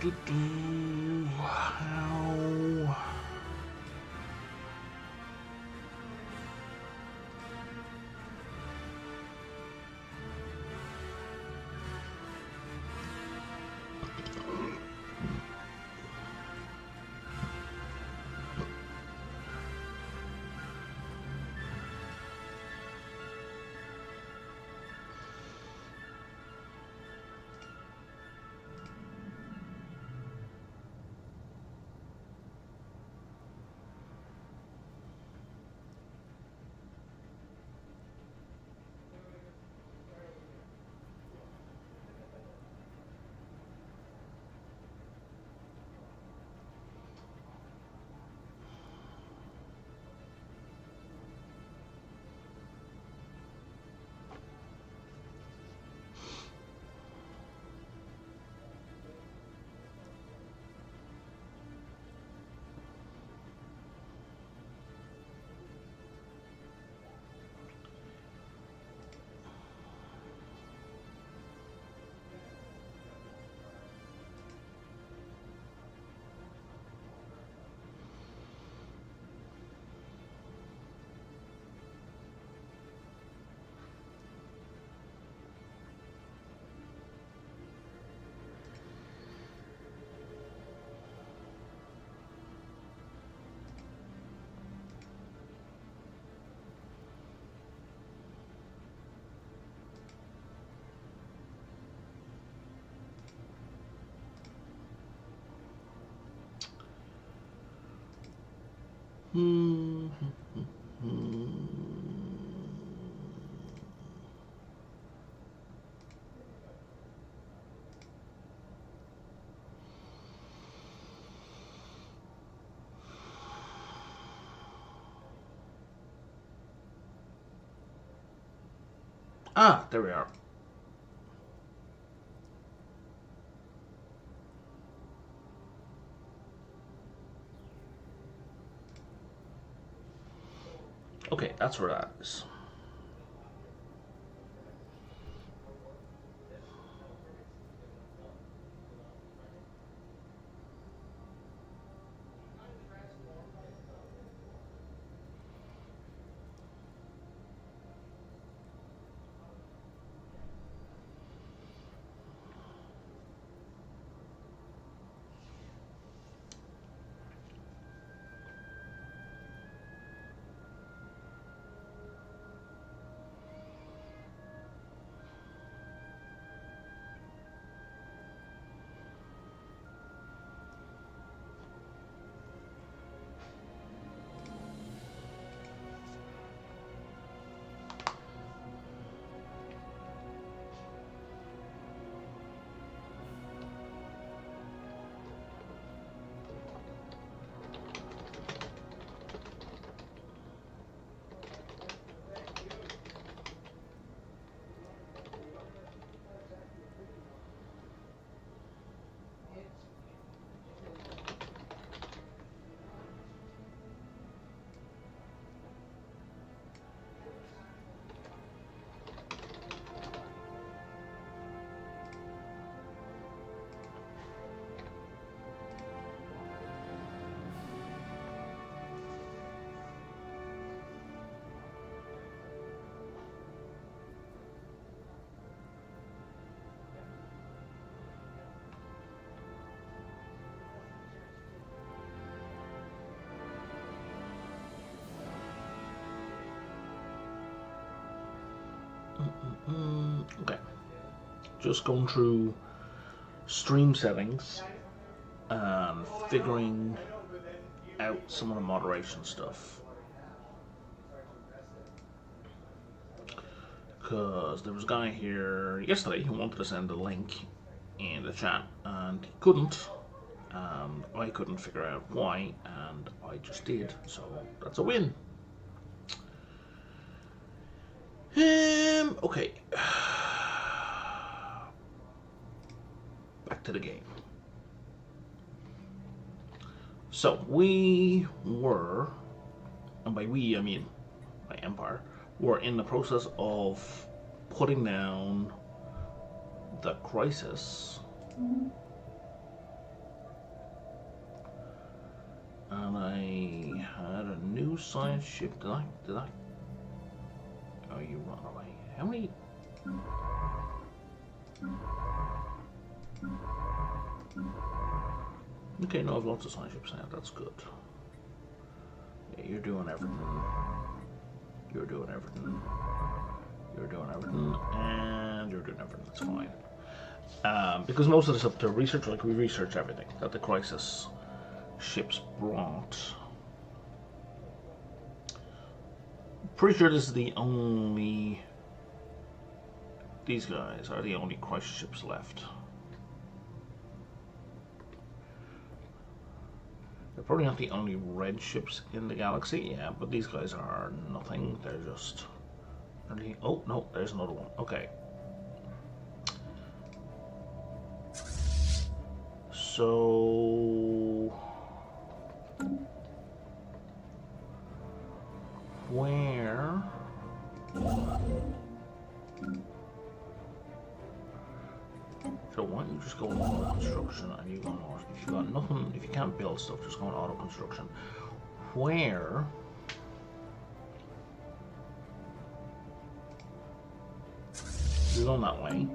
How? Ah, there we are. Okay, that's where that is. Okay, just going through stream settings and figuring out some of the moderation stuff. Because there was a guy here yesterday who wanted to send a link in the chat and he couldn't, and I couldn't figure out why, and I just did, so that's a win. Okay. Back to the game. So we were, and by we I mean my empire, were in the process of putting down the crisis science ship? Did I? Oh, you run away. How many? Okay, no, I've lots of science ships now. That's good. Yeah, you're doing everything. You're doing everything. You're doing everything, and you're doing everything. That's fine. Because most of the stuff to research, like we research everything that the crisis ships brought. Pretty sure this is the only. These guys are the only crisis ships left. They're probably not the only red ships in the galaxy, yeah, but these guys are nothing. They're just. Oh no, there's another one. Okay. So where? So why don't you just go on auto construction and you go north? If you got nothing, if you can't build stuff, just go on auto construction. Where? You're going that way.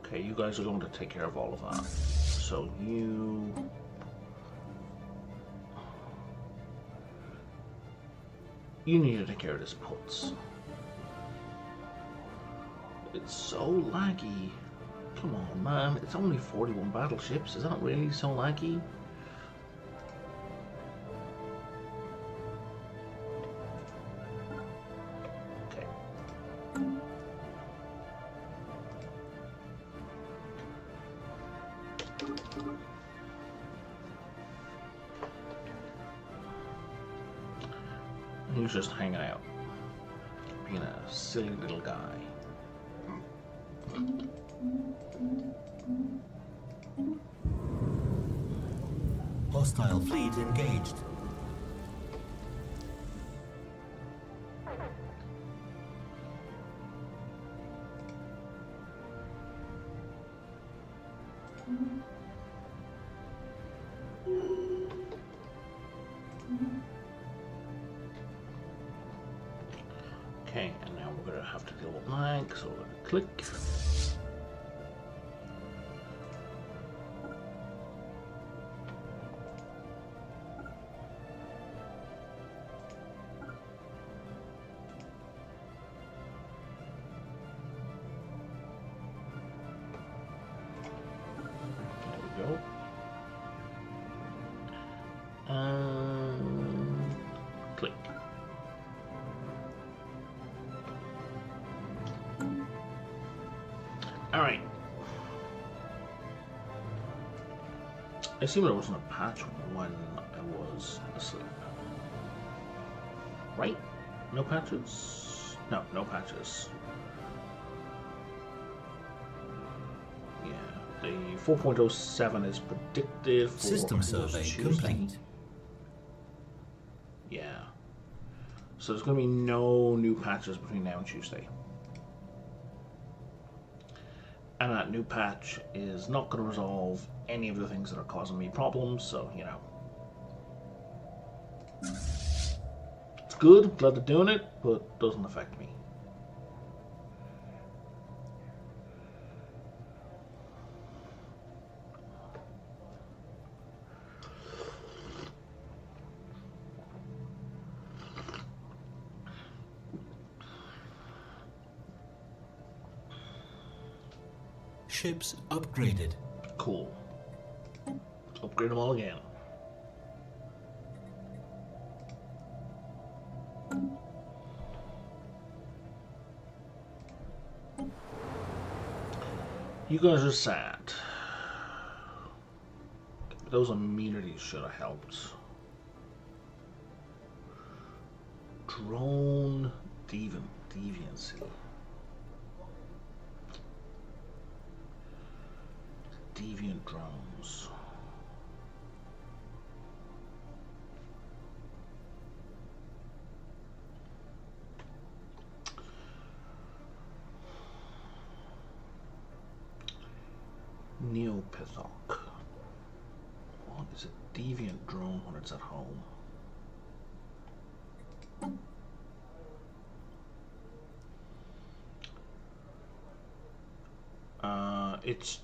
Okay, you guys are going to take care of all of that. So you... You need to take care of this putz. It's so laggy. Come on, man. It's only 41 battleships. Is that really so laggy? Okay. He's just hanging out, being a silly little guy. Hostile fleet engaged. Okay, and now we're going to have to deal with lag, so we're going to click. There we go. And click. Alright. I assume there wasn't a patch when I was asleep. Right? No patches? No, no patches. Yeah, the 4.07 is predicted for System survey Tuesday. complete. Yeah. So there's going to be no new patches between now and Tuesday. And that new patch is not going to resolve any of the things that are causing me problems, so, you know. It's good, glad they're doing it, but doesn't affect me. Ships upgraded. Cool. Upgrade them all again. You guys are sad. Those amenities should have helped. Drone deviancy. Deviant drones. Neopithok. What is a deviant drone when it's at home? It's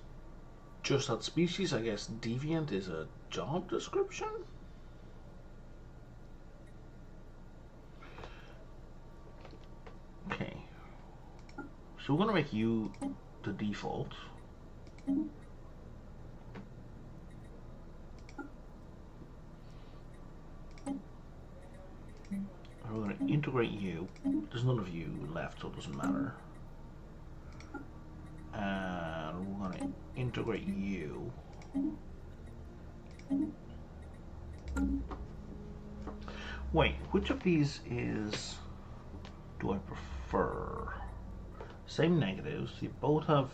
just that species. I guess deviant is a job description. Okay. So we're going to make you the default. We're going to integrate you. There's none of you left, so it doesn't matter. And we're going to integrate you. Wait, which of these do I prefer? Same negatives. You both have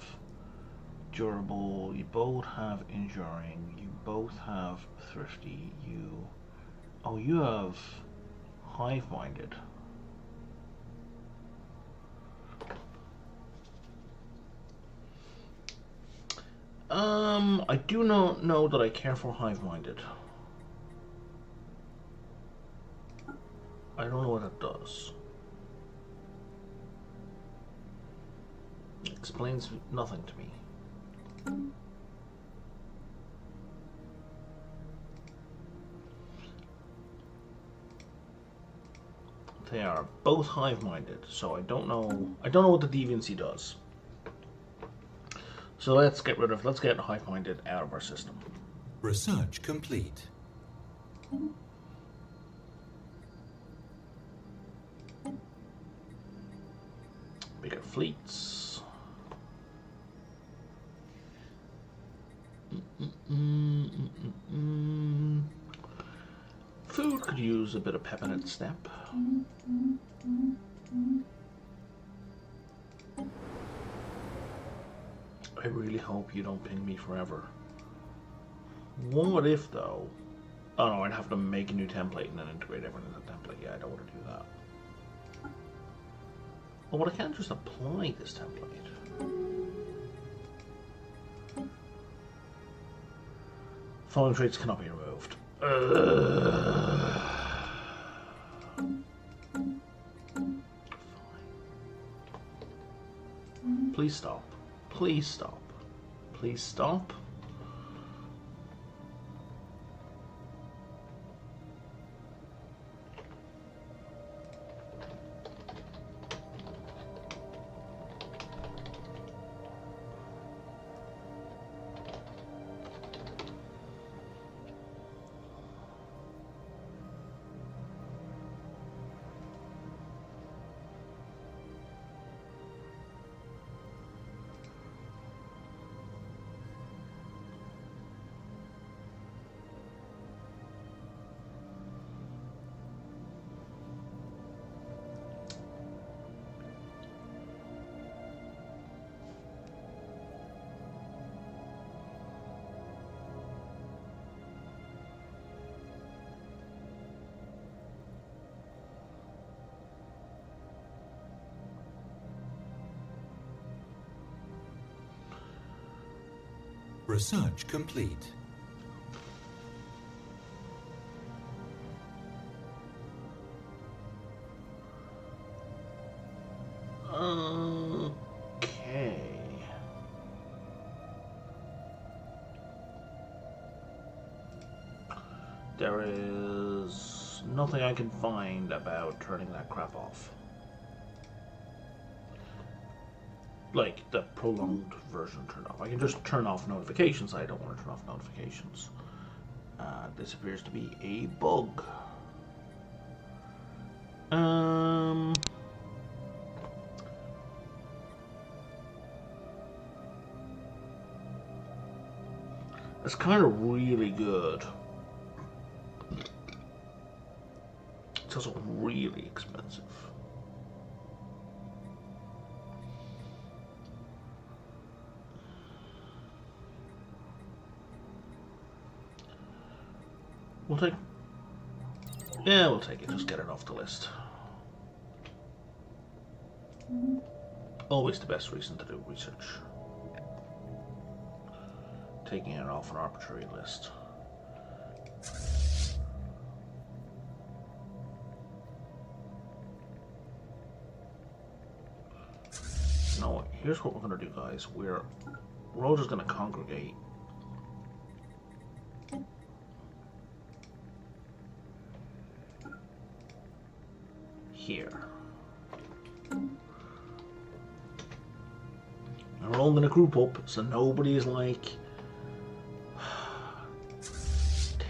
durable. You both have enduring. You both have thrifty. You have hive-minded. I do not know that I care for hive-minded. I don't know what it does. It explains nothing to me. They are both hive-minded, so I don't know what the deviancy does. So let's get hive-minded out of our system. Research complete. Bigger fleets. Food could use a bit of pep in its step. I really hope you don't ping me forever. What if though? Oh no, I'd have to make a new template and then integrate everything in the template. Yeah, I don't want to do that. Oh, but I can't just apply this template. Following traits cannot be removed. Please stop. Please stop. Please stop. Research complete. Okay. There is nothing I can find about turning that crap off. Like the prolonged version turned off. I can just turn off notifications. I don't want to turn off notifications. This appears to be a bug. It's kind of really good. It's also really expensive. We'll take... Yeah, we'll take it. Just get it off the list. Always the best reason to do research. taking it off an arbitrary list. You know what? Here's what we're going to do, guys. We're all just going to congregate. Here. And we're all going to group up so nobody's like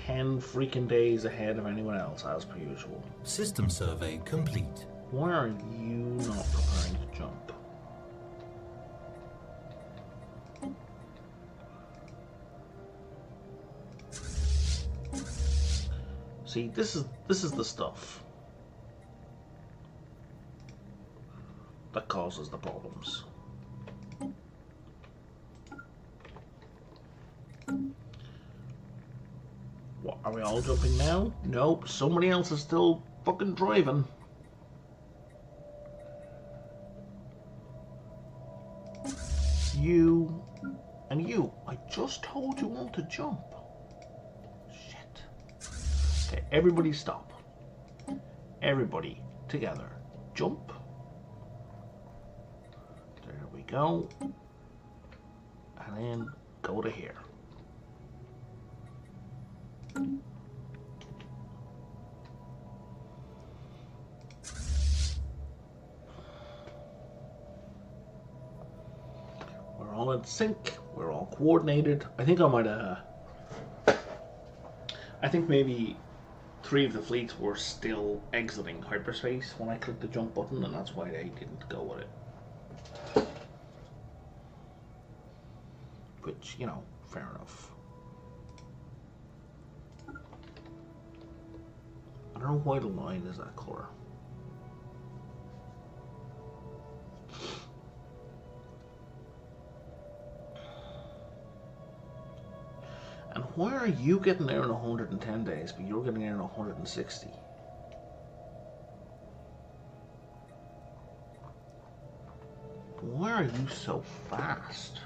10 freaking days ahead of anyone else, as per usual. System survey complete. Why are you not preparing to jump? See, this is the stuff that causes the problems. What, are we all jumping now? Nope, somebody else is still fucking driving. You and you. I just told you all to jump. Shit. Okay, everybody stop. Everybody together. Jump. There we go. And then go to here. We're all in sync. We're all coordinated. I think I might I think maybe 3 of the fleets were still exiting hyperspace when I clicked the jump button, and that's why they didn't go with it. Which, you know, fair enough. I don't know why the line is that color. And why are you getting there in 110 days, but you're getting there in 160? Why are you so fast?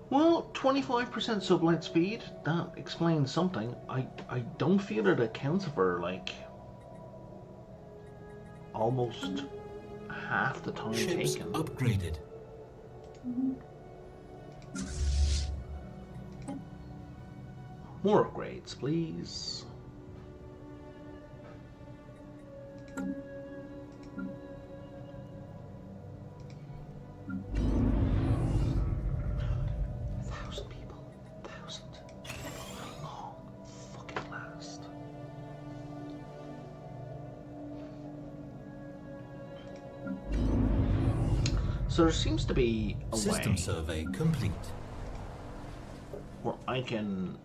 Well, 25% sublight speed, that explains something. I don't feel it accounts for, like, almost half the time Ships taken. upgraded. More upgrades, please. So there seems to be a System way survey complete. where I can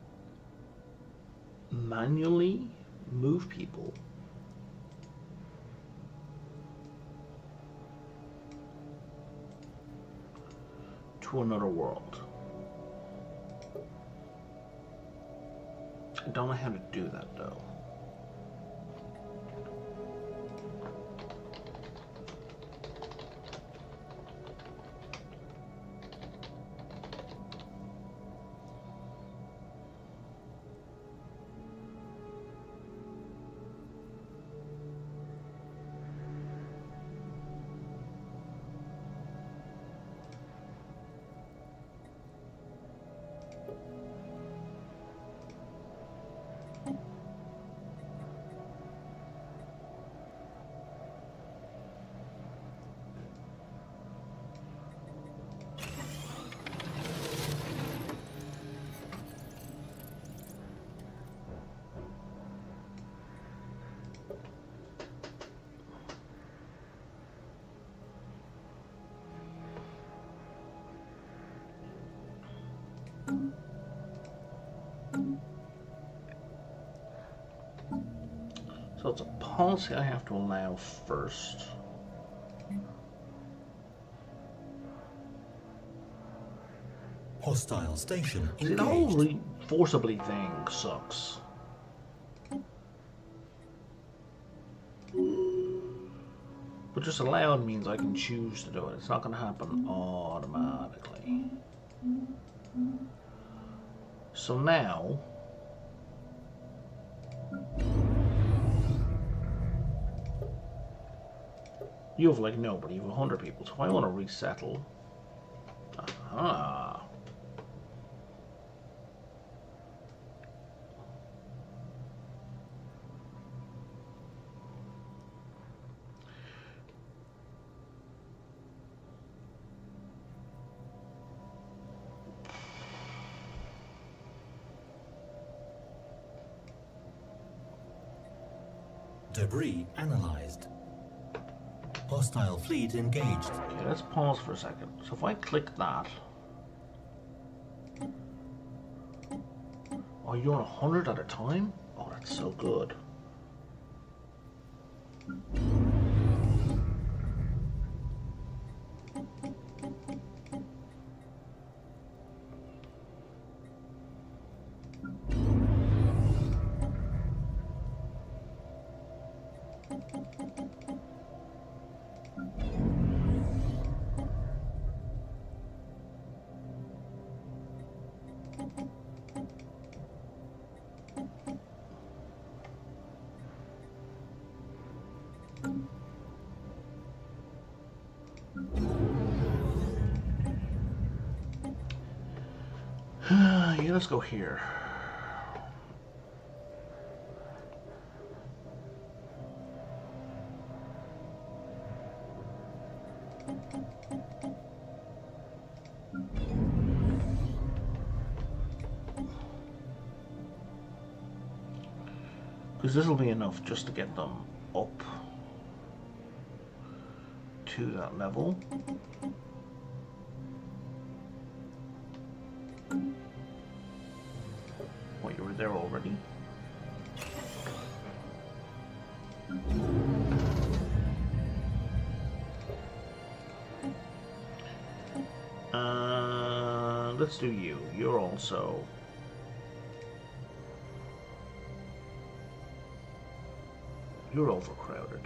manually move people to another world. I don't know how to do that though. So it's a policy I have to allow first. Hostile station See, the whole engaged. forcibly thing sucks. But just allowed means I can choose to do it. It's not going to happen automatically. So now, you have like nobody, you have 100 people. So if I want to resettle, aha. Debris analyzed. Hostile fleet engaged. Okay, let's pause for a second. So if I click that, oh, you're on 100 at a time? Oh, that's so good. Yeah, let's go here. Because this will be enough just to get them up to that level. What, you were there already? Let's do you. You're also... You're overcrowded.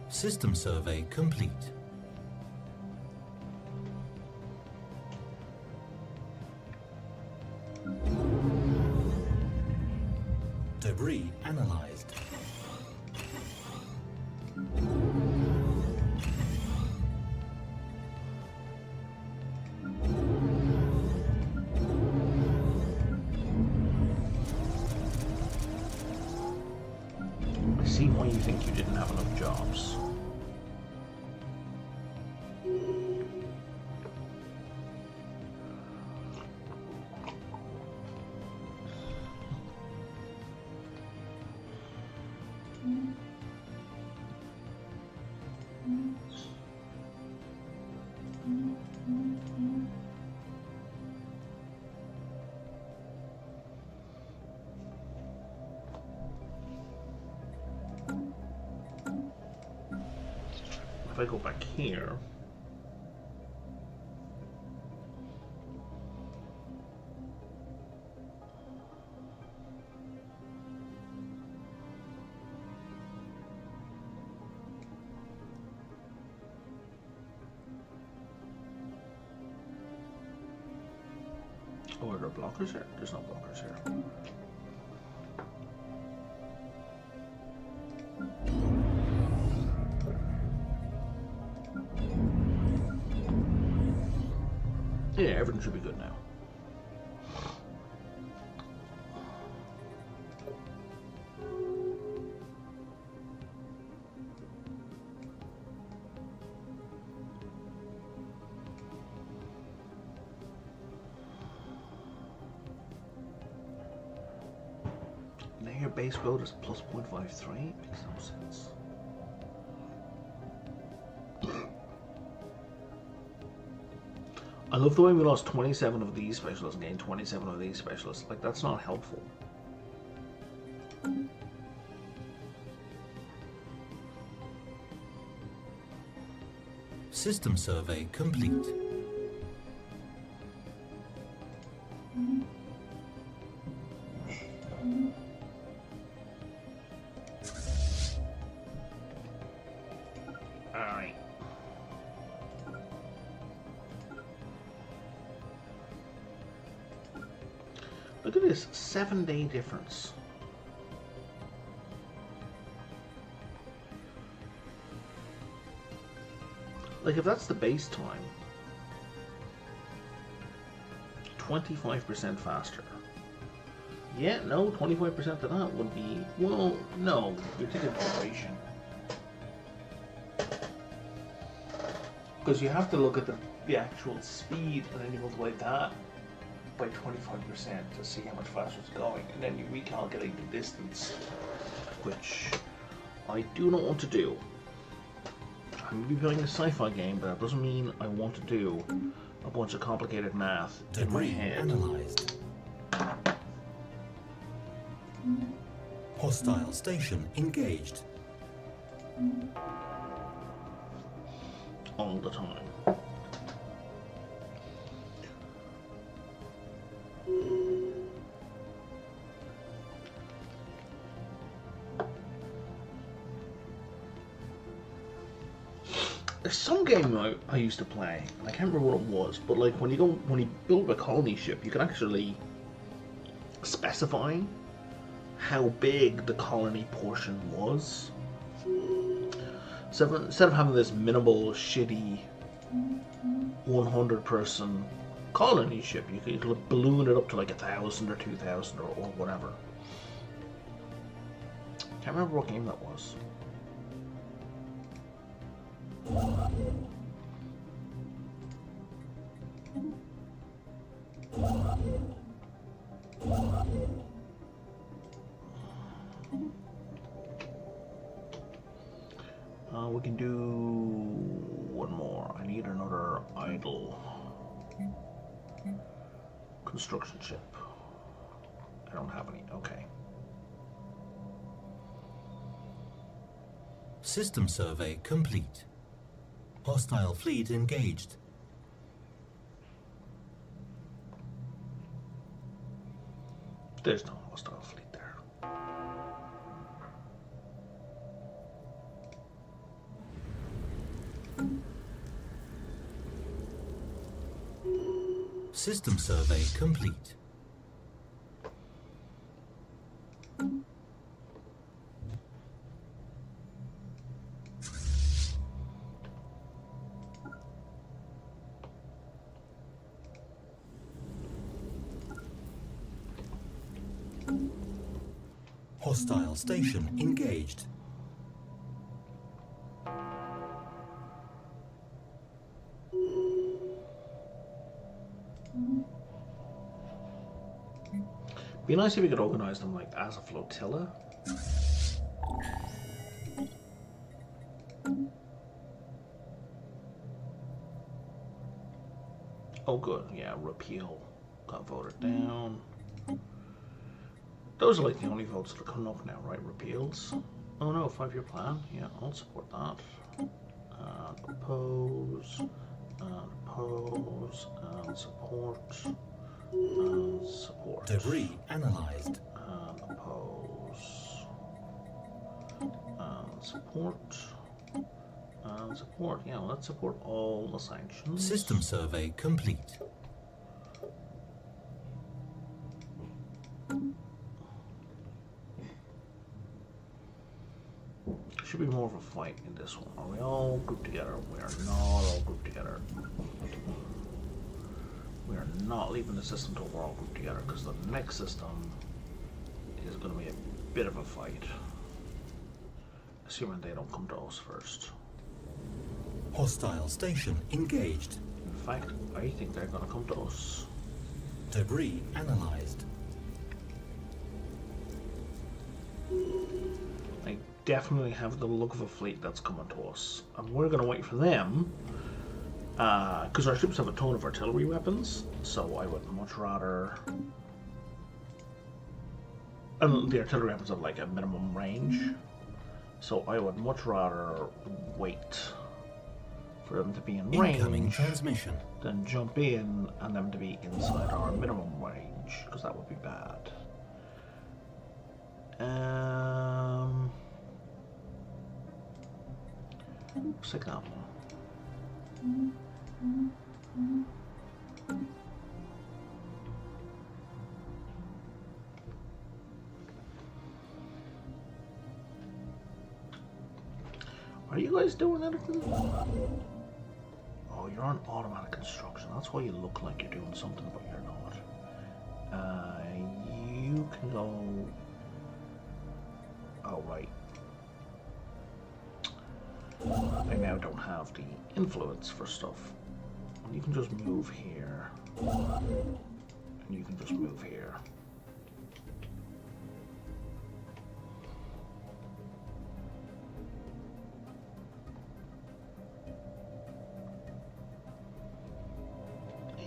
System survey complete. Debris analyzed. I see why you think you didn't have enough jobs. If I go back here, oh, are there blockers here? There's no blockers here. Yeah, everything should be good now. Now your base road is plus 0.53? Makes no sense. I love the way we lost 27 of these specialists and gained 27 of these specialists. Like, that's not helpful. System survey complete. Alright. Look at this 7-day difference. Like, if that's the base time, 25% faster. Yeah, no, 25% of that would be, well, no, you're taking duration. Because you have to look at the actual speed and then you multiply that by 25% to see how much faster it's going, and then you recalculate the distance, which I do not want to do. I'm going to be playing a sci-fi game, but that doesn't mean I want to do a bunch of complicated math in my head. Analyzed. Hostile station engaged. All the time. There's some game I used to play, and I can't remember what it was, but like when you build a colony ship, you can actually specify how big the colony portion was. So instead of having this minimal, shitty 100-person colony ship, you could balloon it up to like 1,000 or 2,000 or whatever. Can't remember what game that was. We can do one more. I need another idle construction ship. I don't have any. Okay. System survey complete. Hostile fleet engaged. There's no hostile fleet there. System survey complete. Hostile station engaged. Be nice if we could organize them like as a flotilla. Oh good, yeah, repeal got voted down. Those are like the only votes that are coming up now, right? Repeals. Oh no, 5-year plan. Yeah, I'll support that. Oppose, and oppose, and support, and support. Debris analyzed. And oppose, and support, and support. Yeah, let's support all the sanctions. System survey complete. Should be more of a fight in this one. Are we all grouped together? We are not all grouped together. We are not leaving the system until we're all grouped together, because the next system is going to be a bit of a fight. Assuming they don't come to us first. Hostile station engaged. In fact, I think they're going to come to us. Debris analyzed. Definitely have the look of a fleet that's coming to us, and we're going to wait for them Because our ships have a ton of artillery weapons, so I would much rather. And the artillery weapons have like a minimum range, so I would much rather wait for them to be in Incoming range transmission. than jump in and them to be inside our minimum range, because that would be bad. Let's take that one. Are you guys doing anything? Oh, you're on automatic construction. That's why you look like you're doing something, but you're not. You can go. Oh, right. I now don't have the influence for stuff. You can just move here. And you can just move here.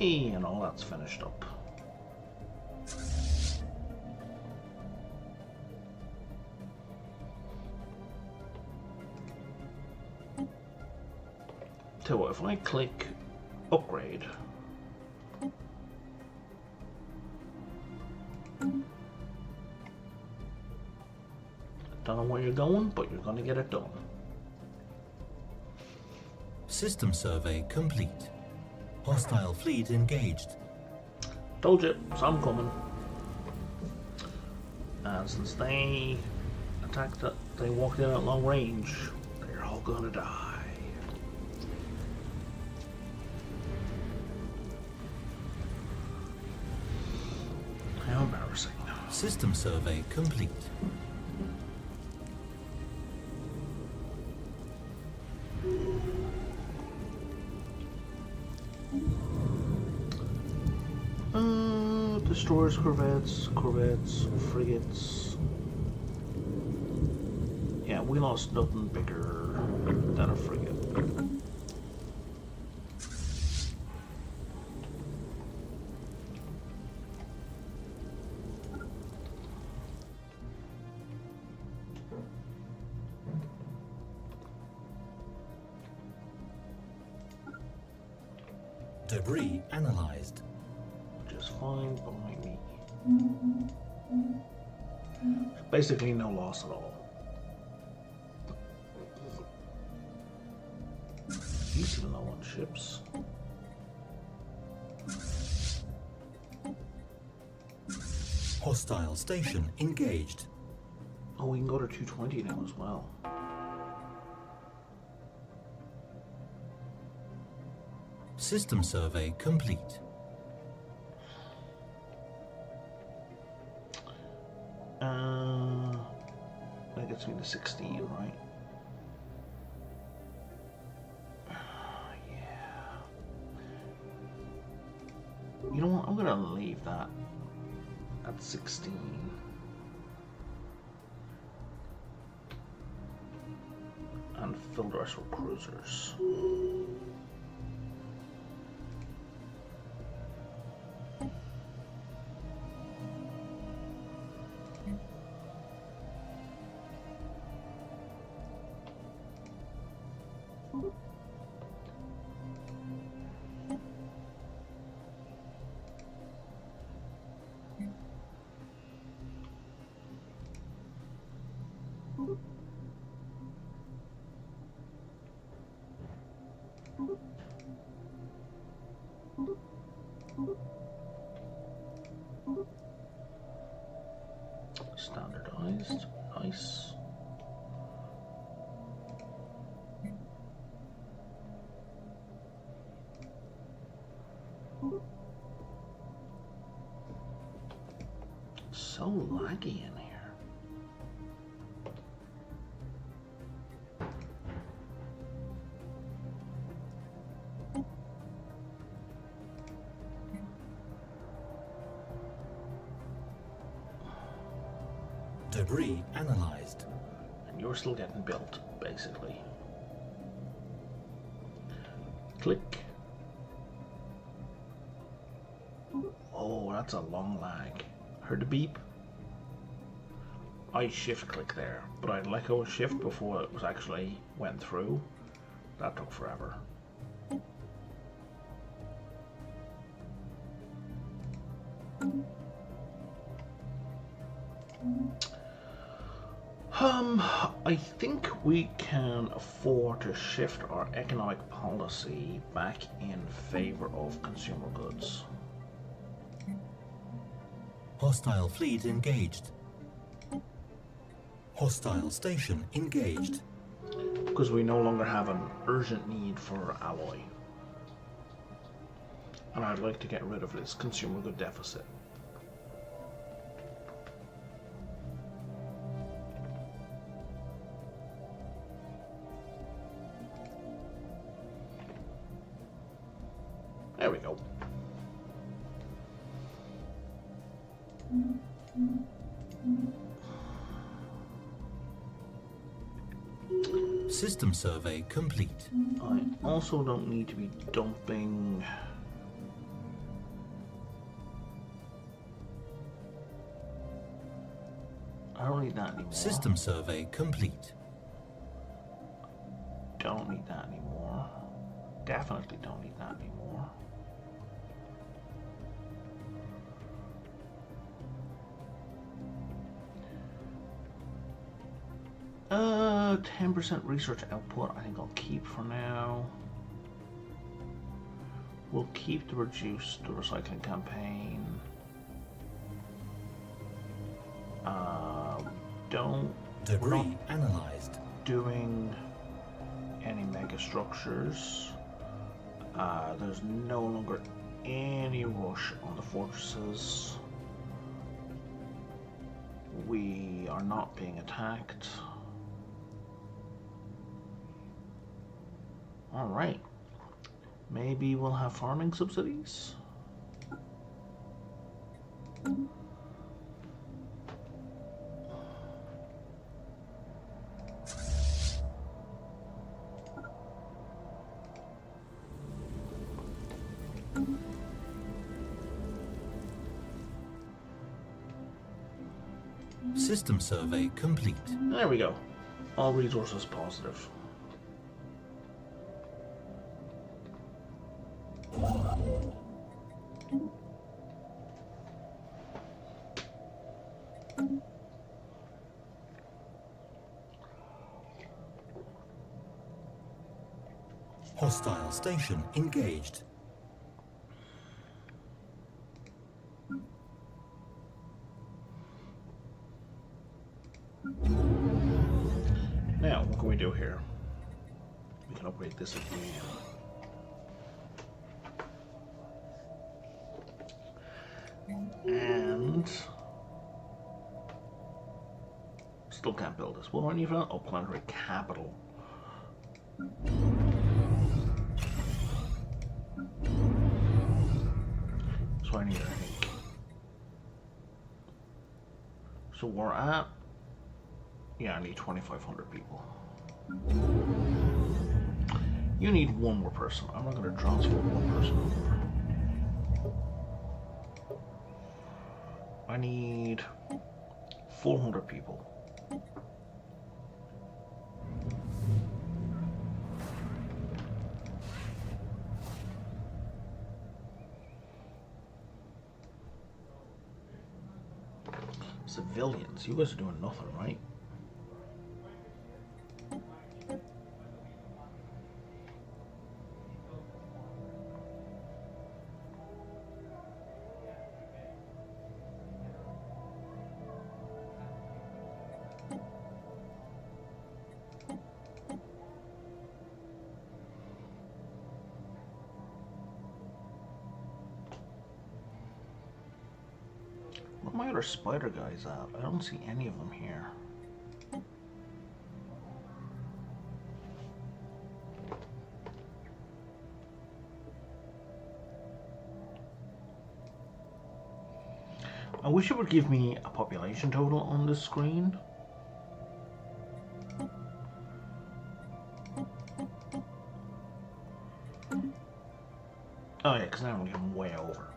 And all that's finished up. Tell you what, if I click upgrade, don't know where you're going, but you're gonna get it done. System survey complete. Hostile fleet engaged. Told you, some coming. And since they attacked it, they walked in at long range, they're all gonna die. How embarrassing. System survey complete. Destroyers, corvettes, frigates. Yeah, we lost nothing bigger than a frigate. Debris analyzed. Just fine by me. Basically no loss at all. You still low on ships. Hostile station engaged. Oh, we can go to 220 now as well. System survey complete. That gets me to 16, right? Yeah. You know what? I'm gonna leave that at 16. And fill the rest with cruisers. Standardized, nice. So laggy in here. Debris analyzed. And you're still getting built, basically. Click, Oh, that's a long lag. Heard the beep? I shift click there, but I let go of shift before it was actually went through. That took forever. I think we can afford to shift our economic policy back in favor of consumer goods. Hostile fleet engaged. Hostile station engaged. Because we no longer have an urgent need for alloy. And I'd like to get rid of this consumer good deficit. There we go. System survey complete. I also don't need to be dumping... I don't need that anymore. System survey complete. Don't need that anymore. Definitely don't need that anymore. 10% research output, I think I'll keep for now. We'll keep the reduced the recycling campaign. We're Debris not analyzed. doing any mega structures. There's no longer any rush on the fortresses. We are not being attacked. Alright. Maybe we'll have farming subsidies? System survey complete. There we go. All resources positive. Hostile station engaged. Now, what can we do here? We can upgrade this again. And still can't build this. What do I need for that? Oh, planetary capital. So I need, I think. So we're at. Yeah, I need 2,500 people. You need one more person. I'm not going to transfer one person over. I need 400 people. Civilians, you guys are doing nothing, right? Where are my other spider guys at? I don't see any of them here. I wish it would give me a population total on this screen. Oh yeah, because now I'm getting way over.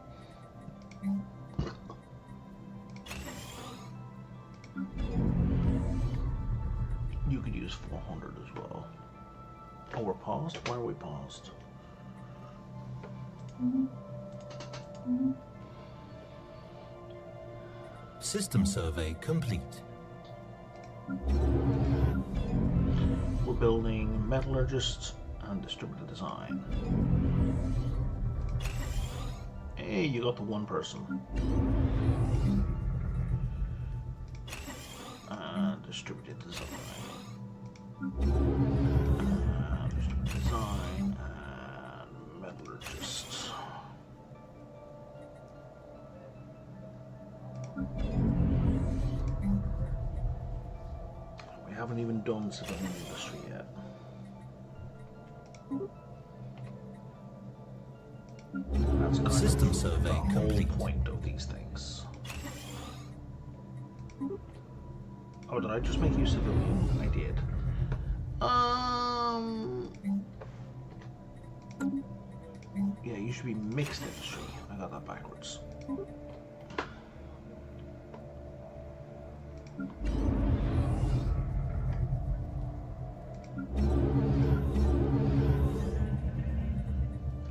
You could use 400 as well. Oh, we're paused? Why are we paused? System survey complete. We're building metallurgist and distributed design. Hey, you got the one person. And distributed design. And distributed design and metallurgist. We haven't even done civilian industry yet. That's kind System of survey the whole complete. point of these things. Oh, did I just make you civilian? I did. Yeah, you should be mixed industry. I got that backwards.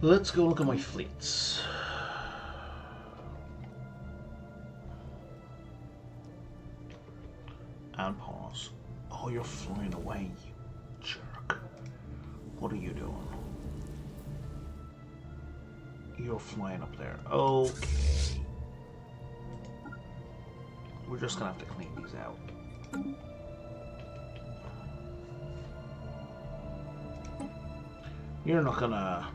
Let's go look at my fleets. And pause. Oh, you're flying away, you jerk. What are you doing? You're flying up there. Okay. We're just gonna have to clean these out. You're not gonna...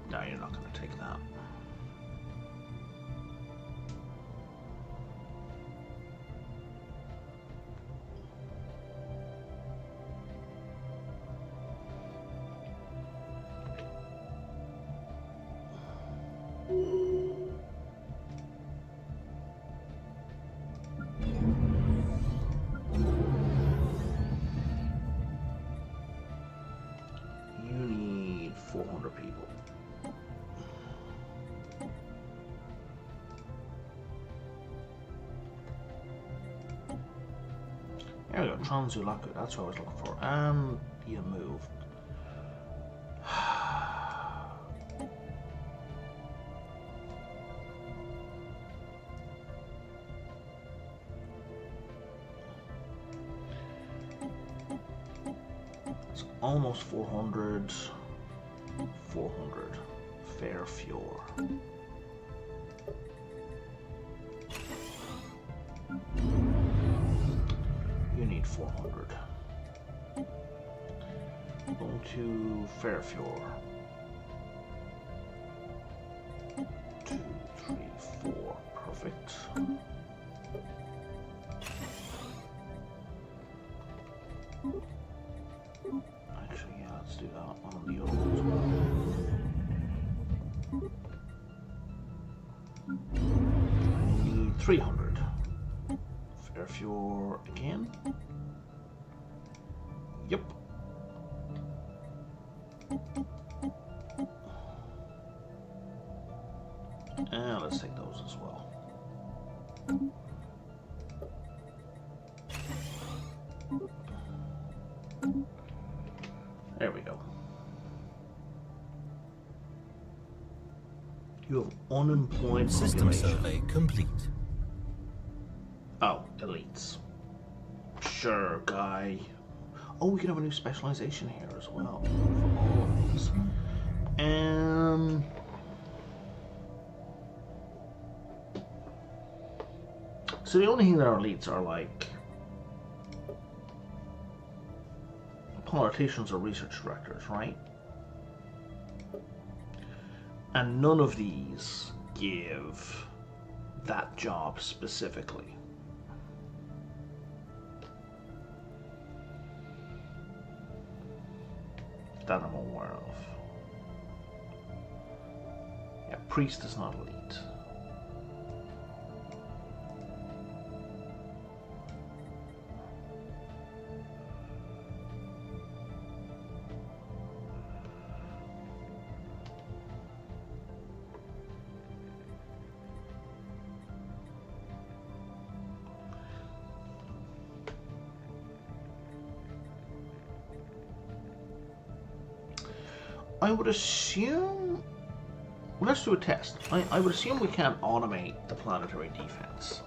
No, you're not gonna take that. You need 400 people. There we go, Transulaku, that's what I was looking for. And you moved. It's almost 400. 400. Fair Fjord. You need 400. Going to Fairfjord. 2, 3, 4. Perfect. Actually, yeah, let's do that on the other one as well. I need 300. Fairfjord again. Yep. And let's take those as well. There we go. You have unemployed System population. survey complete. Oh, elites. Sure, guy. Oh, we can have a new specialization here as well for all of these. So the only thing that our elites are like politicians or research directors, right? And none of these give that job specifically. That I'm aware of. Yeah, priest is not elite. I would assume... Let's do a test. I would assume we can't automate the planetary defense.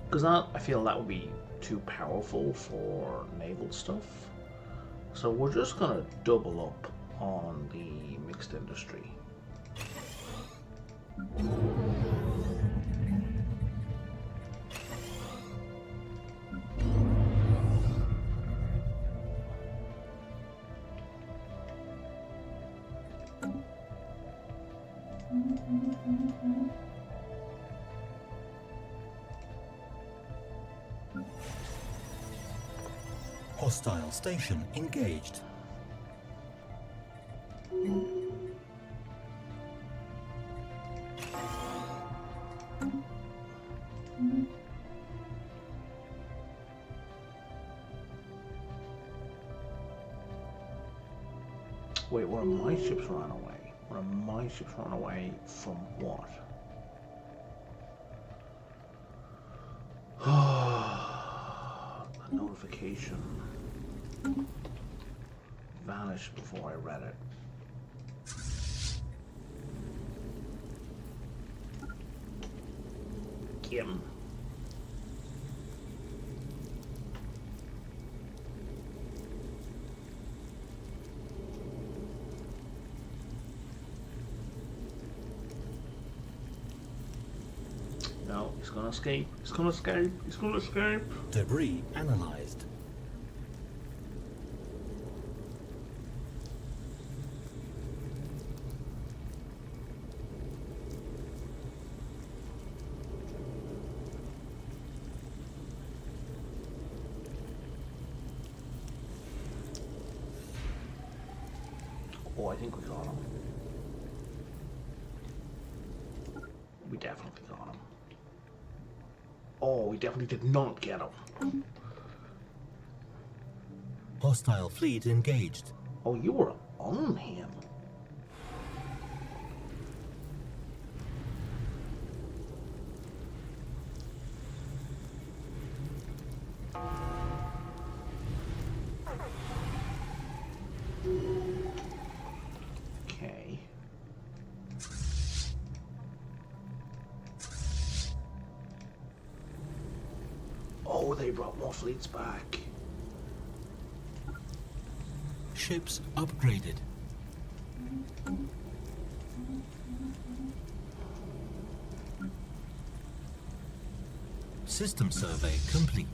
Because I feel that would be too powerful for naval stuff. So we're just going to double up on the mixed industry. Hostile station engaged. Wait, one of my ships ran away. One of my ships ran away from what? A notification vanished before I read it. Kim. No, he's gonna escape. He's gonna escape. He's gonna escape. Debris analyzed. Oh, I think we got him. We definitely got him. Oh, we definitely did not get him. Hostile fleet engaged. Oh, you were on him. Okay. Oh, they brought more fleets back. Ships upgraded. System survey complete.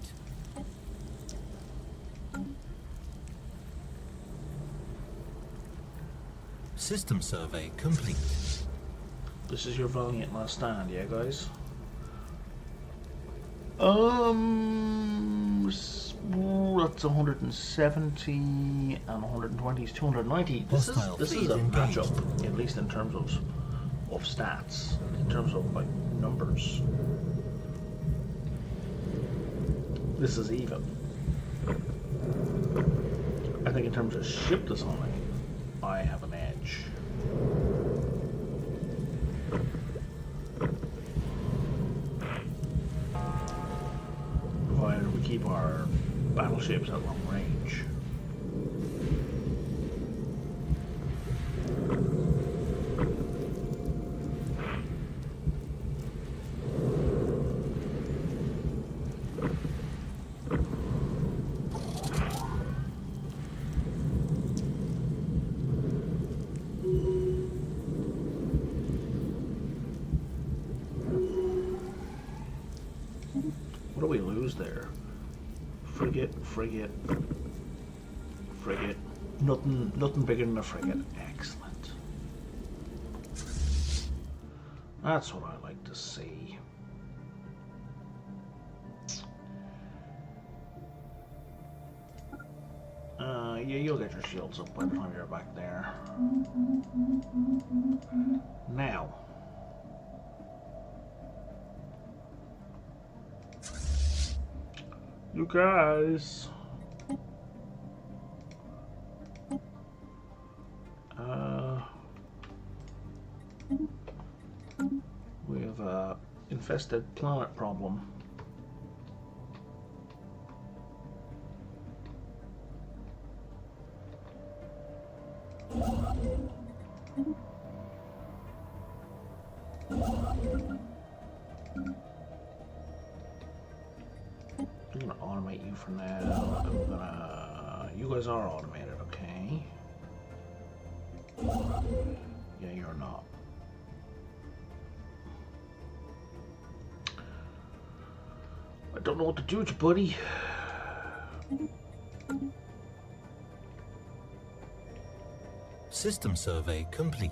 System survey complete. This is your valiant last stand, yeah, guys? That's 170 and 120 is 290. This is a matchup, at least in terms of stats, in terms of like numbers. This is even. I think in terms of ship design, I have an edge. Provided we keep our battleships at long range. What do we lose there? Frigate. Nothing bigger than a frigate. Excellent. That's what I like to see. Yeah, you'll get your shields up by the time you're back there. Now. You guys. We have a infested planet problem. I'm gonna automate you for now. I'm gonna. You guys are automated, okay? Yeah, you're not. I don't know what to do with you, buddy. System survey complete.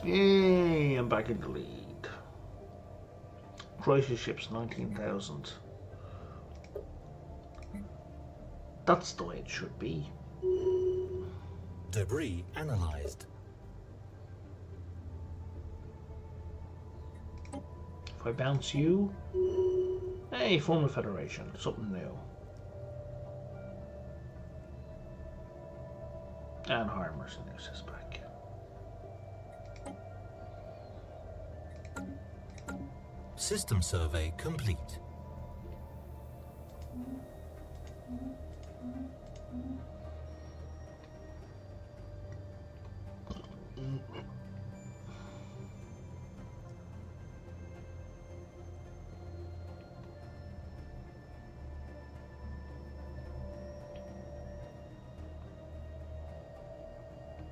Yay, I'm back in the lead. Crisis ships 19,000. That's the way it should be. Debris analyzed. If I bounce you, hey, form a federation, something new. And hire mercenaries is back. System survey complete.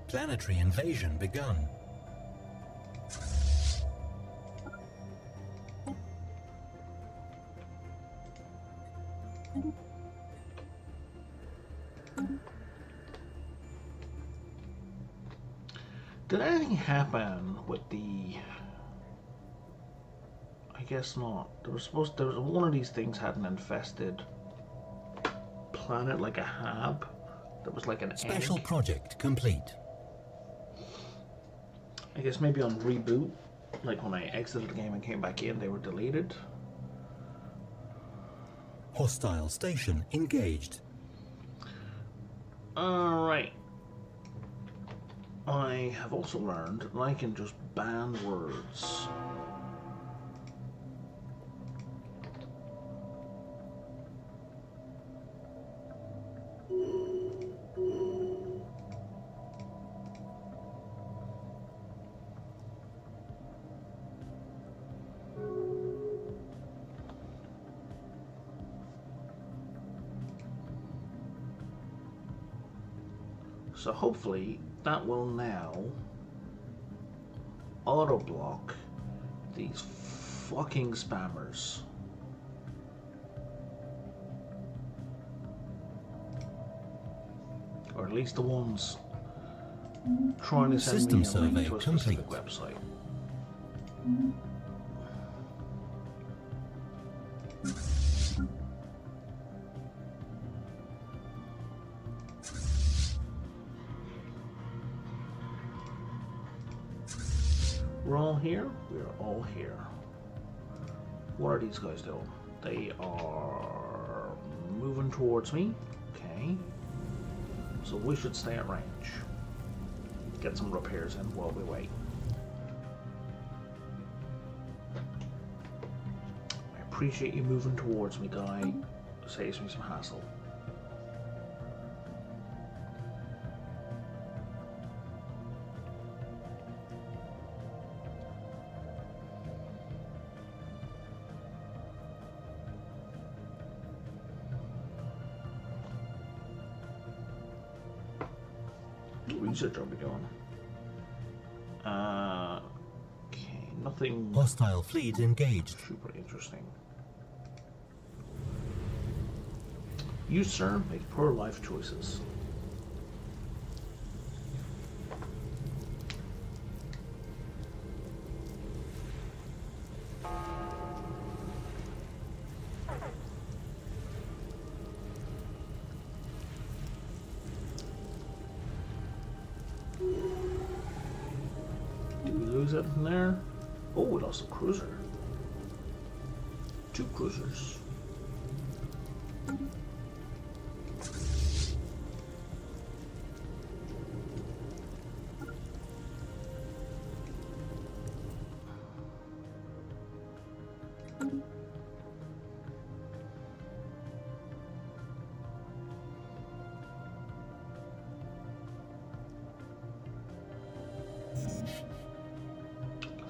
Planetary invasion begun. Did anything happen with the... I guess not. There was one of these things had an infested planet, like a hab. That was like an Special egg. project complete. I guess maybe on reboot, like when I exited the game and came back in, they were deleted. Hostile station engaged. Alright. I have also learned that I can just ban words. So hopefully that will now auto block these fucking spammers. Or at least the ones trying to send System me a link survey to a complete. specific website. We're all here? We're all here. What are these guys doing? They are moving towards me. Okay. So we should stay at range. Get some repairs in while we wait. I appreciate you moving towards me, guy. Saves me some hassle. Research I'll be doing. Okay, nothing Hostile fleet engaged. super interesting. You, sir, make poor life choices. Did we lose anything there? Oh, we lost a cruiser. 2 cruisers.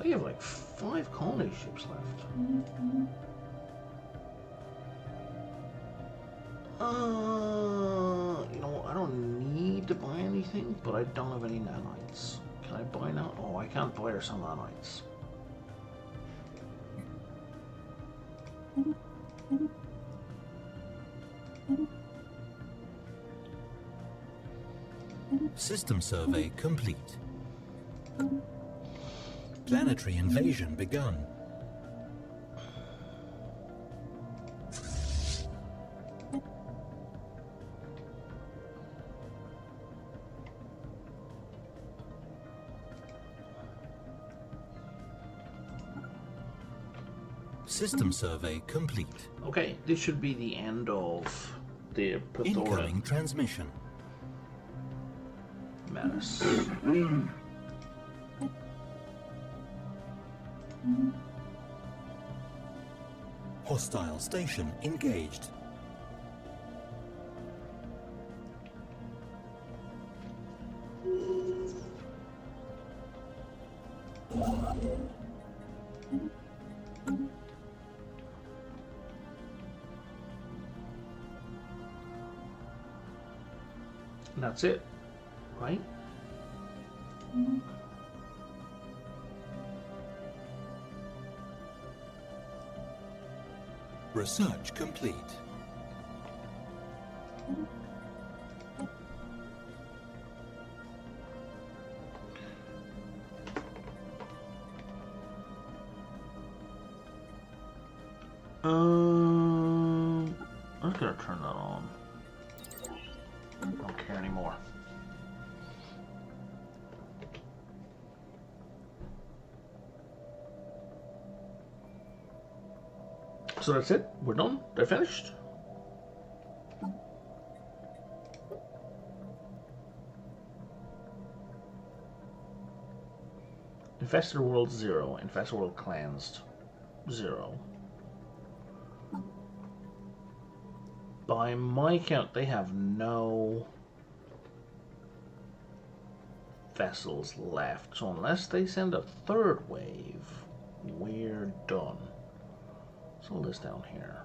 They have like 5 colony ships left. You know, I don't need to buy anything, but I don't have any nanites. Can I buy now? Oh, I can't buy her some nanites. System survey complete. Planetary invasion begun. System survey complete. Okay, this should be the end of the Incoming transmission. Menace. Hostile station engaged. And that's it, right? Research complete. I'm just gonna turn that on. I don't care anymore. So that's it. We're done. They're finished. Infested world 0. Infested world cleansed 0. By my count, they have no vessels left. So unless they send a third wave, we're done. What's all this down here?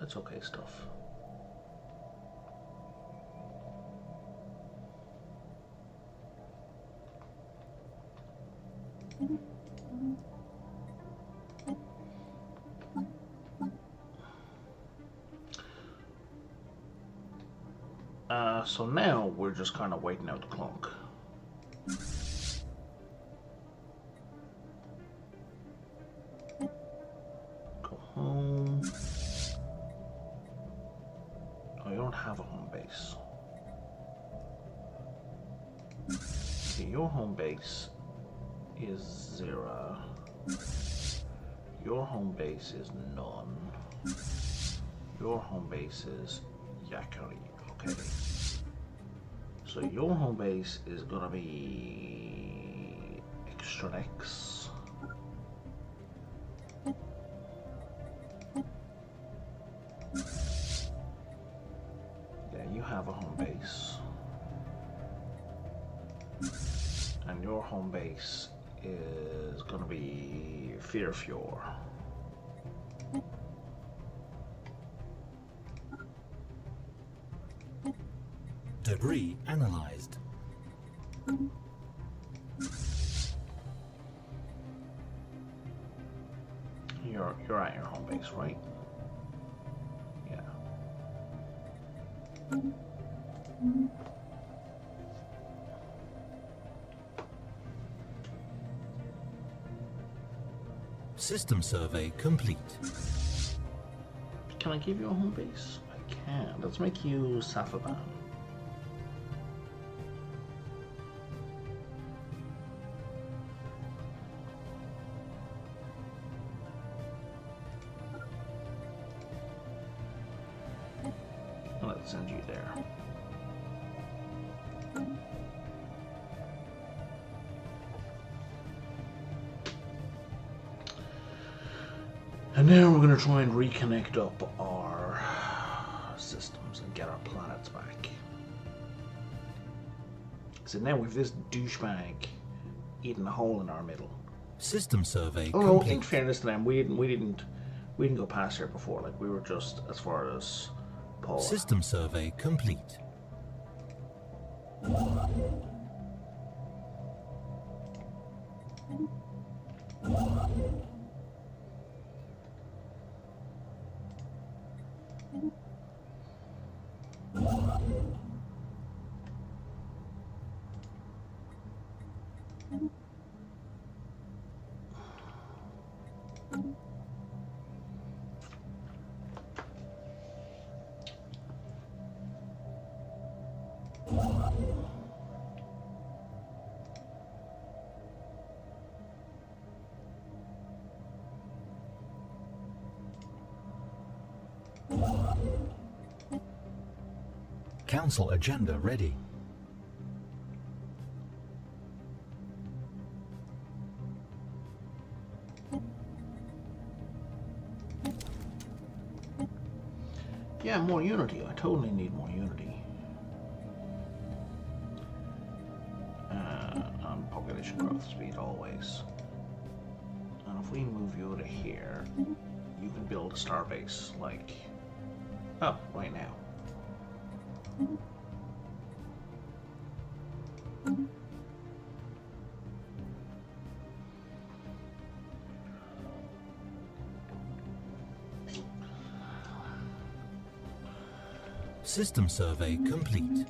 It's okay stuff. So now we're just kind of waiting out the clock. Go home. Oh, you don't have a home base. Okay, your home base is 0. Your home base is none. Your home base is Yakari. Okay. So your home base is gonna be Extranex. Yeah, you have a home base. And your home base is gonna be Fearfjord. Debris analyzed. You're at your home base, right? Yeah. System survey complete. Can I give you a home base? I can. Let's make you Safaban. Let's send you there. And now we're going to try and reconnect up our systems and get our planets back. So now we've this douchebag eating a hole in our middle. System survey Oh no, in complete. fairness to them, we didn't go past here before. Like we were just as far as Paul. System survey complete. Council agenda ready. Yeah, more unity. I totally need more unity. Population growth speed always. And if we move you to here, you can build a star base like, oh, right now. System survey complete.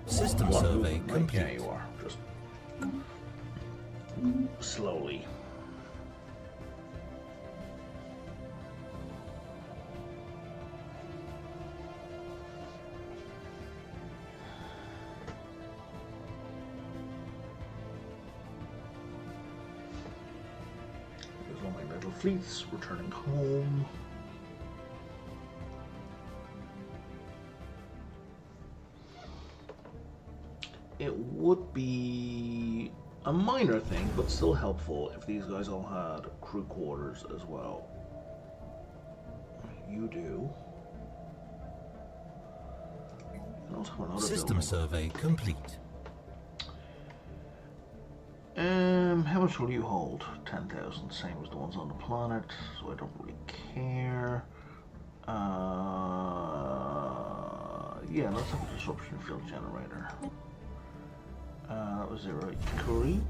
System survey complete. Yeah, you are. Just slowly. There's all my little fleets returning home. It would be a minor thing, but still helpful if these guys all had crew quarters as well. You do. You also have another System building. survey complete. How much will you hold? 10,000, same as the ones on the planet, so I don't really care. Yeah, let's have a disruption field generator. That was 0 Curry.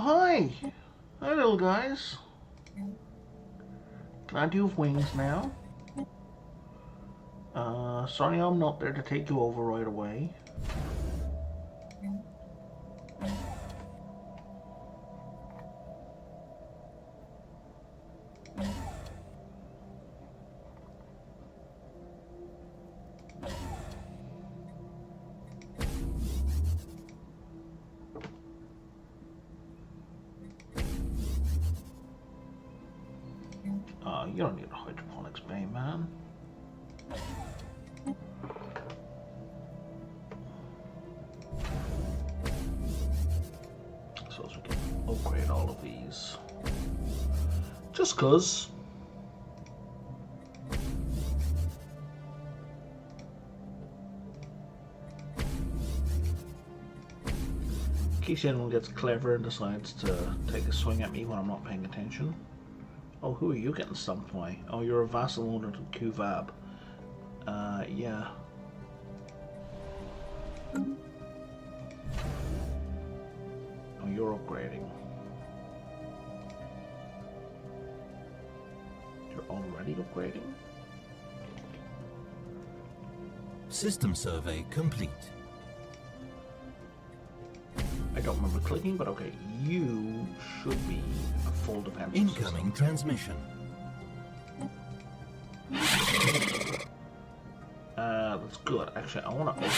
Hi! Hi, little guys. Glad you have wings now. Sorry I'm not there to take you over right away. You don't need a hydroponics bay, man. So as we can upgrade all of these. Just 'cause. case anyone gets clever and decides to take a swing at me when I'm not paying attention. Oh, who are you getting stumped by? Oh, you're a vassal owner to Kuvab. Yeah. Oh, you're upgrading. You're already upgrading? System survey complete. I don't remember clicking, but okay. You should be a full defense Incoming system. transmission. That's good. Actually, I want to open up the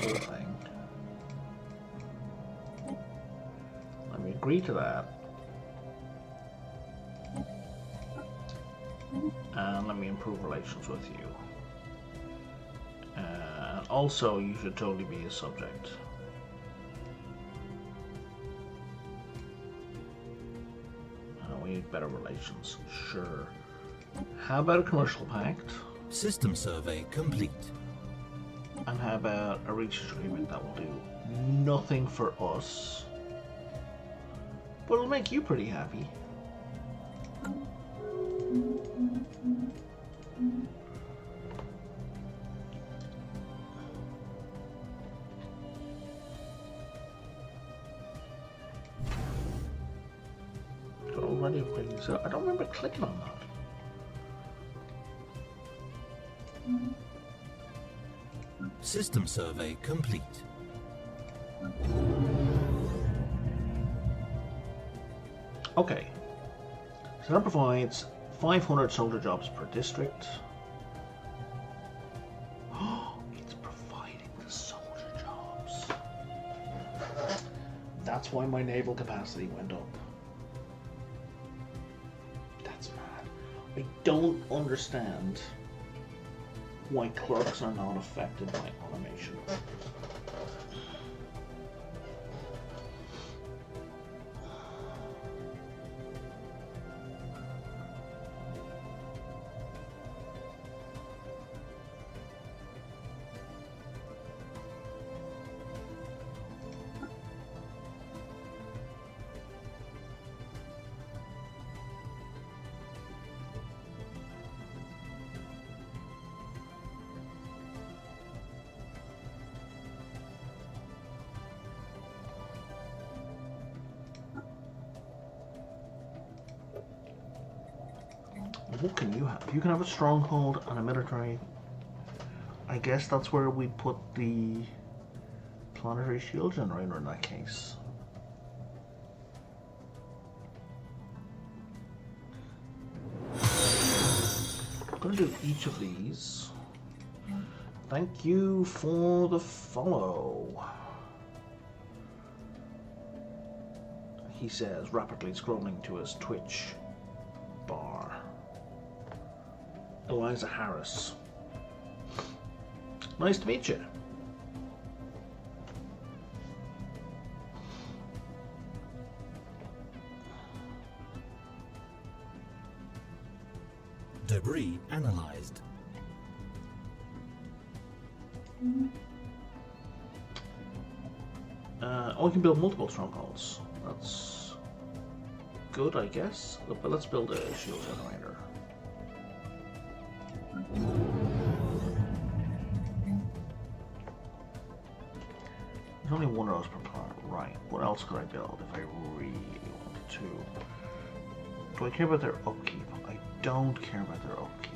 whole thing. Let me agree to that. And let me improve relations with you. And also, you should totally be a subject. We need better relations. Sure. How about a commercial pact? System survey complete. And how about a research agreement that will do nothing for us, but it'll make you pretty happy? Already upgrading, so I don't remember clicking on that. System survey complete. Okay. So that provides 500 soldier jobs per district. It's providing the soldier jobs. That's why my naval capacity went up. That's mad. I don't understand why clerks are not affected by automation. What can you have? You can have a stronghold and a military. I guess that's where we put the planetary shield generator in that case. I'm going to do each of these. Thank you for the follow. He says, rapidly scrolling to his Twitch bar. Eliza Harris. Nice to meet you. Debris analyzed. Oh, we can build multiple strongholds. That's good, I guess. But let's build a shield generator. There's only one of those per part. Right. What else could I build if I really wanted to? Do I care about their upkeep? I don't care about their upkeep.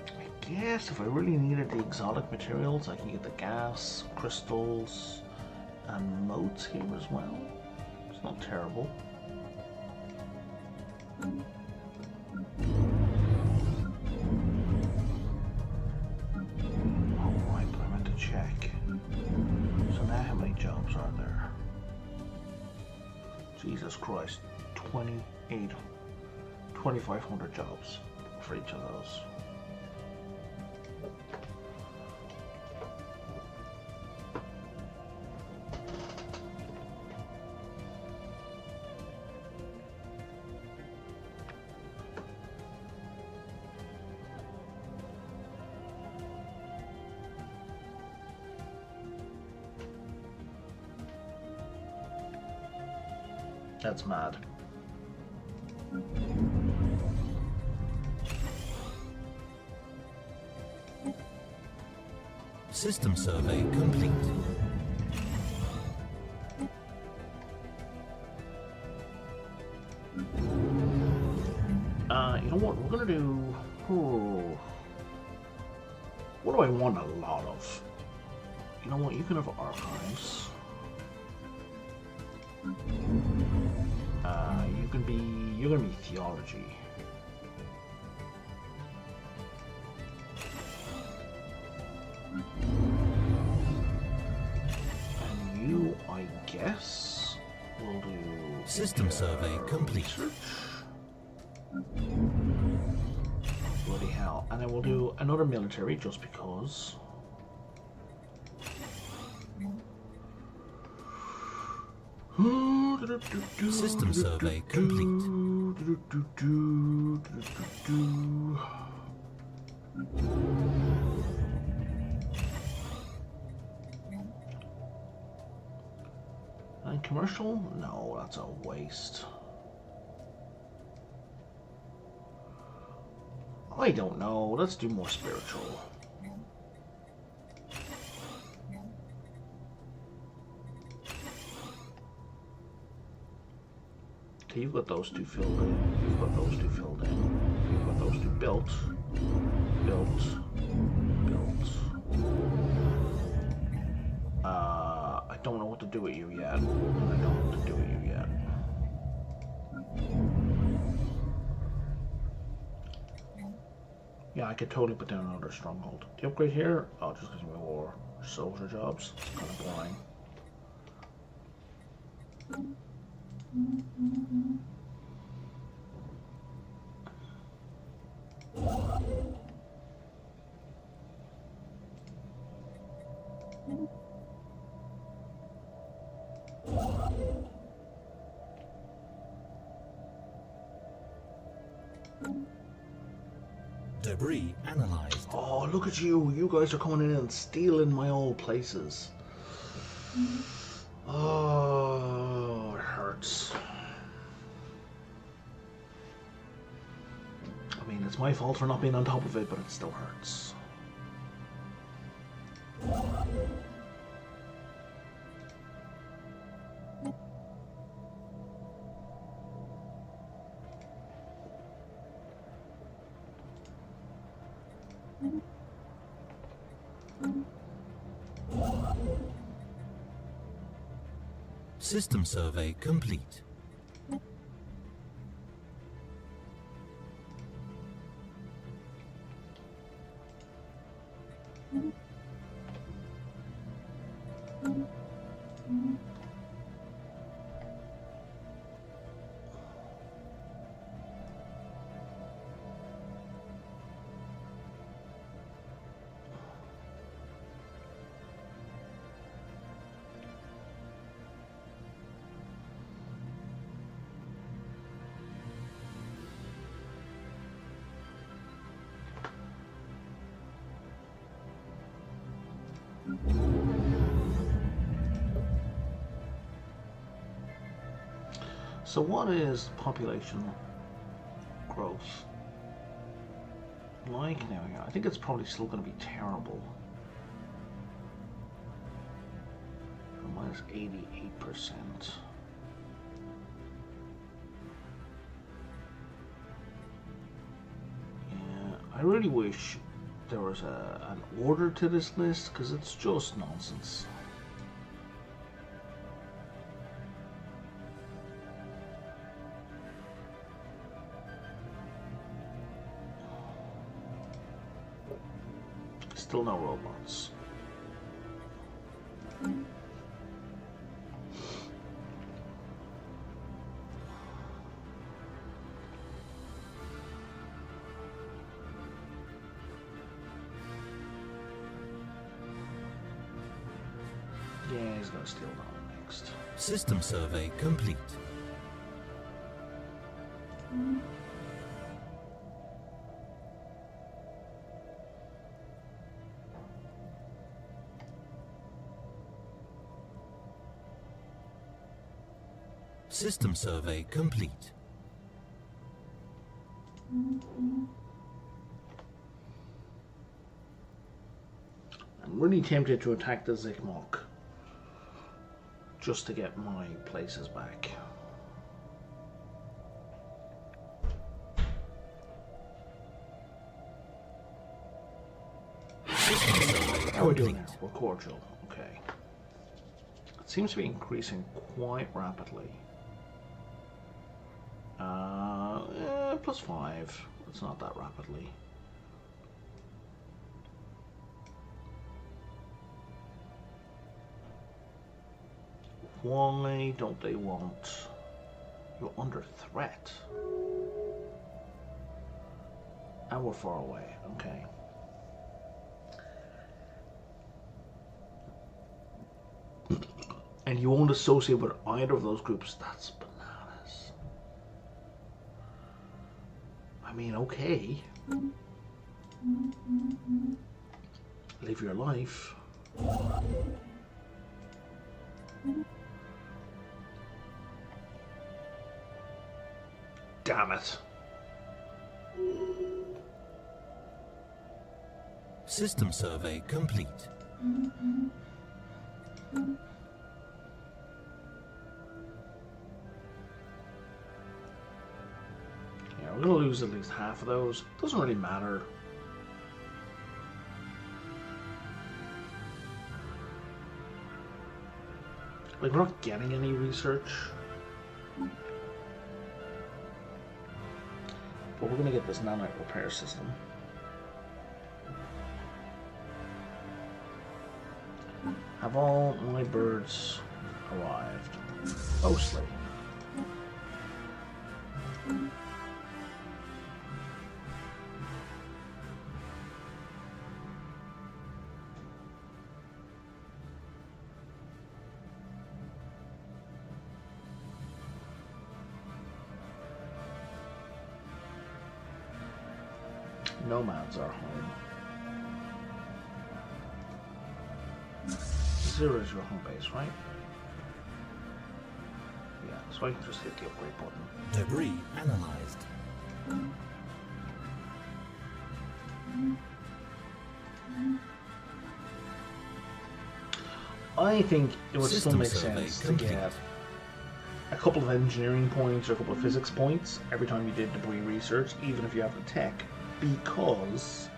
I guess if I really needed the exotic materials, I can get the gas, crystals, and motes here as well. It's not terrible. Alright, I meant to check. So now how many jobs are there? Jesus Christ, 2,500 jobs for each of those. That's mad. System survey complete. You know what? We're gonna do. What do I want a lot of? You know what? You can have archives. You're gonna be theology. And you, I guess, will do System survey complete. research. Bloody hell! And then we'll do another military just because. System survey complete. And commercial? No, that's a waste. I don't know. Let's do more spiritual. Okay, you've got those two filled in. You've got those two filled in. You've got those two built. Built. Built. I don't know what to do with you yet. And I don't know what to do with you yet. Yeah, I could totally put down another stronghold. The upgrade here? Oh, just gives me more soldier jobs. It's kind of boring. Debris analyzed. Oh, look at you. You guys are coming in and stealing my old places. Oh, it hurts. I mean, it's my fault for not being on top of it, but it still hurts. System survey complete. So what is population growth like now? I think it's probably still going to be terrible. Minus 88%. Yeah, I really wish there was an order to this list, because it's just nonsense. Still no robots. Yeah, he's gonna steal that next. System survey complete. System survey complete. I'm really tempted to attack the Zikmok just to get my places back. How are we doing now? We're cordial. Okay. It seems to be increasing quite rapidly. +5. It's not that rapidly. Why don't they want... You're under threat. And we're far away. Okay. And you won't associate with either of those groups. That's bananas. I mean, okay. Live your life. Damn it. System survey complete. Yeah, we're gonna lose at least half of those. Doesn't really matter. Like, we're not getting any research. But we're gonna get this nanite repair system. Have all my birds arrived? Mostly. Nomads are home. 0 is your home base, right? Yeah, so I can just hit the upgrade button. Debris analyzed. I think it would still System make survey sense to complete. get a couple of engineering points or a couple of physics points every time you did debris research, even if you have the tech, because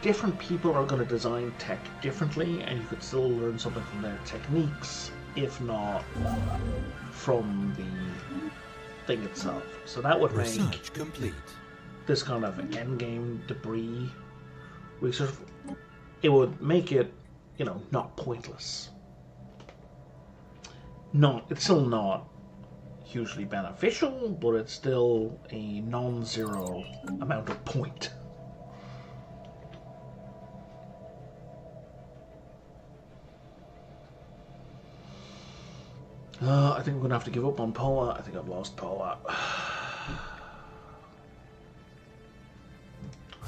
different people are going to design tech differently, and you could still learn something from their techniques, if not from the thing itself. So that would make Research complete. this kind of endgame debris research, it would make it, you know, not pointless. It's still not hugely beneficial, but it's still a non-zero amount of point. I think I'm going to have to give up on Poa. I think I've lost Poa. Are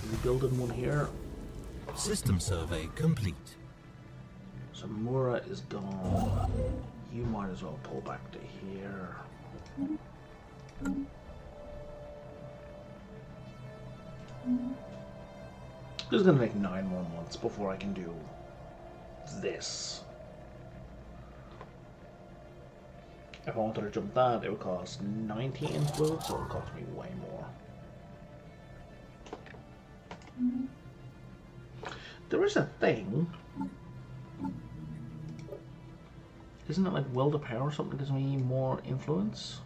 you building one here? System survey complete. So Mura is done. You might as well pull back to here. This is going to take 9 more months before I can do this. If I wanted to jump that, it would cost 90 influence, so it would cost me way more. There is a thing. Isn't it like will to power or something gives me more influence?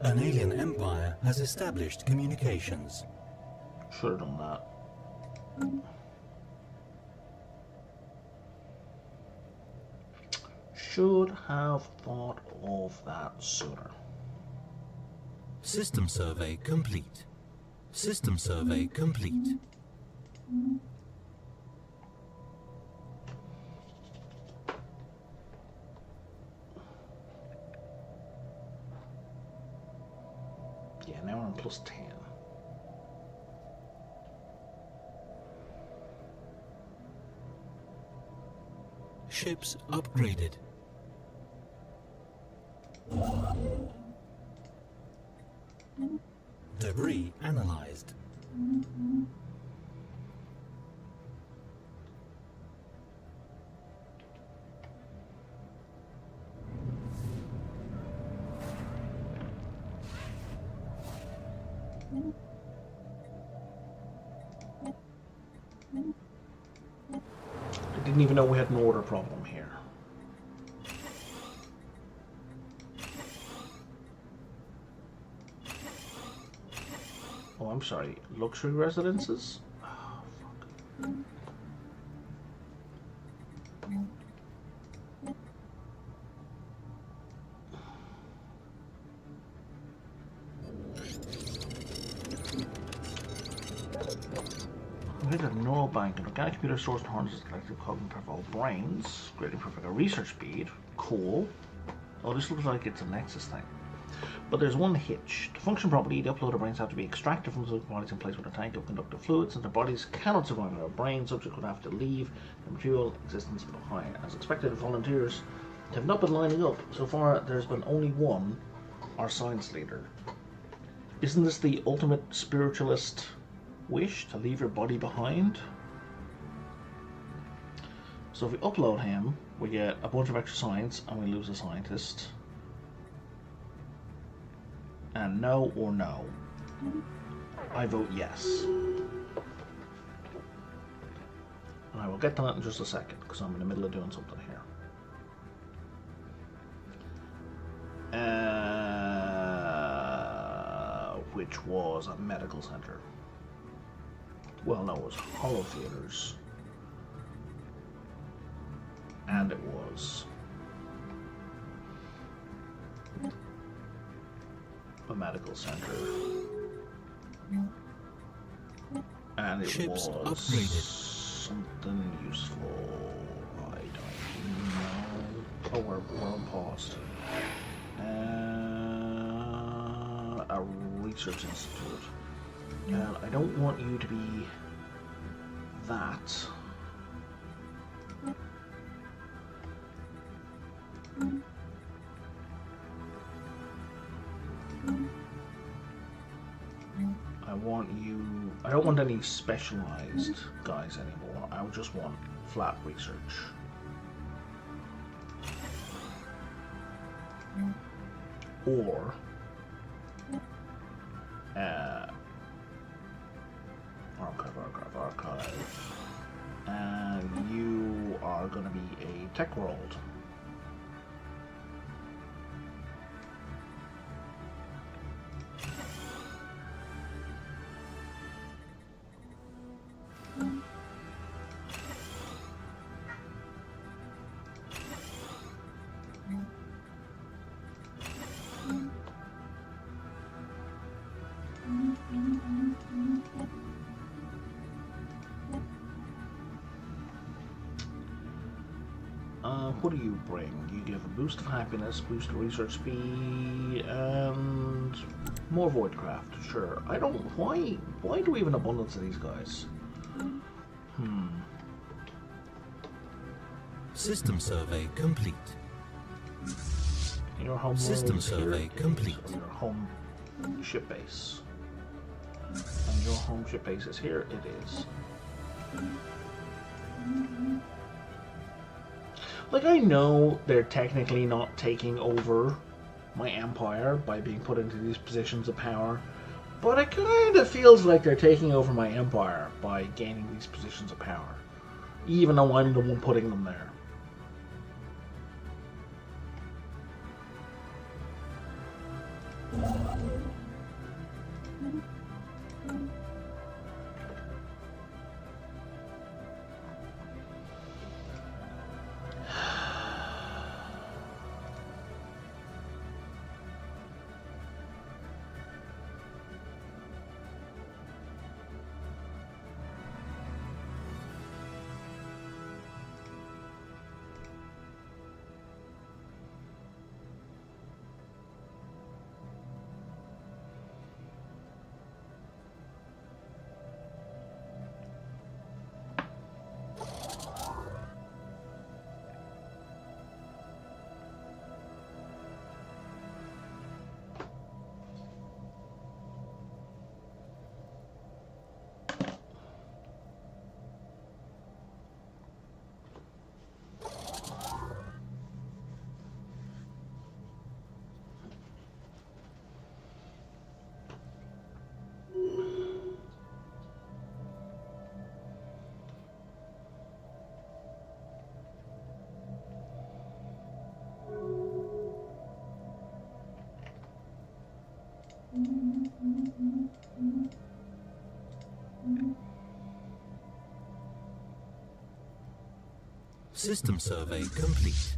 An alien empire has established communications. Should have done that. Should have thought of that sooner. System survey complete. System survey complete. Yeah, now we're on +10. Ships upgraded. Debris analyzed. I didn't even know we had an order problem here. Oh, I'm sorry. Luxury residences? Oh, fuck. We had a neural bank, an organic computer source and harnesses collective cognitive all brains, greatly perfect a research speed. Cool. Oh, this looks like it's a Nexus thing. But there's one hitch. To function properly, the uploaded brains have to be extracted from the bodies and placed with a tank of conductive fluids, and their bodies cannot survive without brains. Subjects would have to leave their material existence behind. As expected, volunteers have not been lining up. So far, there's been only one, our science leader. Isn't this the ultimate spiritualist wish, to leave your body behind? So if we upload him, we get a bunch of extra science, and we lose a scientist. And no or no. I vote yes. And I will get to that in just a second, because I'm in the middle of doing something here. Which was a medical center. Well, no, it was Hollow Theaters. And it was a medical center. And it Ships was upgraded. something useful. I don't know. Oh, we're on paused. A research institute. And I don't want you to be that. I don't want any specialized guys anymore. I just want flat research. Or archive. And you are going to be a tech world. What do you bring? You give a boost of happiness, boost of research speed, and more voidcraft. Sure. I don't. Why do we have an abundance of these guys? System survey complete. Your home System survey complete. Your home ship base. And your home ship base is here. It is. Like, I know they're technically not taking over my empire by being put into these positions of power, but it kind of feels like they're taking over my empire by gaining these positions of power, even though I'm the one putting them there. System survey complete.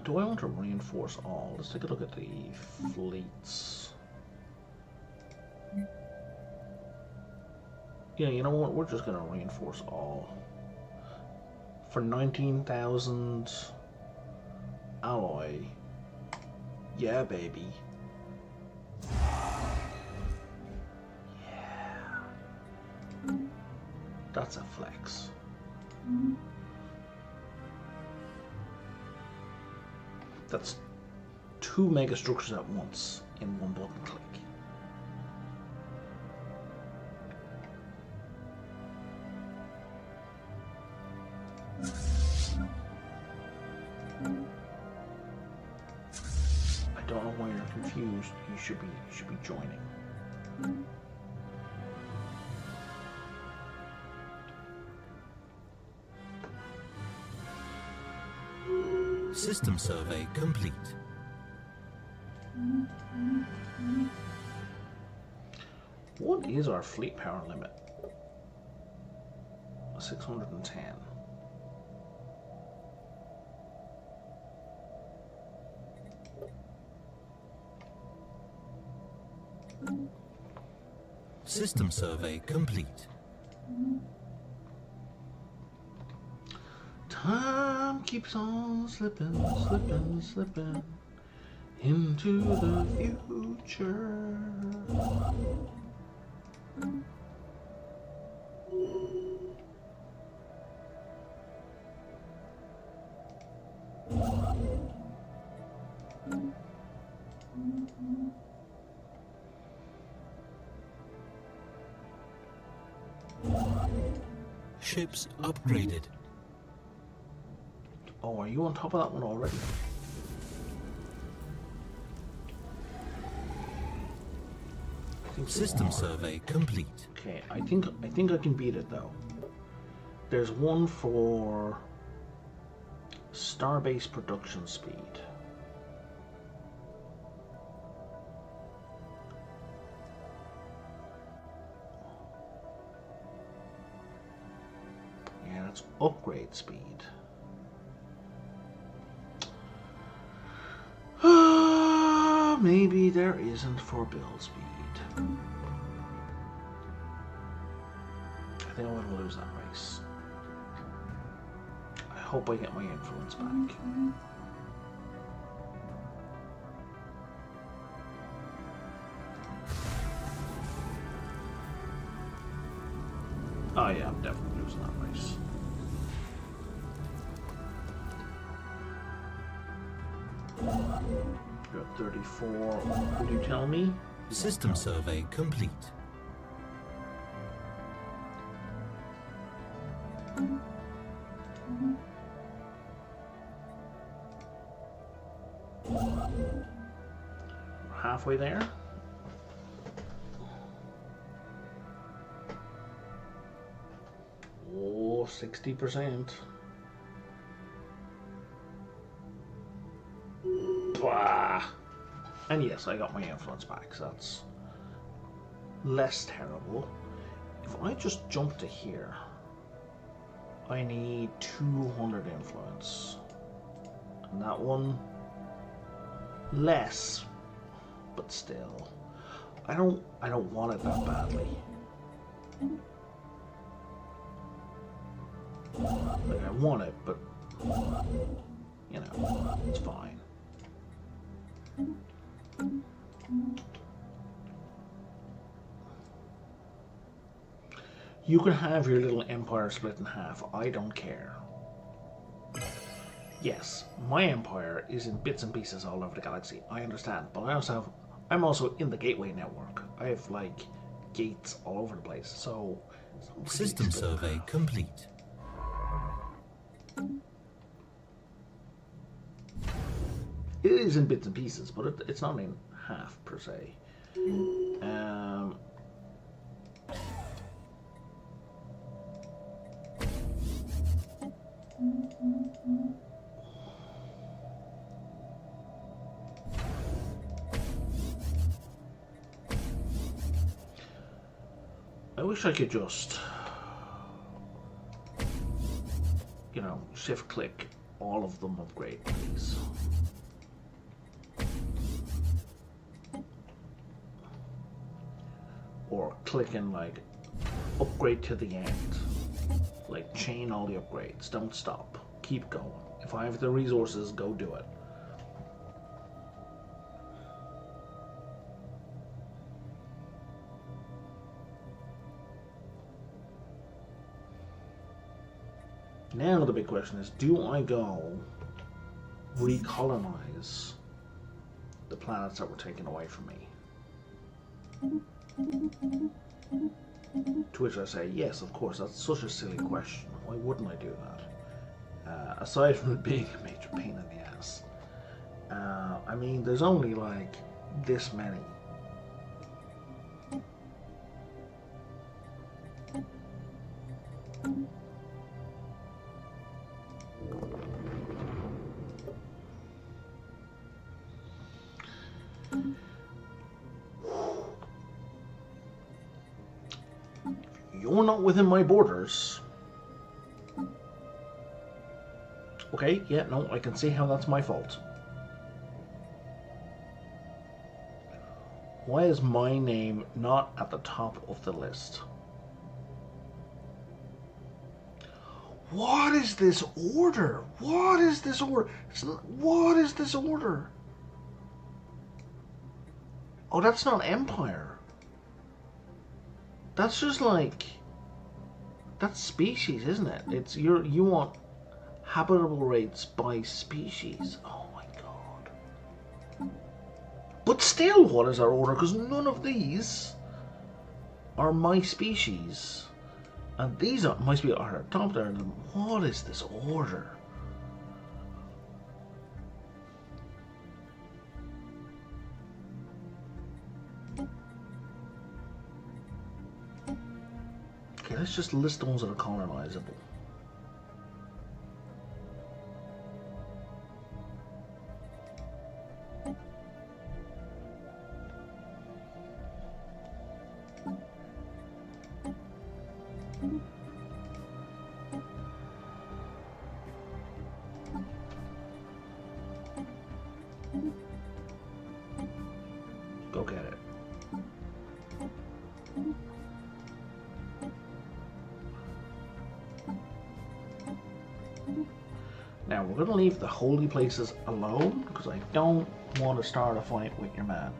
Do I want to reinforce all? Let's take a look at the fleets. Yeah, you know what? We're just going to reinforce all. For 19,000 alloy. Yeah, baby. Yeah. That's a flex. That's 2 mega structures at once in one button click. I don't know why you're confused. You should be joining. System survey complete. What is our fleet power limit? 610. System survey complete. Time keeps on slipping, slipping, slipping into the future. Ships upgraded. Oh, are you on top of that one already? System survey complete. Okay, I think I can beat it though. There's one for starbase production speed. Yeah, that's upgrade speed. Maybe there isn't for build speed. I think I'm going to lose that race. I hope I get my influence back. Oh yeah, I'm definitely losing that race. You're at 34. Could you tell me? System survey complete. We're halfway there. Oh, 60%. Bah. And yes, I got my influence back, so that's less terrible. If I just jump to here, I need 200 influence. And that one, less, but still. I don't want it that badly. Like, I want it, but you know, it's fine. You can have your little empire split in half. I don't care. Yes, my empire is in bits and pieces all over the galaxy. I understand, but I'm also in the gateway network. I have like gates all over the place. So System survey complete. It is in bits and pieces, but it's not in half per se. I wish I could just you know, shift click all of them upgrade, please. Or click in like upgrade to the end. Like chain all the upgrades. Don't stop. Keep going. If I have the resources, go do it. Now the big question is, do I go recolonize the planets that were taken away from me? To which I say, yes, of course, that's such a silly question. Why wouldn't I do that? Aside from it being a major pain in the ass. I mean, there's only like this many. You're not within my borders. Okay, yeah, no, I can see how that's my fault. Why is my name not at the top of the list? What is this order? What is this order? What is this order? Oh, that's not Empire. That's just like... That's species, isn't it? It's you want habitable rates by species. Oh my god. But still, what is our order? Because none of these are my species. And these are my species are at the top there. What is this order? Okay, let's just list the ones that are colonizable. Go get it. Now we're going to leave the holy places alone because I don't want to start a fight with your man.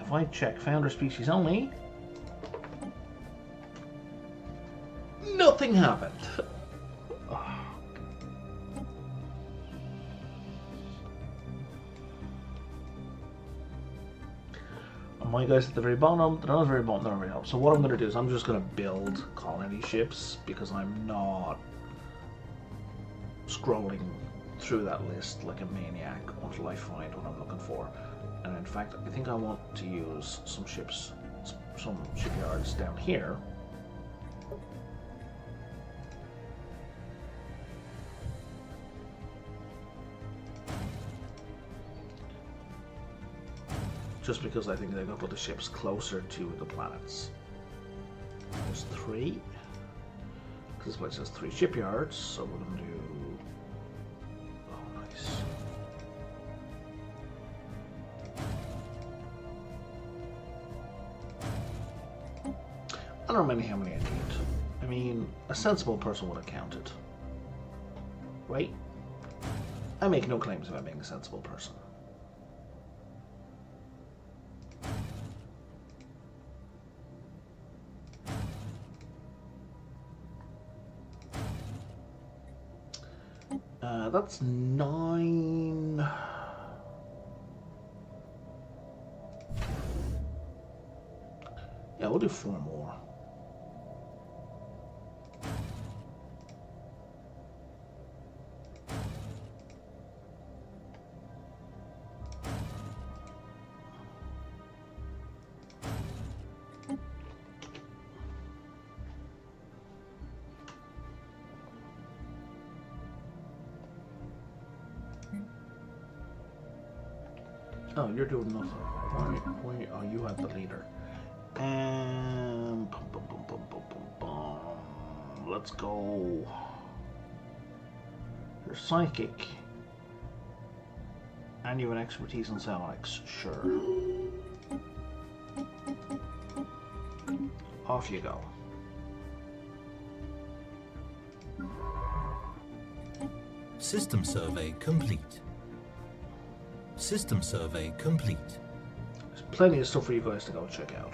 If I check founder species only, nothing happened. My guys at the very bottom, they're not at the very bottom, they're very top. So what I'm going to do is I'm just going to build colony ships because I'm not scrolling through that list like a maniac until I find what I'm looking for. And in fact, I think I want to use some ships, some shipyards down here. Just because I think they're going to put the ships closer to the planets. There's 3. This place has 3 shipyards, so we're going to do... Oh, nice. I don't remember how many I need. I mean, a sensible person would have counted. Right? I make no claims about being a sensible person. That's 9. Yeah, we'll do 4 more. Oh, you're doing nothing. Why are you at the leader? Let's go. You're psychic. And you have an expertise in psionics. Sure. Off you go. System survey complete. System survey complete. There's plenty of stuff for you guys to go check out.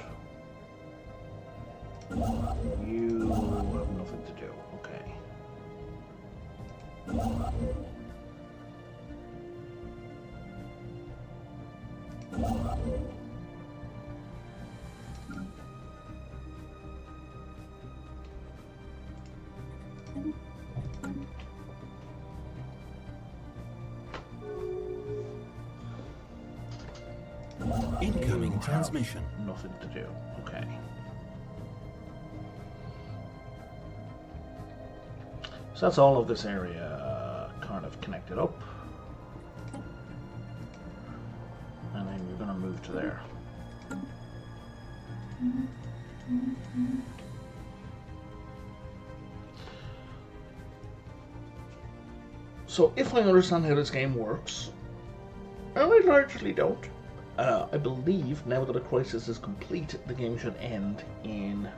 You have nothing to do. Okay. Incoming transmission. Nothing to do. Okay. So that's all of this area kind of connected up. And then you're going to move to there. So if I understand how this game works, and I largely don't, I believe now that a crisis is complete, the game should end in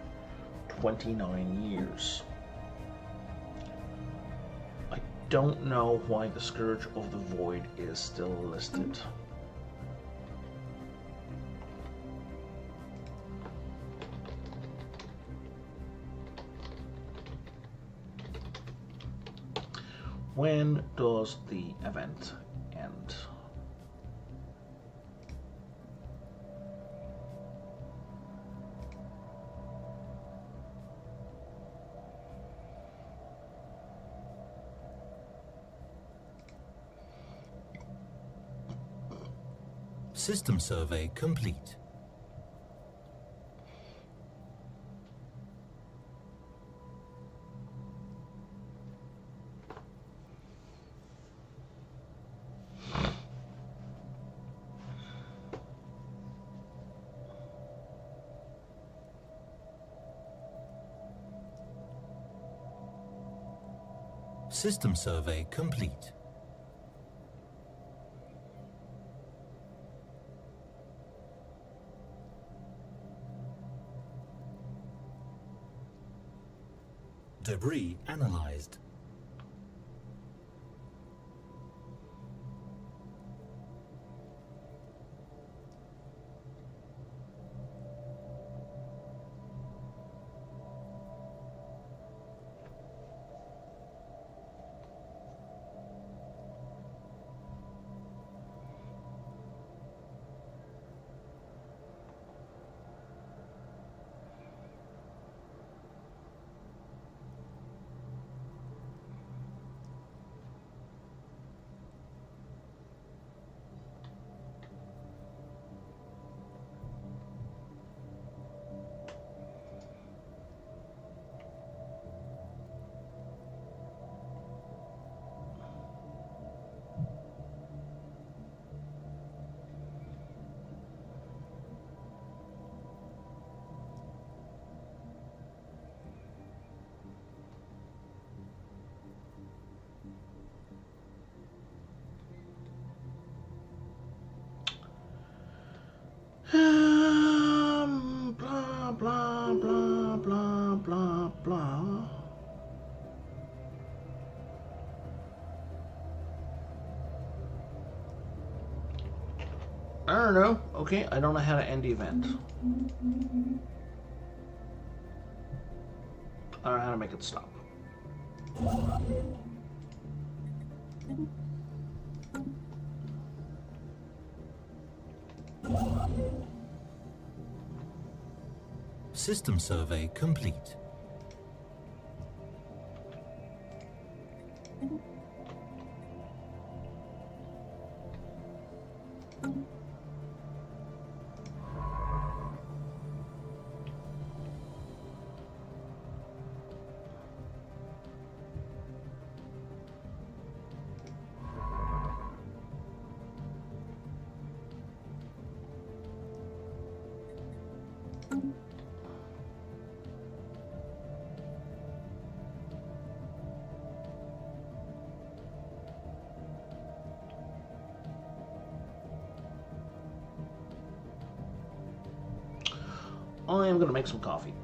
29 years. I don't know why the Scourge of the Void is still listed. When does the event end? System survey complete. System survey complete. Debris analyzed. Blah, blah, blah, blah, blah, blah. I don't know. Okay, I don't know how to end the event. I don't know how to make it stop. System survey complete. I am going to make some coffee.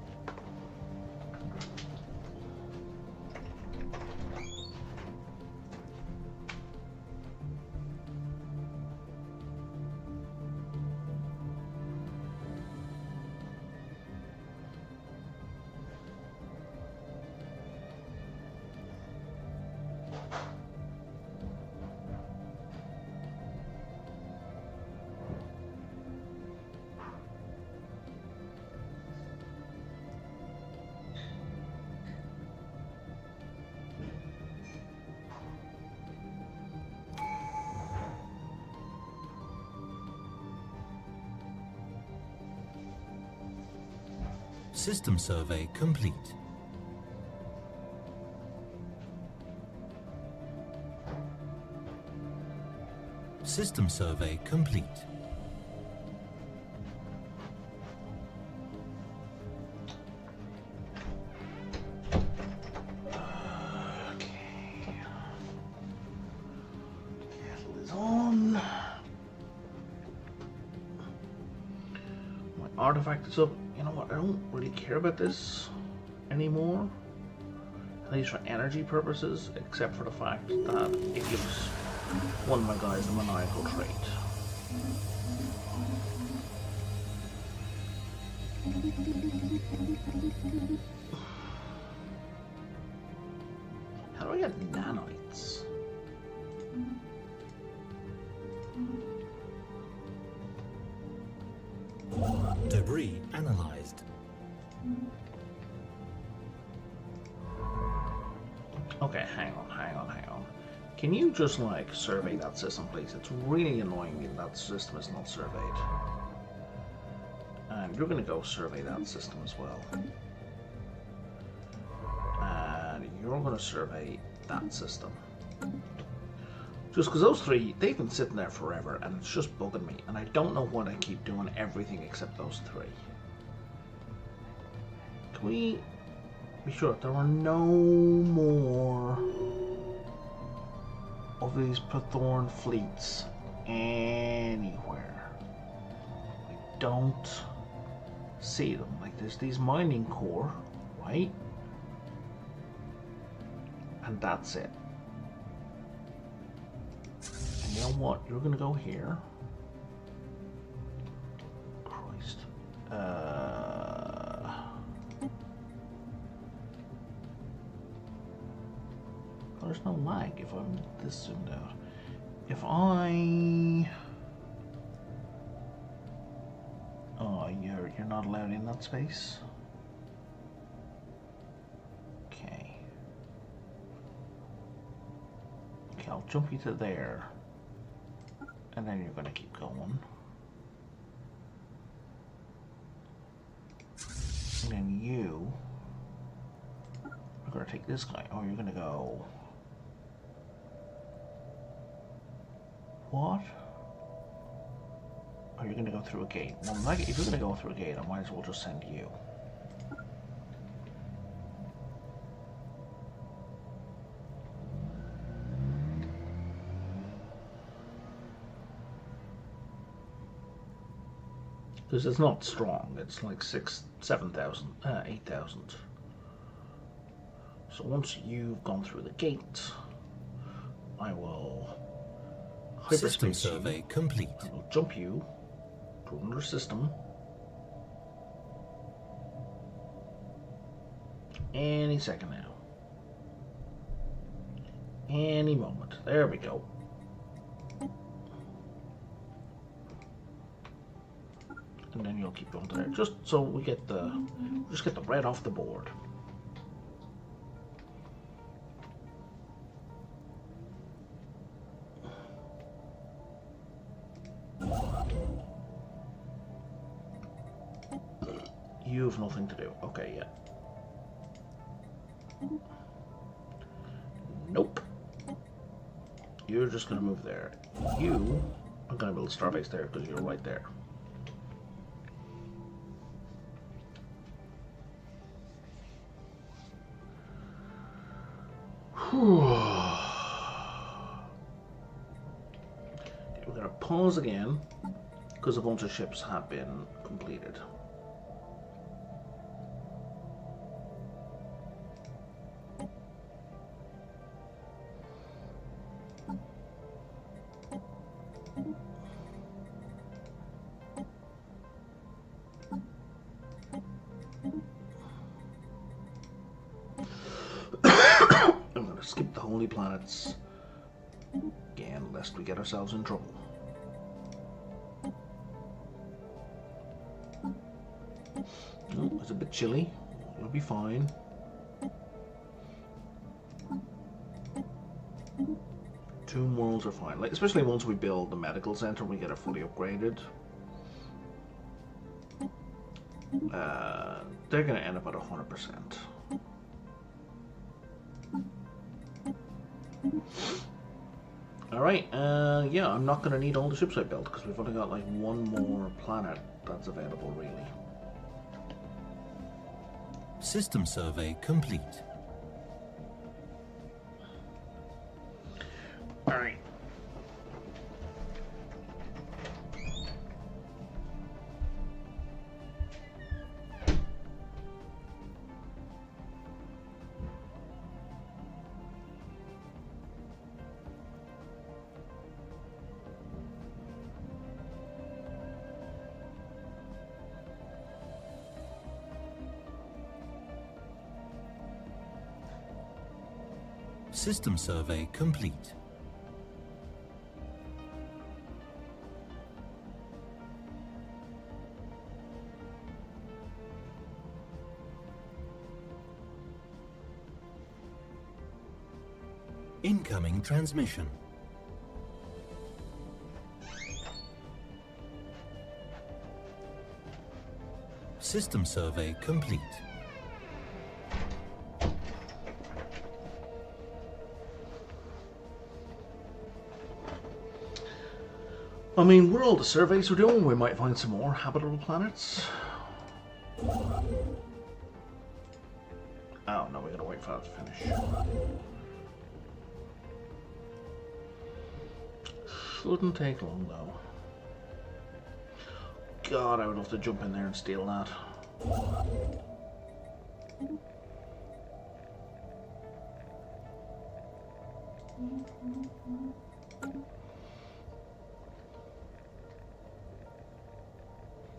System survey complete. System survey complete. Kettle is on. My artifact is up. You know what? I don't really care about this anymore. At least for energy purposes, except for the fact that it gives one of my guys the maniacal trait. How do I get nanites? Debris analyzed. Okay, hang on. Can you just like survey that system, please? It's really annoying me that system is not surveyed. And you're gonna go survey that system as well. And you're gonna survey that system. Just because those three, they've been sitting there forever and it's just bugging me. And I don't know what I keep doing everything except those three. Can we be sure that there are no more of these Prathorn fleets anywhere? I don't see them. Like there's these mining core, right? And that's it. And you know what? You're gonna go here. Christ. There's no lag if I'm this zoomed out. If I... Oh, you're not allowed in that space? Okay. Okay, I'll jump you to there. And then you're gonna keep going. And then you are gonna take this guy. Oh, you're gonna go... What? Are you going to go through a gate? Well, if you're going to go through a gate, I might as well just send you. Because it's not strong. It's like 7,000, 8,000. So once you've gone through the gate, I will... System survey complete. I will jump you to another system. Any second now. Any moment. There we go. And then you'll keep going to there. Just so we get the red off the board. You have nothing to do. Okay, yeah. Nope. You're just gonna move there. You are gonna build a starbase there because you're right there. We're gonna pause again because a bunch of ships have been completed. skip the holy planets again, lest we get ourselves in trouble. Oh, it's a bit chilly. It'll be fine. Tomb worlds are fine, like especially once we build the medical center, we get it fully upgraded. They're going to end up at 100%. Alright, yeah, I'm not going to need all the ships I built because we've only got like one more planet that's available, really. System survey complete. Alright. System survey complete. Incoming transmission. System survey complete. I mean, we're all the surveys we're doing, we might find some more habitable planets. Oh no, we gotta wait for that to finish. Shouldn't take long though. God, I would love to jump in there and steal that.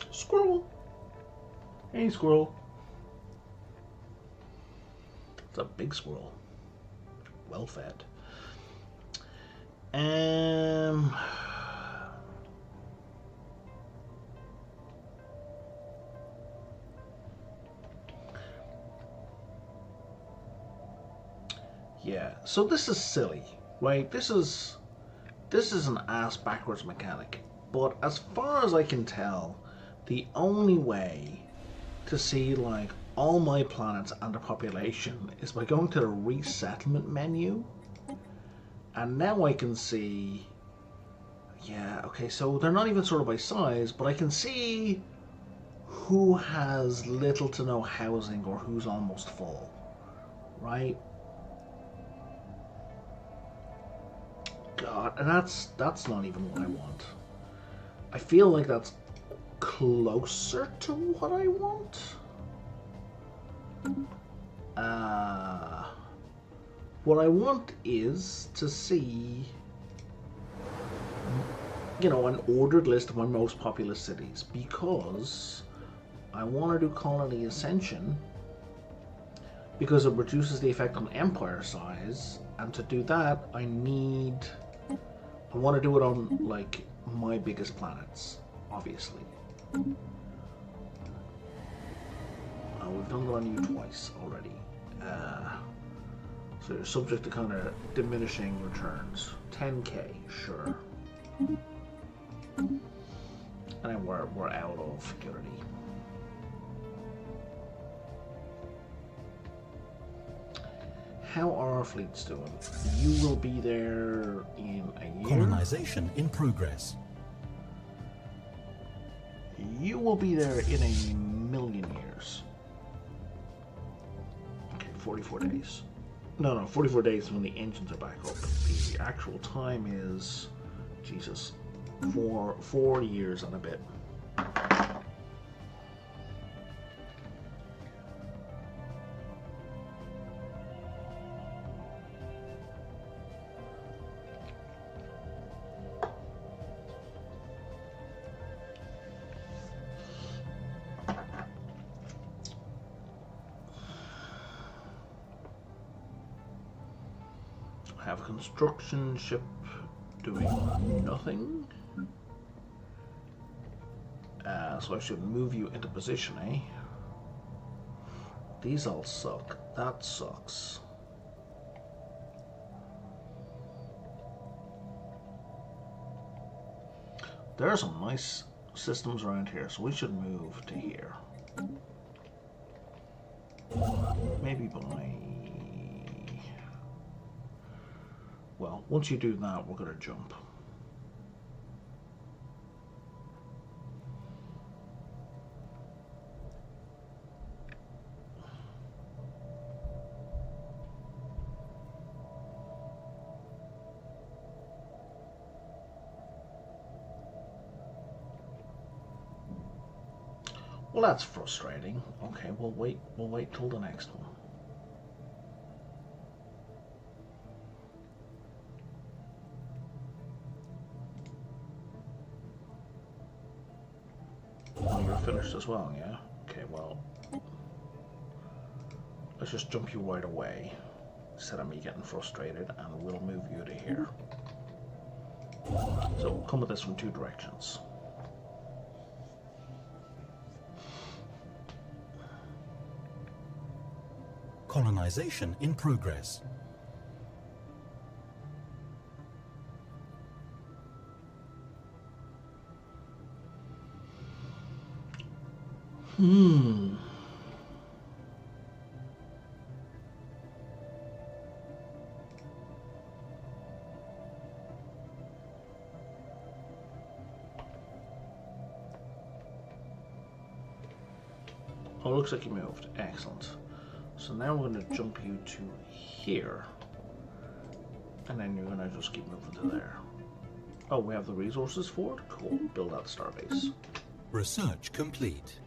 Squirrel! Hey, squirrel. It's a big squirrel. Well fed. Yeah, so this is silly, right? This is an ass backwards mechanic. But as far as I can tell, the only way to see like all my planets and their population is by going to the resettlement menu. And now I can see, yeah, okay, so they're not even sorted by size, but I can see who has little to no housing or who's almost full, right? God, and that's not even what I want. I feel like that's closer to what I want. What I want is to see, you know, an ordered list of my most populous cities, because I want to do colony ascension because it reduces the effect on empire size, and to do that I want to do it on like my biggest planets, obviously. We've done that on you twice already. So you're subject to kind of diminishing returns. 10k, sure. And then we're out of security. How are our fleets doing? You will be there in a year. Colonization in progress. You will be there in a million years. Okay, 44 days. No, 44 days when the engines are back up. The actual time is, Jesus, 4 years and a bit. have a construction ship doing nothing. So I should move you into position, eh? These all suck. That sucks. There are some nice systems around here, so we should move to here. Maybe by... Well, once you do that, we're going to jump. Well, that's frustrating. Okay, we'll wait till the next one. Oh, you're finished as well, yeah? Okay, well, let's just jump you right away instead of me getting frustrated, and we'll move you to here. So we'll come at this from two directions. Colonization in progress. Oh, looks like you moved. Excellent. So now we're going to jump you to here. And then you're going to just keep moving to there. Oh, we have the resources for it? Cool. Build out the starbase. Research complete.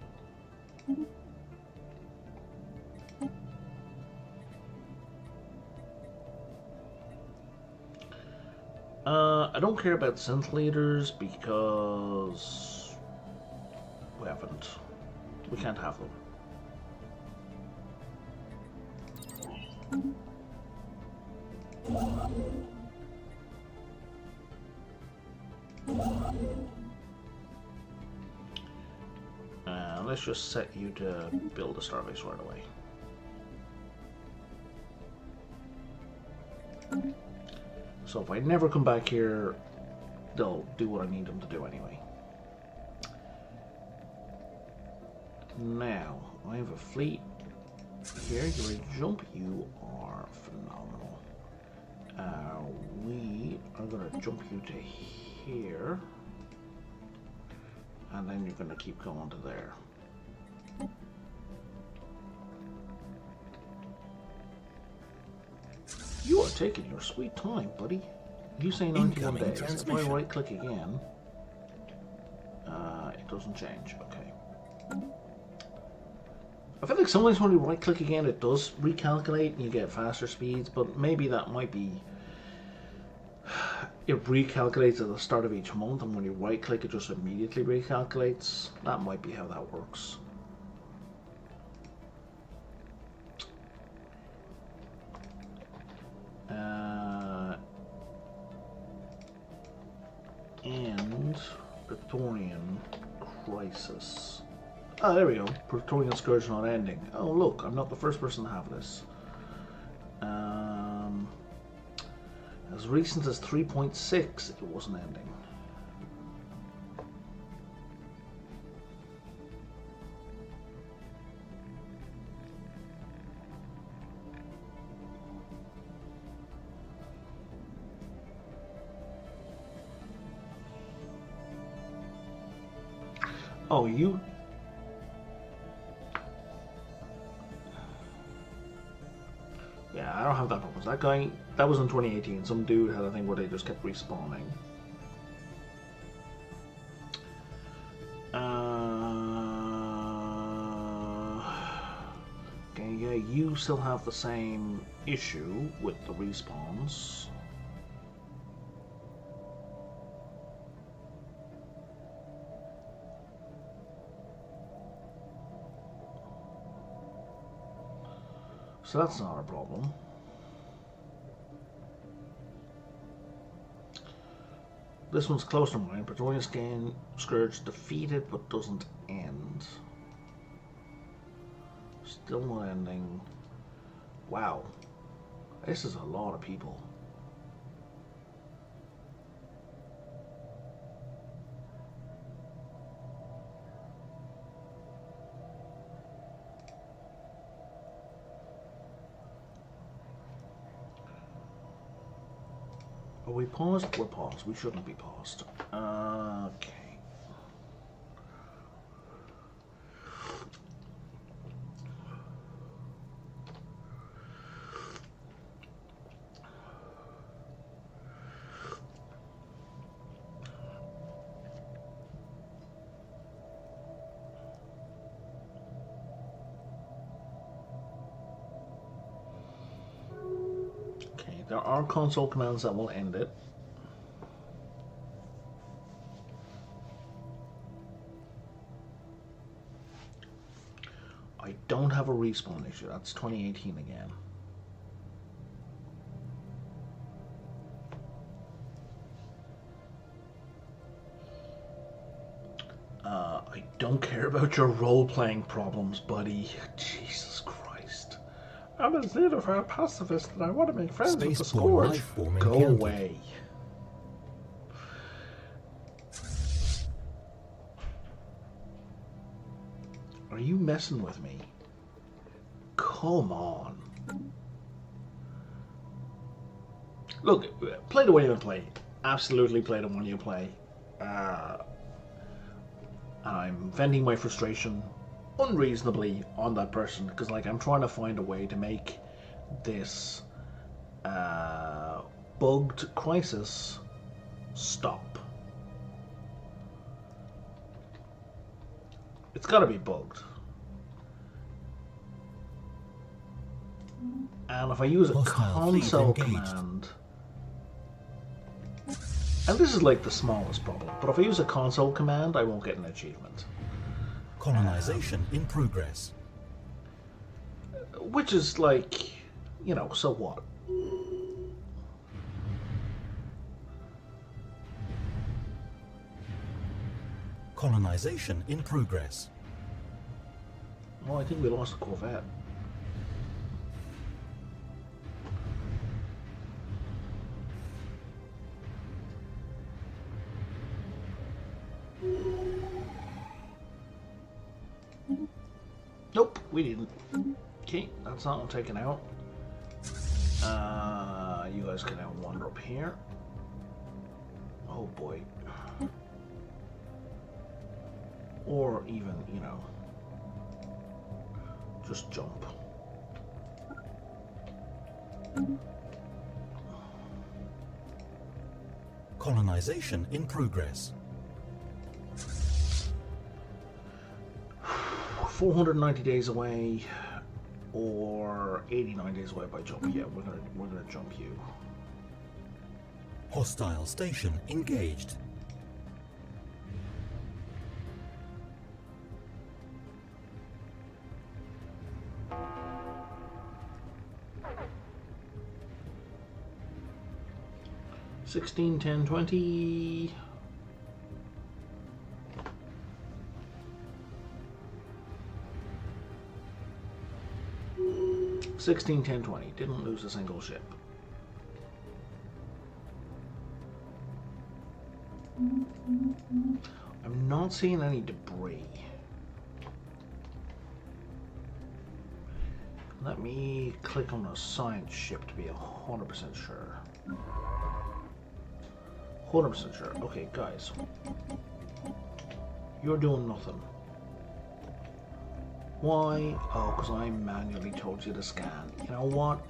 I don't care about synth leaders because we can't have them. Let's just set you to build a starbase right away. So if I never come back here, they'll do what I need them to do anyway. Now, I have a fleet here. You're ready to jump. You are phenomenal. We are going to jump you to here. And then you're going to keep going to there. You are taking your sweet time, buddy. You say 91 days. If I right click again, it doesn't change. Okay. I feel like sometimes when you right click again, it does recalculate and you get faster speeds, but maybe that might be. It recalculates at the start of each month, and when you right click, it just immediately recalculates. That might be how that works. And Praetorian Crisis. Ah, there we go. Praetorian Scourge not ending. Oh, look, I'm not the first person to have this. As recent as 3.6, it wasn't ending. Oh, you... Yeah, I don't have that problem. That guy, that was in 2018. Some dude had a thing where they just kept respawning. Okay, yeah, you still have the same issue with the respawns. So that's not a problem. This one's close to mine. Praetorian Scourge defeated but doesn't end. Still not ending. Wow. This is a lot of people. Are we paused? We're paused. We shouldn't be paused. Okay. There are console commands that will end it. I don't have a respawn issue. That's 2018 again. I don't care about your role-playing problems, buddy. Jesus Christ. I'm a xenophile pacifist and I want to make friends with the Scourge. Go away. Are you messing with me? Come on. Look, play the way you play. Absolutely play the one you play. And I'm venting my frustration unreasonably on that person because, like, I'm trying to find a way to make this bugged crisis stop. It's got to be bugged. And if I use a console command, and this is like the smallest problem, but if I use a console command, I won't get an achievement. Colonization in progress. Which is like, you know, so what? Colonization in progress. Well, I think we lost the Corvette. Nope, we didn't. Okay, that's not taken out. You guys can now wander up here. Oh boy. Or even, you know, just jump. Colonization in progress. 490 days away, or 89 days away by jump. Yeah, we're gonna jump you. Hostile station engaged. $16, $10, $20. $16, $10, $20. Didn't lose a single ship. I'm not seeing any debris. Let me click on a science ship to be 100% sure. 100% sure. Okay, guys. You're doing nothing. Why? Oh, because I manually told you to scan. You know what?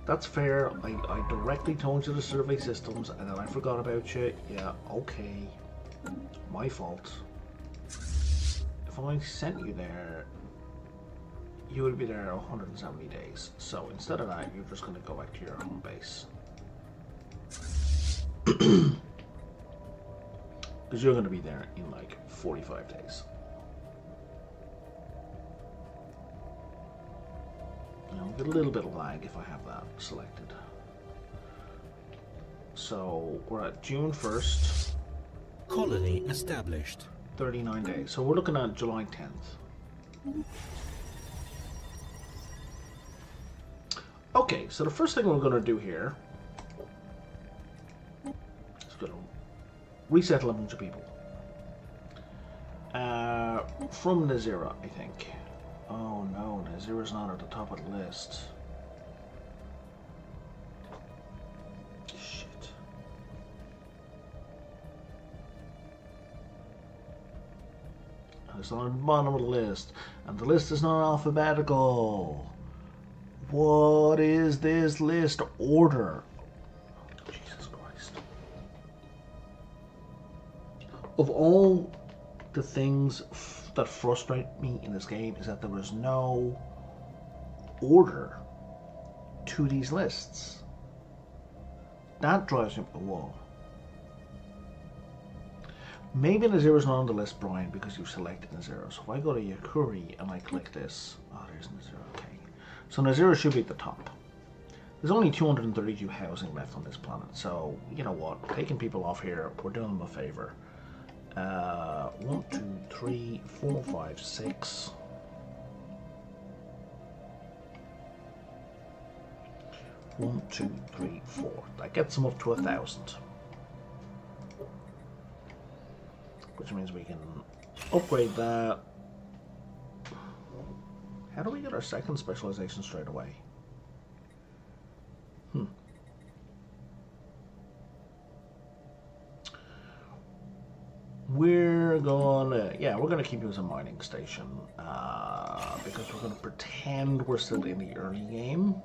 That's fair. I directly told you to survey systems and then I forgot about you. Yeah, okay. My fault. If I sent you there, you would be there 170 days. So instead of that, you're just going to go back to your home base. Because you're going to be there in like 45 days. I'll get a little bit of lag if I have that selected. So we're at June 1st. Colony established. 39 days. So we're looking at July 10th. Okay, so the first thing we're going to do here is going to resettle a bunch of people. From Nazira, I think. Oh no, Nazira's not at the top of the list. Shit. It's on the bottom of the list, and the list is not alphabetical. What is this list order? Jesus Christ. Of all the things that frustrate me in this game is that there was no order to these lists. That drives me up the wall. Maybe Nazira's not on the list, Brian, because you've selected Nazira. So if I go to Yakuri and I click this, oh, there's Nazira, okay. So Nazira should be at the top. There's only 232 housing left on this planet, so you know what? Taking people off here, we're doing them a favor. 1, 2, 3, 4, 5, 6. One, 2, 3, 4. That gets them up to 1,000. Which means we can upgrade that. How do we get our second specialization straight away? We're gonna keep you as a mining station because we're gonna pretend we're still in the early game.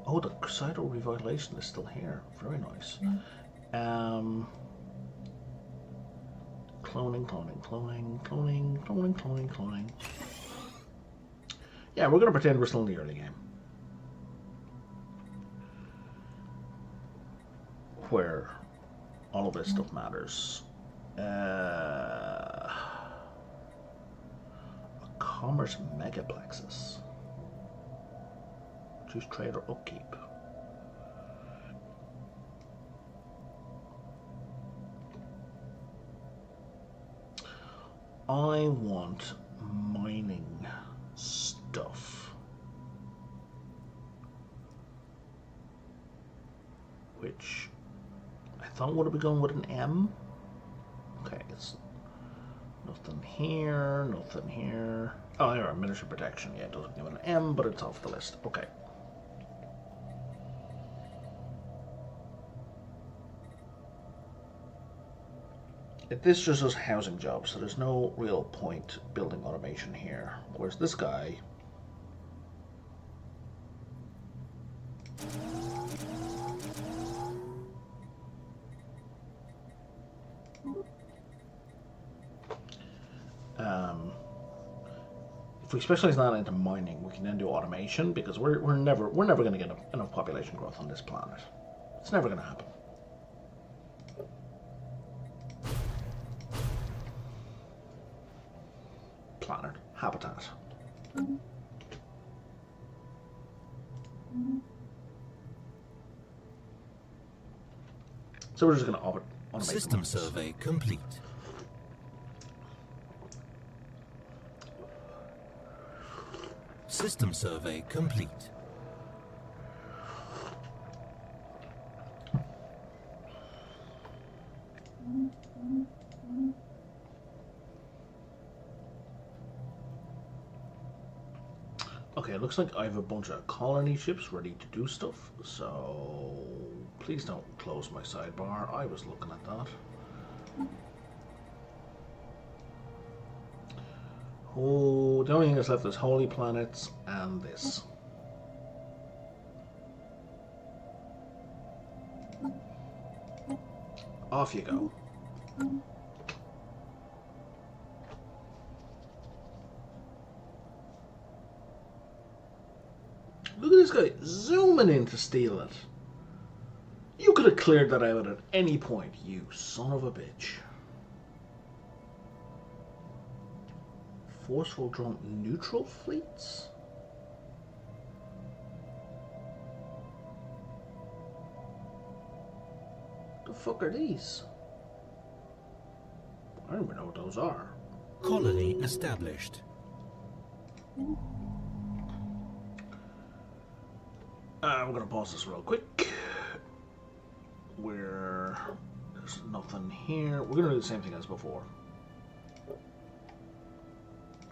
Oh, the Crusader Revitalization is still here. Very nice. Cloning. Yeah, we're gonna pretend we're still in the early game. Where all of this stuff matters. A commerce megaplexus. Choose trade or upkeep. I want mining stuff. Which I thought would have been going with an M. Okay, it's nothing here, nothing here. Oh, there are military protection. Yeah, it doesn't give an M, but it's off the list. Okay. This just does housing jobs, so there's no real point building automation here. Whereas this guy... if we specialize that into mining, we can then do automation because we're never going to get enough population growth on this planet. It's never going to happen. Planet habitat. So we're just going to automate System survey complete. System survey complete. Okay, it looks like I have a bunch of colony ships ready to do stuff, so please don't close my sidebar. I was looking at that. Oh, the only thing that's left is Holy Planets and this. Off you go. Look at this guy zooming in to steal it. You could have cleared that out at any point, you son of a bitch. Forceful drone neutral fleets? The fuck are these? don't even know what those are. Colony established. I'm gonna pause this real quick. There's nothing here. We're gonna do the same thing as before.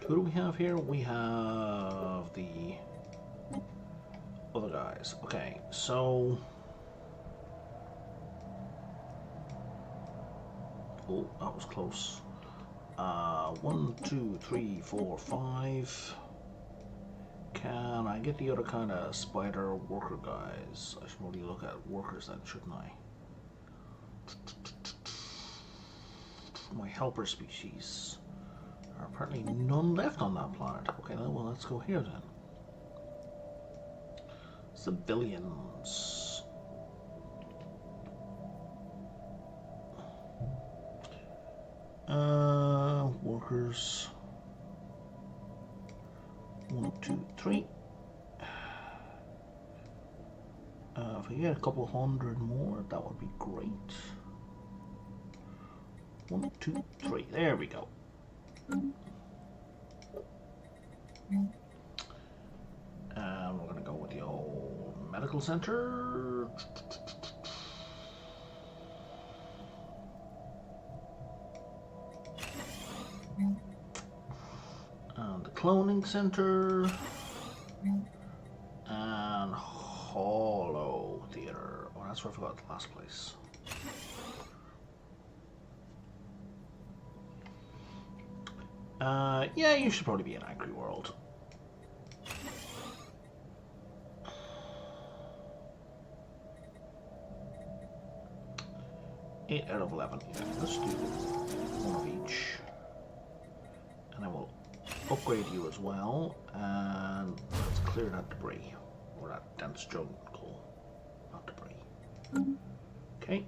Who do we have here? We have the other guys. Okay, so... Oh, that was close. 1, 2, 3, 4, 5. Can I get the other kind of spider worker guys? I should probably look at workers then, shouldn't I? My helper species. There are apparently none left on that planet. Okay, well, let's go here then. Civilians. Workers. 1, 2, 3. If I get a couple hundred more, that would be great. 1, 2, 3. There we go. We're gonna go with the old medical center. And the cloning center. And Hollow Theater. Oh, that's where I forgot the last place. Yeah, you should probably be in Angry World. Eight out of 11. Yeah, let's do one of each. And I will upgrade you as well. And let's clear that debris. Or that dense jungle. Not debris. Okay.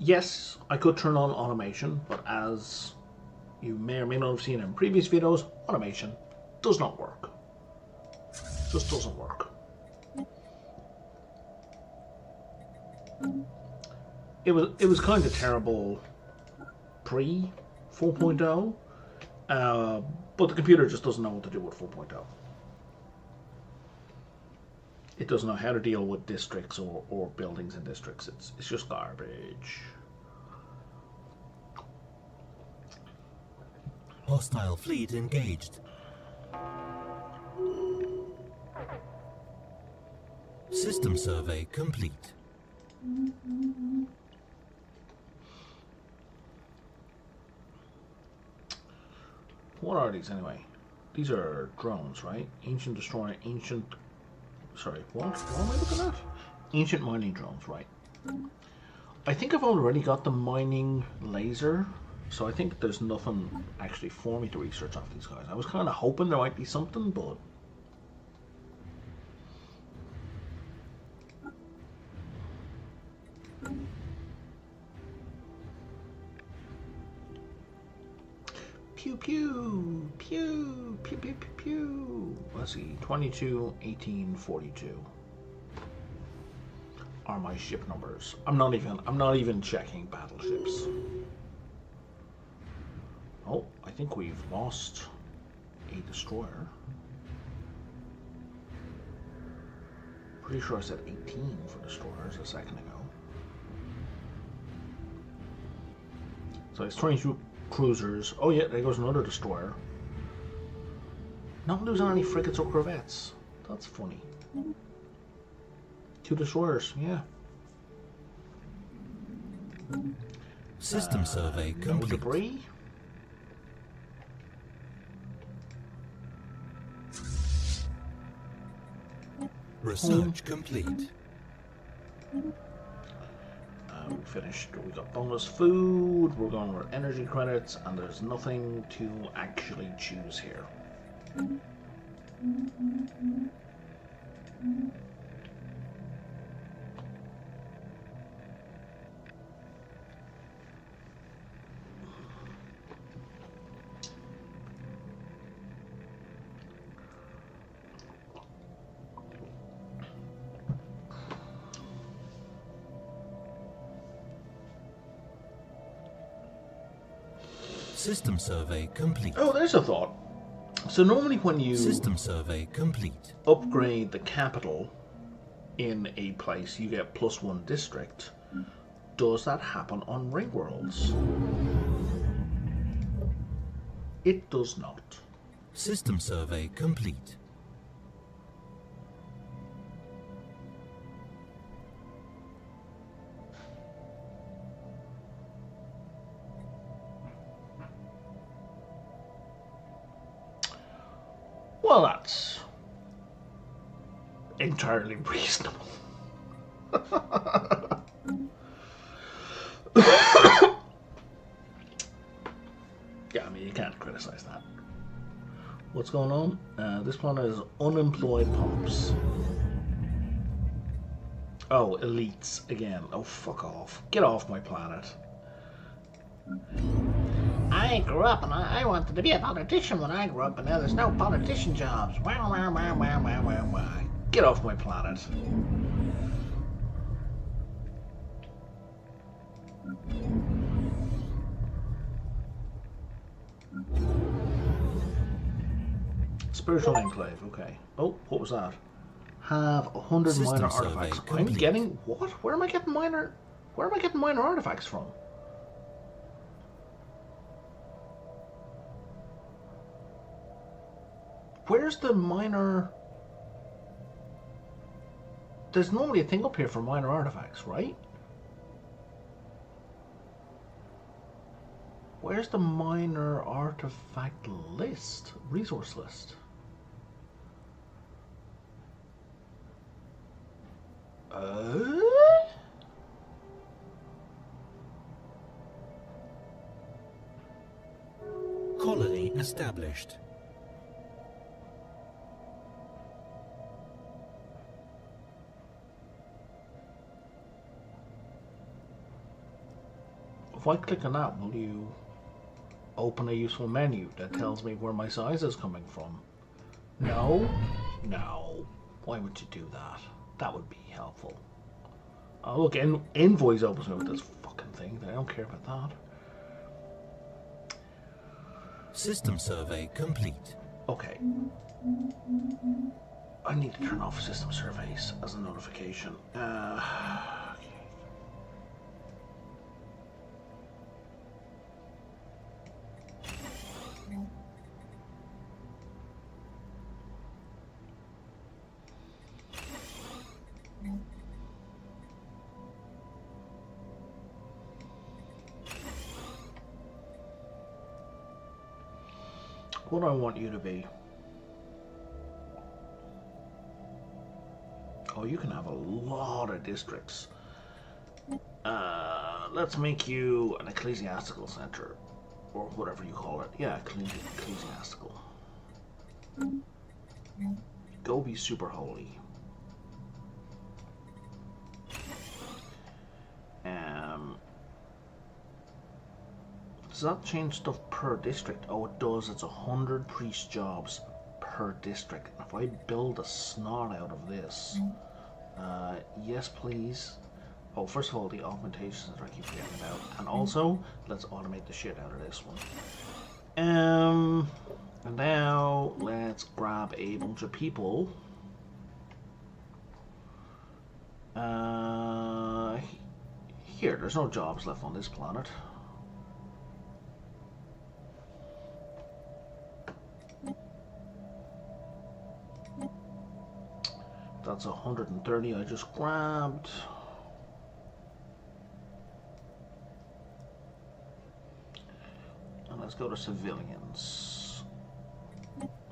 Yes, I could turn on automation, but as you may or may not have seen in previous videos, automation does not work. Just doesn't work. It was kind of terrible pre 4.0, but the computer just doesn't know what to do with 4.0. It doesn't know how to deal with districts or buildings in districts. It's just garbage. Hostile fleet engaged. System survey complete. What are these anyway? These are drones, right? Ancient destroyer, ancient... Sorry, what am I looking at? Ancient mining drones, right. I think I've already got the mining laser, so I think there's nothing actually for me to research off these guys. I was kind of hoping there might be something, but... Pew pew, pew, pew pew pew pew. Let's see, 22, 18, 42 are my ship numbers. I'm not even checking battleships. Oh, I think we've lost a destroyer. Pretty sure I said 18 for destroyers a second ago. So it's 22 cruisers. Oh yeah, there goes another destroyer. Not losing any frigates or corvettes. That's funny. 2 destroyers, yeah. System survey no complete. debris. Research complete. We finished. We got bonus food. We're going with energy credits, and there's nothing to actually choose here. System survey complete. Oh, there's a thought. So normally when you System survey complete. upgrade the capital in a place, you get +1 district. Does that happen on ring worlds? It does not. System survey complete. Well, that's entirely reasonable. Yeah, I mean, you can't criticize that. What's going on? This one is unemployed pops. Oh, elites again. Oh, fuck off. Get off my planet. I grew up and I wanted to be a politician when I grew up, and now there's no politician jobs. Wow, wow, wow, wow, wow, wow, wow. Get off my planet. Spiritual enclave, okay. Oh, what was that? Have 100 System minor survey artifacts. I'm complete. getting what? Where am I getting minor artifacts from? Where's the minor? There's normally a thing up here for minor artifacts, right? Where's the minor artifact list? Resource list. Colony established. If I click on that, will you open a useful menu that tells me where my size is coming from? No? No. Why would you do that? That would be helpful. Oh, look, Envoys opens me with this fucking thing. I don't care about that. System survey complete. Okay. I need to turn off system surveys as a notification. What do I want you to be? Oh, you can have a lot of districts. Let's make you an ecclesiastical center, or whatever you call it. Yeah, ecclesiastical. Go be super holy. Does that change stuff per district? Oh, it does. It's 100 priest jobs per district. If I build a snot out of this, yes, please. Oh, first of all, the augmentations that I keep forgetting about, and also let's automate the shit out of this one. And now let's grab a bunch of people. Here, there's no jobs left on this planet. That's 130 I just grabbed. And let's go to civilians.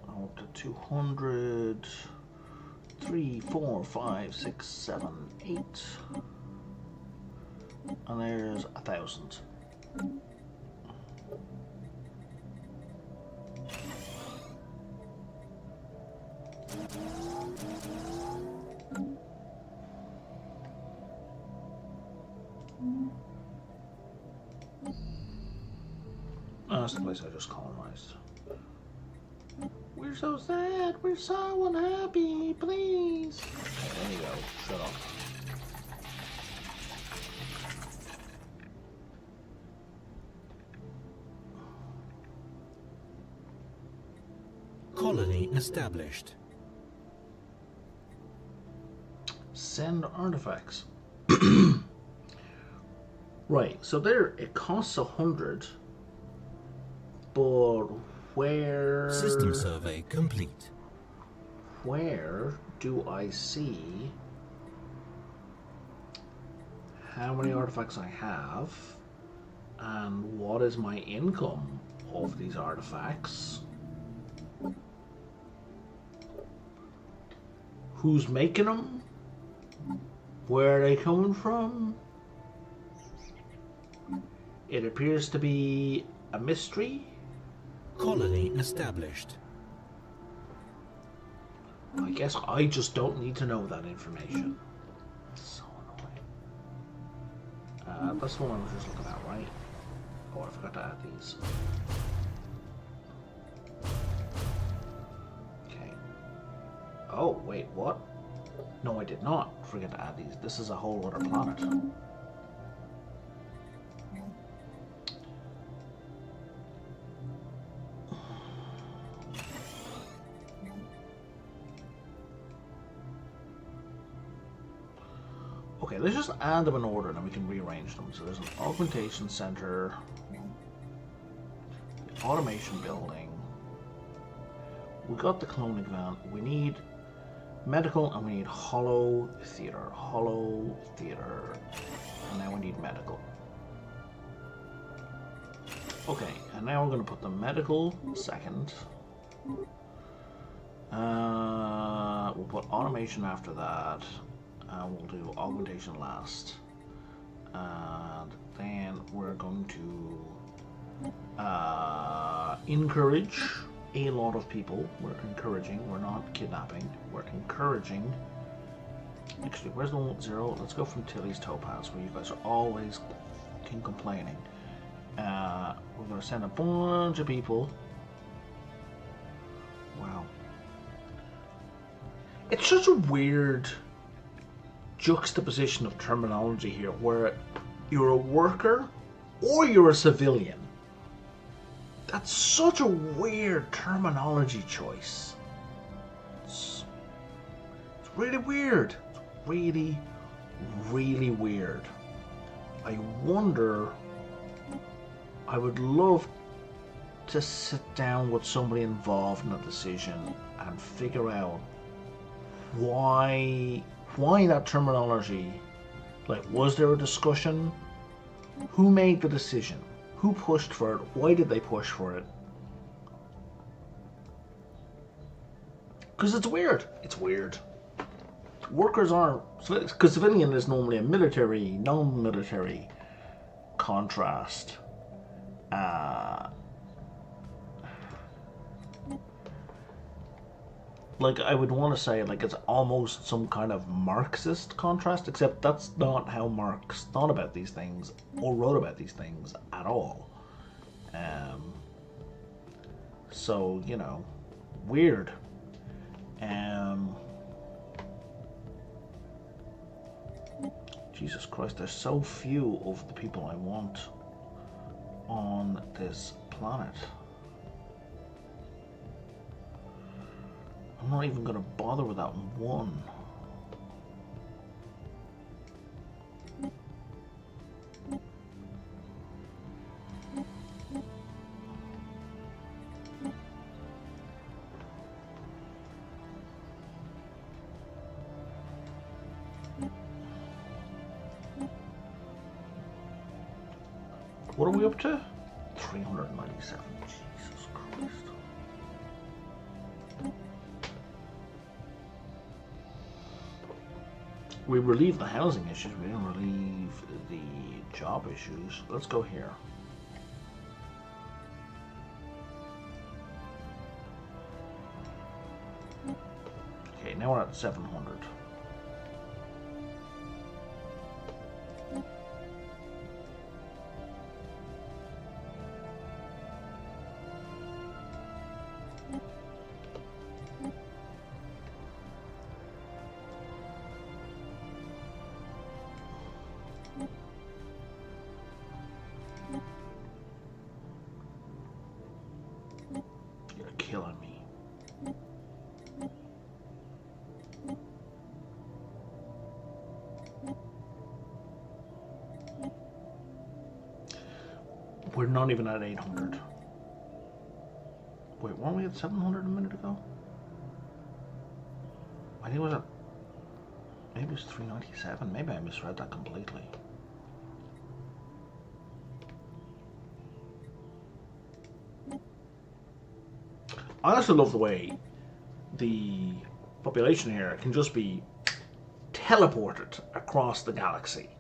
Up to 200, 3, 4, 5, 6, 7, 8. And there's 1,000. That's the place I just colonized. We're so sad. We're so unhappy. Please. Okay, there you go. Shut up. Colony established. Send artifacts. Right, so there it costs 100, but where? System survey complete. Where do I see how many artifacts I have and what is my income of these artifacts? Who's making them? Where are they coming from? It appears to be a mystery. Colony established. I guess I just don't need to know that information. So annoying. That's the one I was just looking at, right? Oh, I forgot to add these. Okay. Oh, wait, what? No, I did not forget to add these. This is a whole other planet. Okay, let's just add them in order and then we can rearrange them. So there's an augmentation center, automation building. We got the cloning van. We need medical and we need hollow theater. Hollow theater. And now we need medical. Okay, and now we're going to put the medical second. We'll put automation after that. We'll do augmentation last. And then we're going to encourage a lot of people. We're encouraging, we're not kidnapping, we're encouraging. Actually, where's the 1 0? Let's go from Tilly's Topaz, where you guys are always complaining. We're going to send a bunch of people. Wow. It's such a weird juxtaposition of terminology here, where you're a worker or you're a civilian. That's such a weird terminology choice. It's really weird. It's really, really weird. I wonder, I would love to sit down with somebody involved in a decision and figure out why that terminology. Like, was there a discussion? Who made the decision? Who pushed for it? Why did they push for it? Because it's weird. It's weird. Workers aren't... Because civilian is normally a military, non-military contrast. Like, I would want to say, like, it's almost some kind of Marxist contrast, except that's not how Marx thought about these things, or wrote about these things at all. So, you know, weird. Jesus Christ, there's so few of the people I want on this planet. I'm not even going to bother with that one. What are we up to? 397. Jesus Christ. We relieve the housing issues, we didn't relieve the job issues. Let's go here. Okay, now we're at 700. You're killing me. not even at 800. Wait, weren't we at 700 a minute ago? I think it was at... Maybe it was 397. Maybe I misread that completely. I also love the way the population here can just be teleported across the galaxy.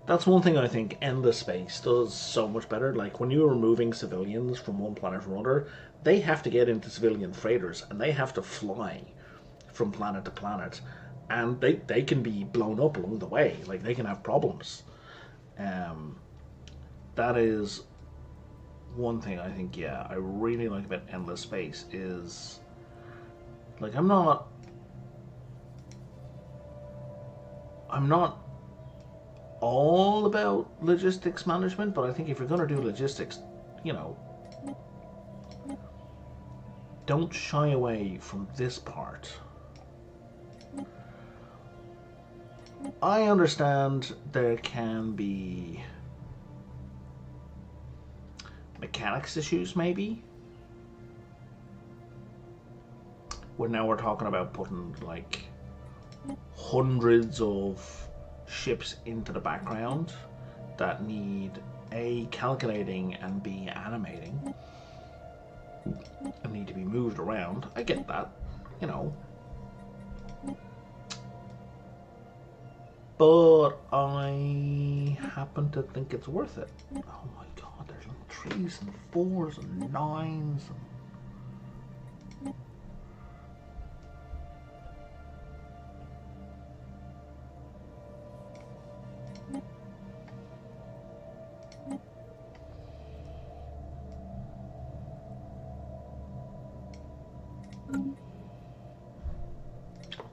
That's one thing I think Endless Space does so much better. Like, when you're removing civilians from one planet or another, they have to get into civilian freighters and they have to fly from planet to planet. And they can be blown up along the way. Like, they can have problems. That is one thing I think, yeah, I really like about Endless Space is... Like, I'm not all about logistics management, but I think if you're going to do logistics, you know, don't shy away from this part. I understand there can be mechanics issues, maybe. Well, now we're talking about putting like hundreds of ships into the background that need A, calculating, and B, animating, and need to be moved around. I get that, you know. But I happen to think it's worth it. Oh my god, there's little 3s and 4s and 9s and...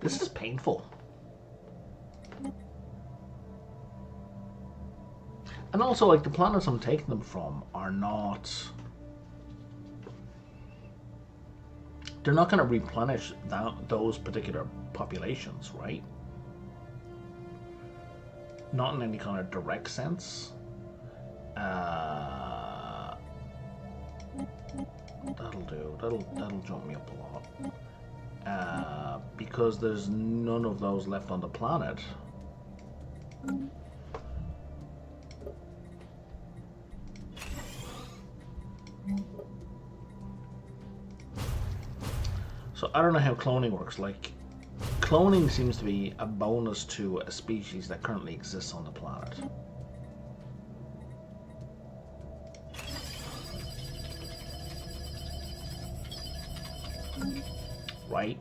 This is painful. And also, like, the planets I'm taking them from are not... They're not going to replenish those particular populations, right? Not in any kind of direct sense. That'll do. That'll jump me up a lot. Because there's none of those left on the planet. So I don't know how cloning works. Like, cloning seems to be a bonus to a species that currently exists on the planet. Right?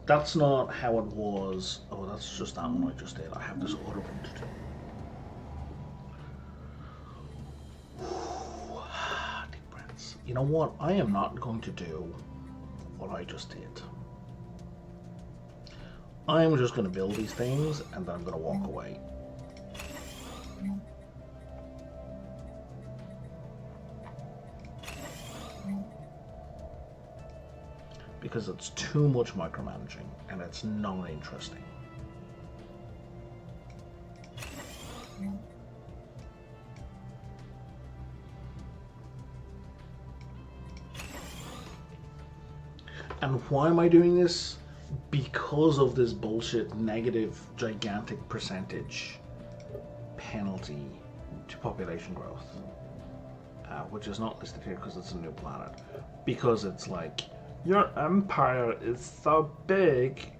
That's not how it was. Oh, that's just that one I just did. I have this other one to do. Deep breaths. You know what? I am not going to do what I just did. I am just going to build these things and then I'm going to walk away. Because it's too much micromanaging and it's not interesting. And why am I doing this? Because of this bullshit negative gigantic percentage penalty to population growth, which is not listed here because it's a new planet. Because it's like, your empire is so big,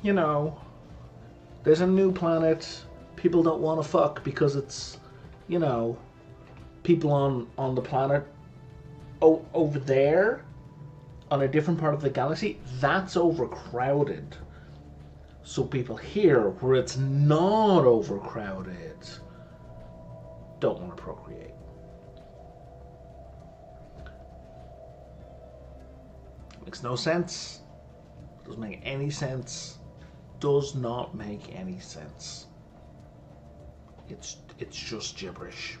you know, there's a new planet, people don't want to fuck because it's, you know, people on the planet over there on a different part of the galaxy, that's overcrowded. So people here, where it's not overcrowded, don't want to procreate. Makes no sense. Doesn't make any sense. Does not make any sense. It's just gibberish.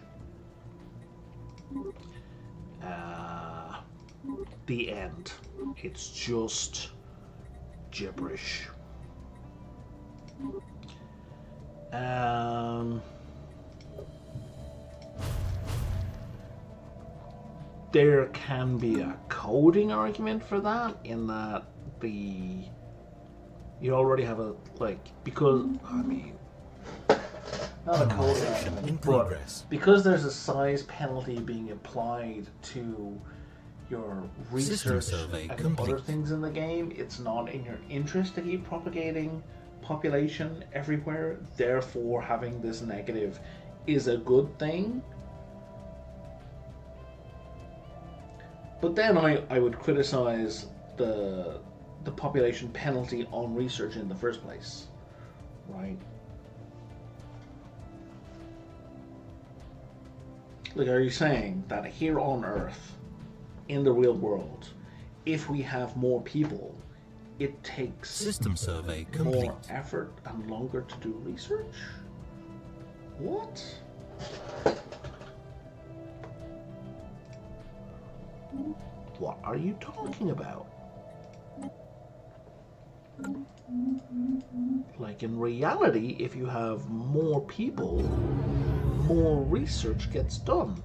The end. It's just gibberish. There can be a coding argument for that, in that you already have a, like, because, I mean, not a coding argument, but because there's a size penalty being applied to your research and other things in the game, it's not in your interest to keep propagating population everywhere. Therefore, having this negative is a good thing. But then I would criticize the population penalty on research in the first place, right? Like, are you saying that here on Earth, in the real world, if we have more people, it takes system survey complete. More effort and longer to do research? What? What are you talking about? Like, in reality, if you have more people, more research gets done.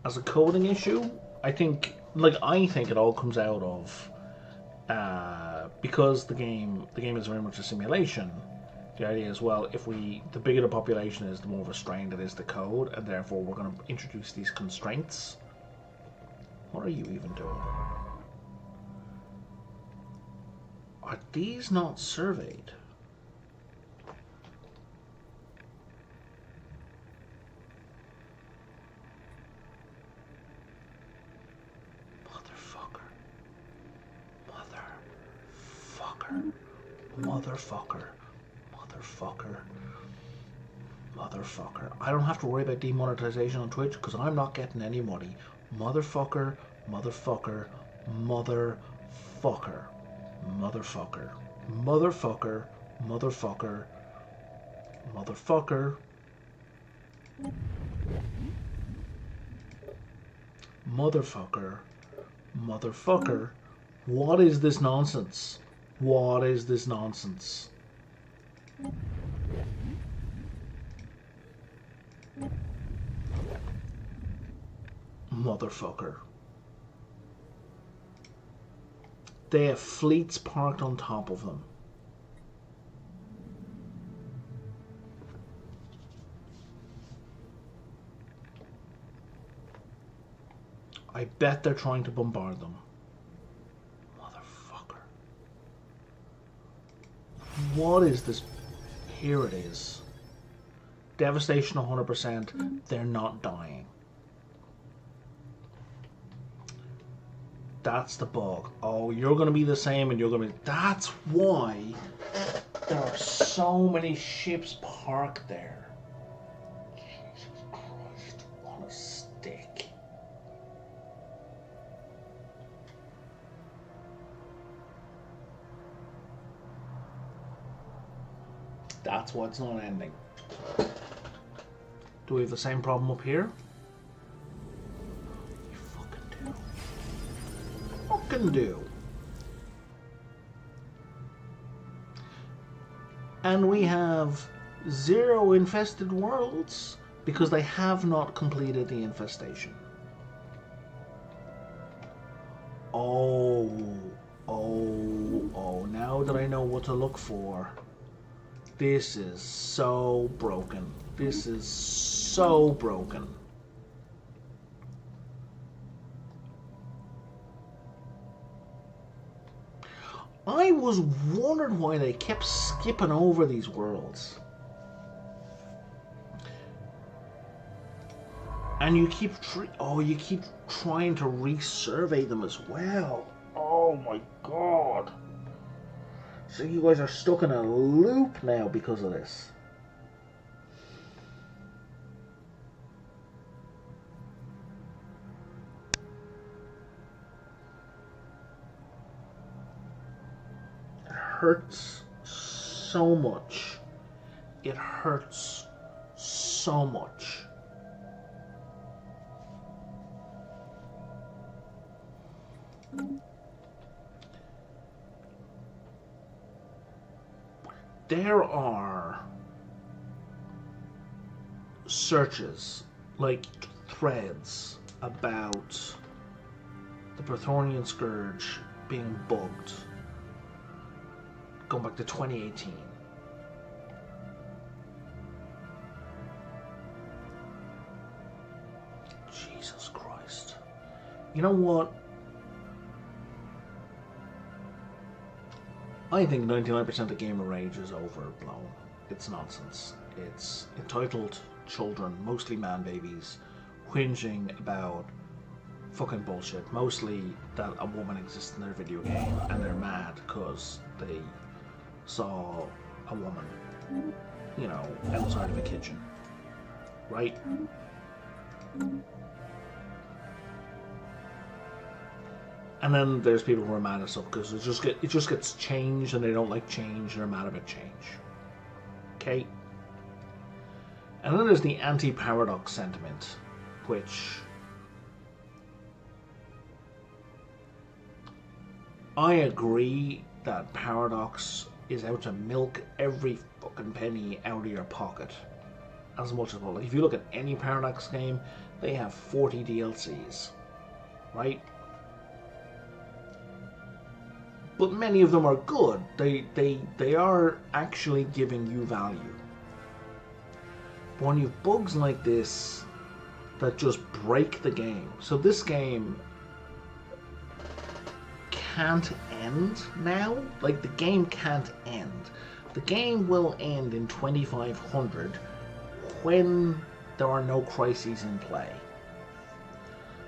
As a coding issue, I think it all comes out of because the game is very much a simulation. The idea is, well, the bigger the population is, the more restrained it is to code, and therefore we're going to introduce these constraints. What are you even doing? Are these not surveyed? Motherfucker. I don't have to worry about demonetization on Twitch because I'm not getting any money. Motherfucker. Motherfucker. Motherfucker. Motherfucker. Motherfucker. Motherfucker. Motherfucker. Motherfucker. Motherfucker. What is this nonsense? What is this nonsense? Motherfucker. They have fleets parked on top of them. I bet they're trying to bombard them. Motherfucker. What is this? Here it is. Devastation 100%. They're not dying. That's the bug. Oh, you're going to be the same, and you're going to be... That's why there are so many ships parked there. Jesus Christ, on a stick. That's why it's not ending. Do we have the same problem up here? You fucking do. Fucking do. And we have 0 infested worlds because they have not completed the infestation. Oh, now that I know what to look for. This is so broken. This is so broken. I was wondering why they kept skipping over these worlds. And you keep trying to resurvey them as well. Oh my god. So you guys are stuck in a loop now because of this. It hurts so much. It hurts so much. There are searches, like threads, about the Praetorian Scourge being bugged, going back to 2018. Jesus Christ. You know what? I think 99% of gamer rage is overblown. It's nonsense. It's entitled children, mostly man babies, whinging about fucking bullshit. Mostly that a woman exists in their video game and they're mad because they saw a woman, you know, outside of a kitchen. Right? And then there's people who are mad at stuff because it just gets changed and they don't like change and they're mad about change. Okay? And then there's the anti-paradox sentiment, which I agree that paradox is out to milk every fucking penny out of your pocket as much as possible. Like if you look at any paradox game, they have 40 DLCs, right? But many of them are good. They are actually giving you value. But when you have bugs like this that just break the game. So this game can't end now. Like the game can't end. The game will end in 2500 when there are no crises in play.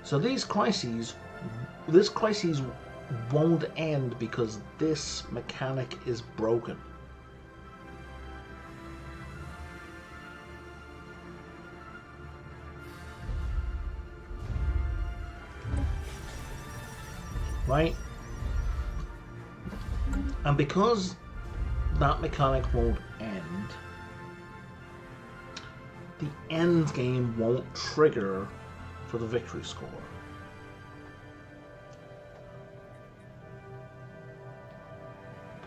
So this crises won't end because this mechanic is broken. Right? And because that mechanic won't end, the end game won't trigger for the victory score.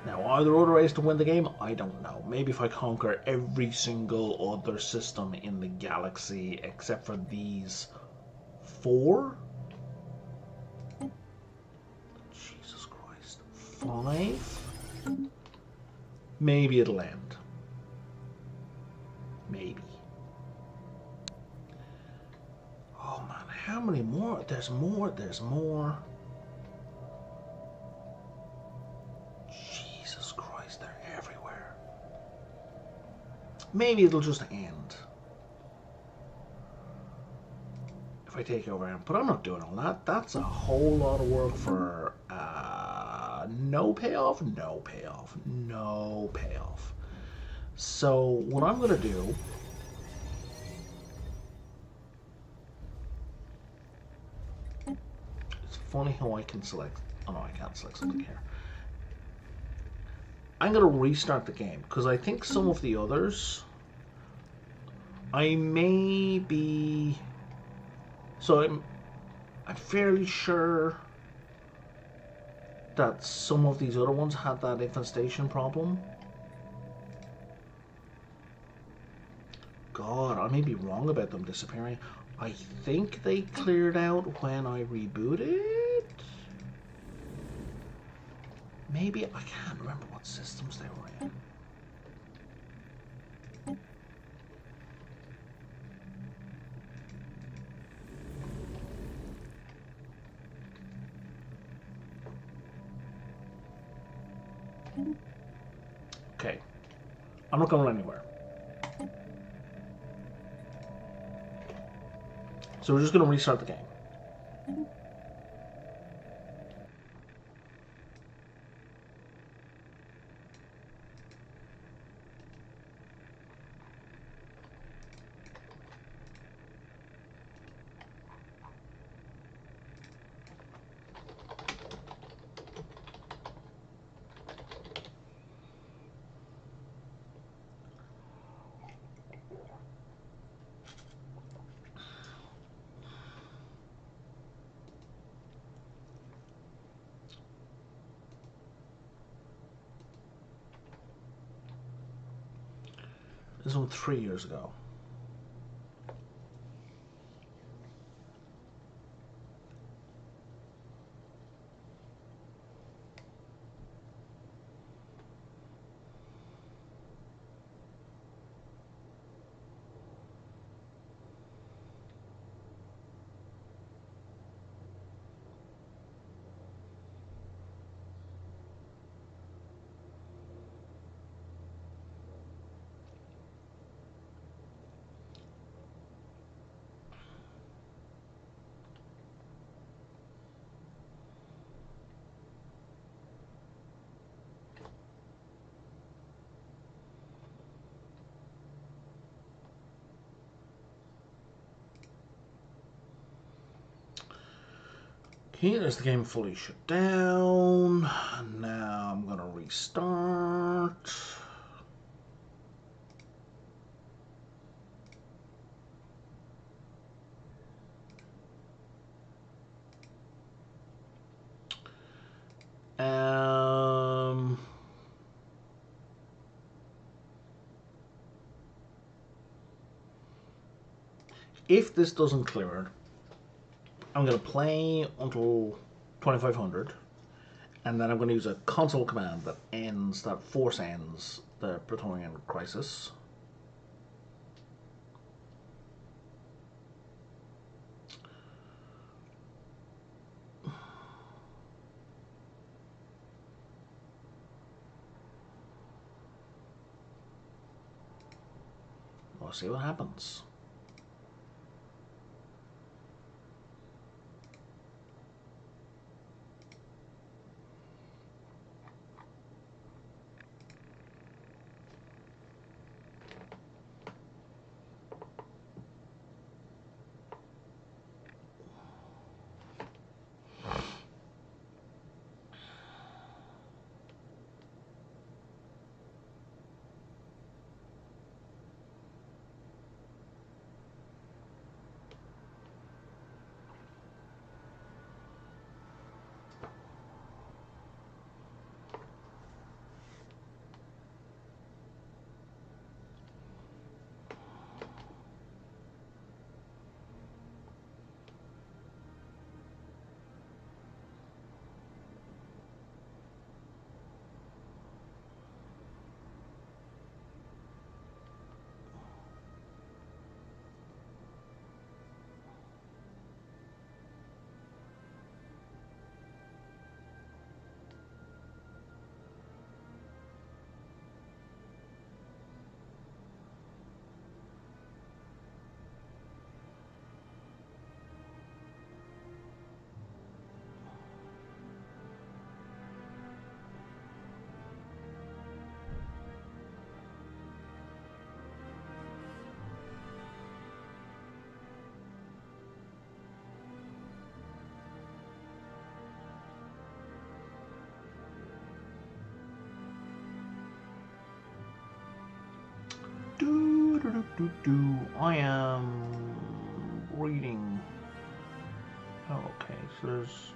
Now, are there other ways to win the game? I don't know. Maybe if I conquer every single other system in the galaxy except for these 4? Jesus Christ. 5? Maybe it'll end. Maybe. Oh man, how many more? There's more. Maybe it'll just end if I take over. But I'm not doing all that. That's a whole lot of work for no payoff, no payoff, no payoff. So what I'm going to do it's funny how I can select. Oh no, I can't select something here. I'm going to restart the game because I think some of the others I may be... So I'm fairly sure that some of these other ones had that infestation problem. God, I may be wrong about them disappearing. I think they cleared out when I rebooted? Maybe, I can't remember what systems they were in. Okay, I'm not going anywhere. So we're just going to restart the game. This one 3 years ago. Okay, there's the game fully shut down. Now I'm gonna restart. If this doesn't clear, I'm going to play until 2500, and then I'm going to use a console command that force ends the Praetorian Crisis. We'll see what happens. I am reading. Oh, okay, so there's.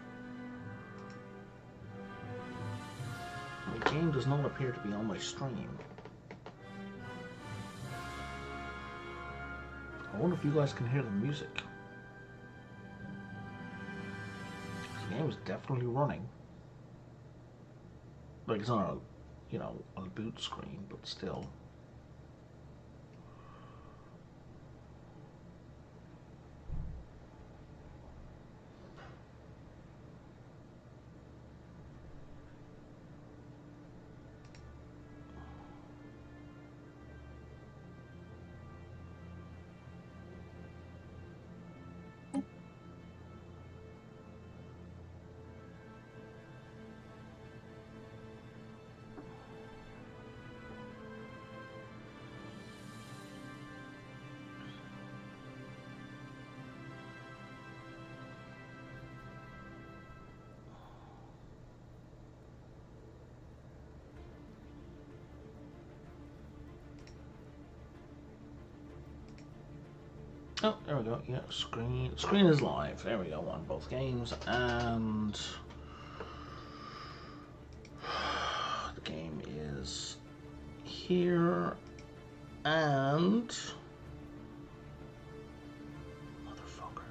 The game does not appear to be on my stream. I wonder if you guys can hear the music. The game is definitely running. Like, it's on a, on a boot screen, but still. Oh, there we go. Yeah, screen is live. There we go on both games, and the game is here. And motherfucker.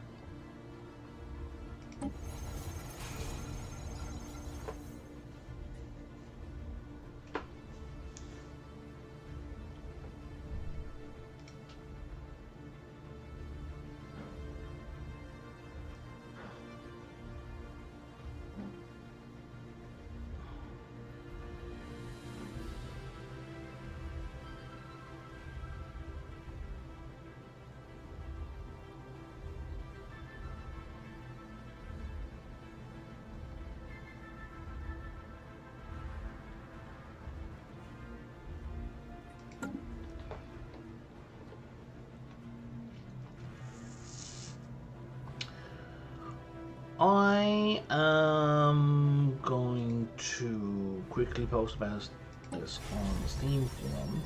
I am going to quickly post about this on the Steam forum.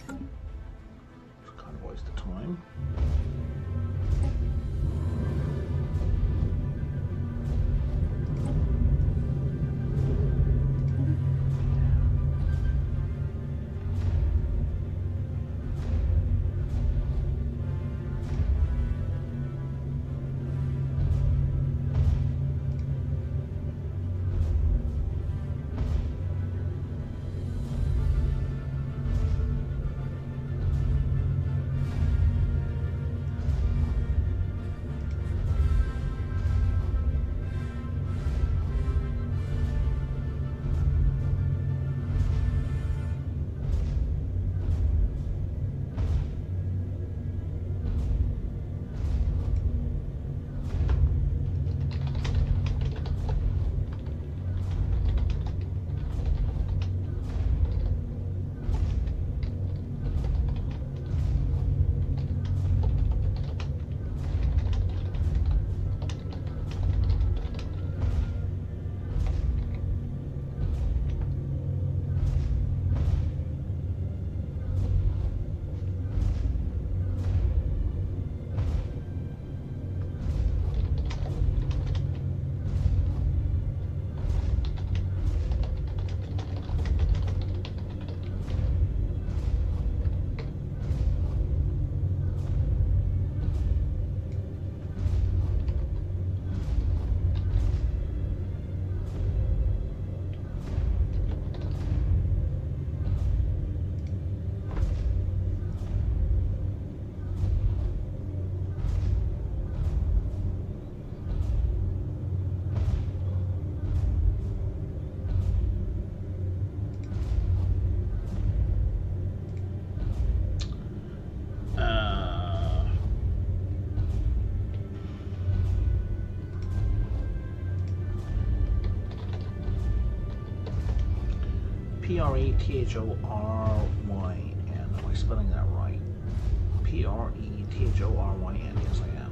It's kind of waste of time. P-R-E-T-H-O-R-Y-N. Am I spelling that right? P-R-E-T-H-O-R-Y-N. Yes, I am.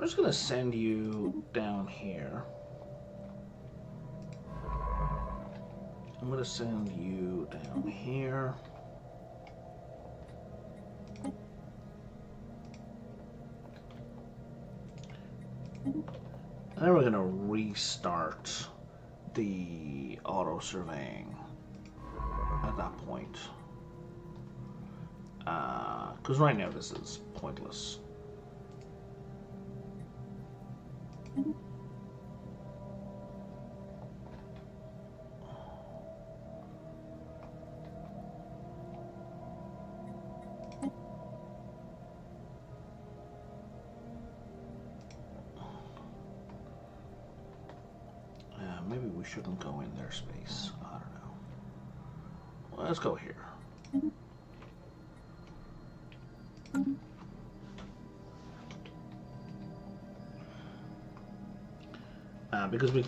I'm just gonna send you down here. I'm gonna send you down here. And then we're gonna restart the auto surveying at that point. Because right now this is pointless. Maybe we shouldn't go in their space. I don't know. Well, let's go here. Because we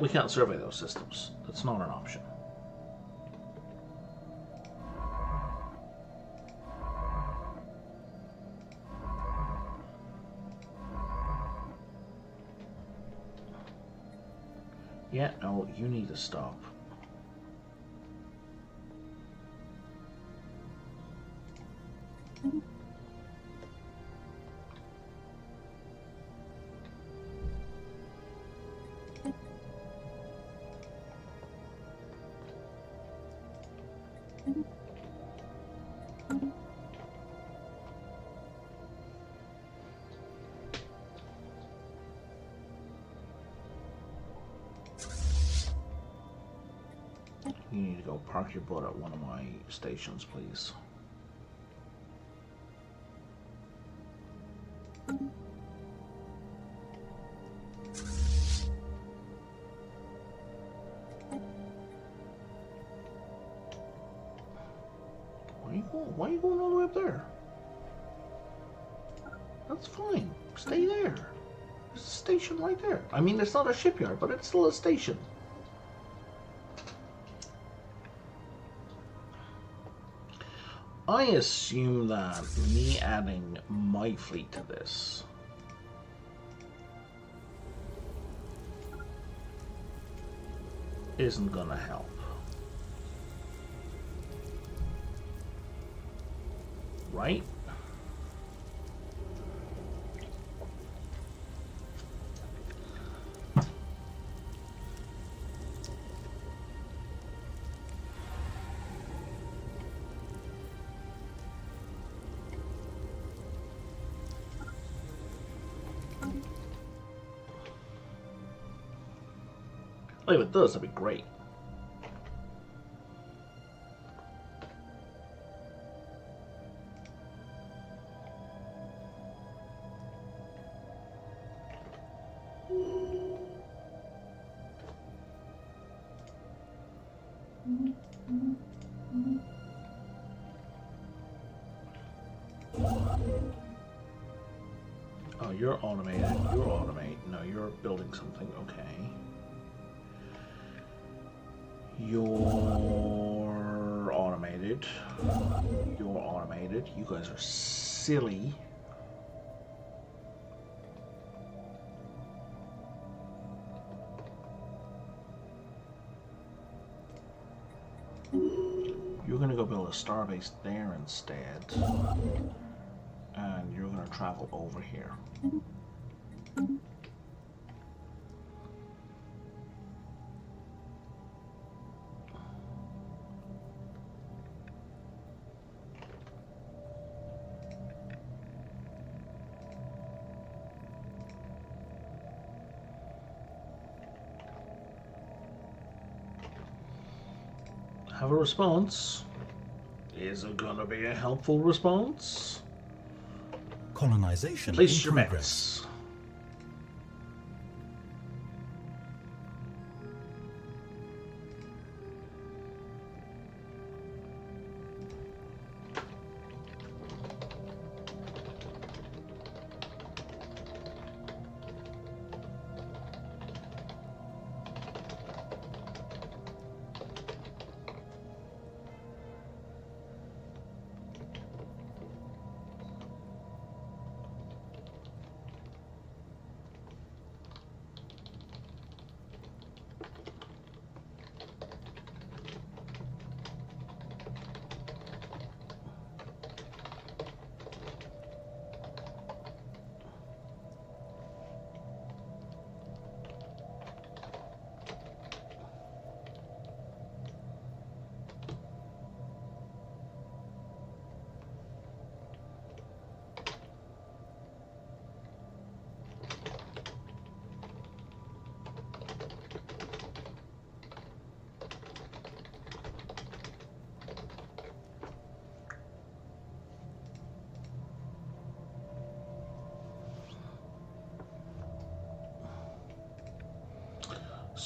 can't survey those systems. That's not an option. Yeah, no, you need to stop. You need to go park your boat at one of my stations, please. Why are you going all the way up there? That's fine. Stay there. There's a station right there. I mean, it's not a shipyard, but it's still a station. I assume that me adding my fleet to this isn't gonna help. Right? Oh, if it does, that'd be great. Oh, you're automated. You're automated. No, you're building something. Okay. You're automated. You're automated. You guys are silly. You're gonna go build a starbase there instead. And you're gonna travel over here. Have a response. Is it gonna be a helpful response? Colonization Place in your progress. bets.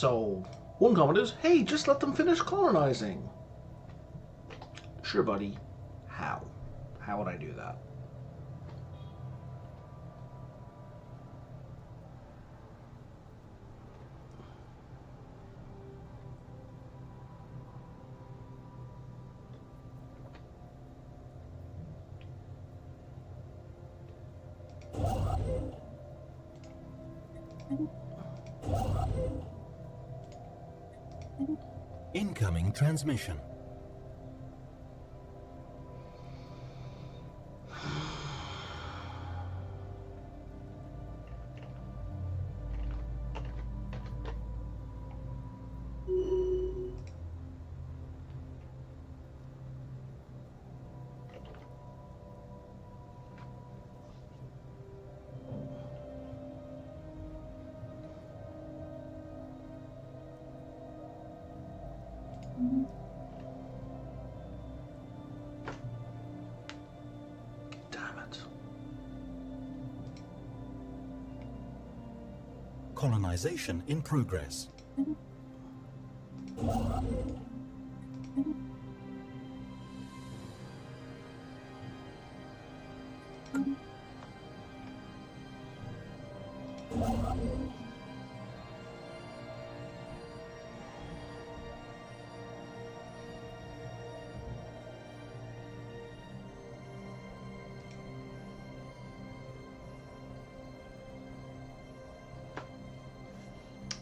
So, one comment is, hey, just let them finish colonizing. Sure, buddy. How? How would I do that? Incoming transmission. Damn it. Colonization in progress.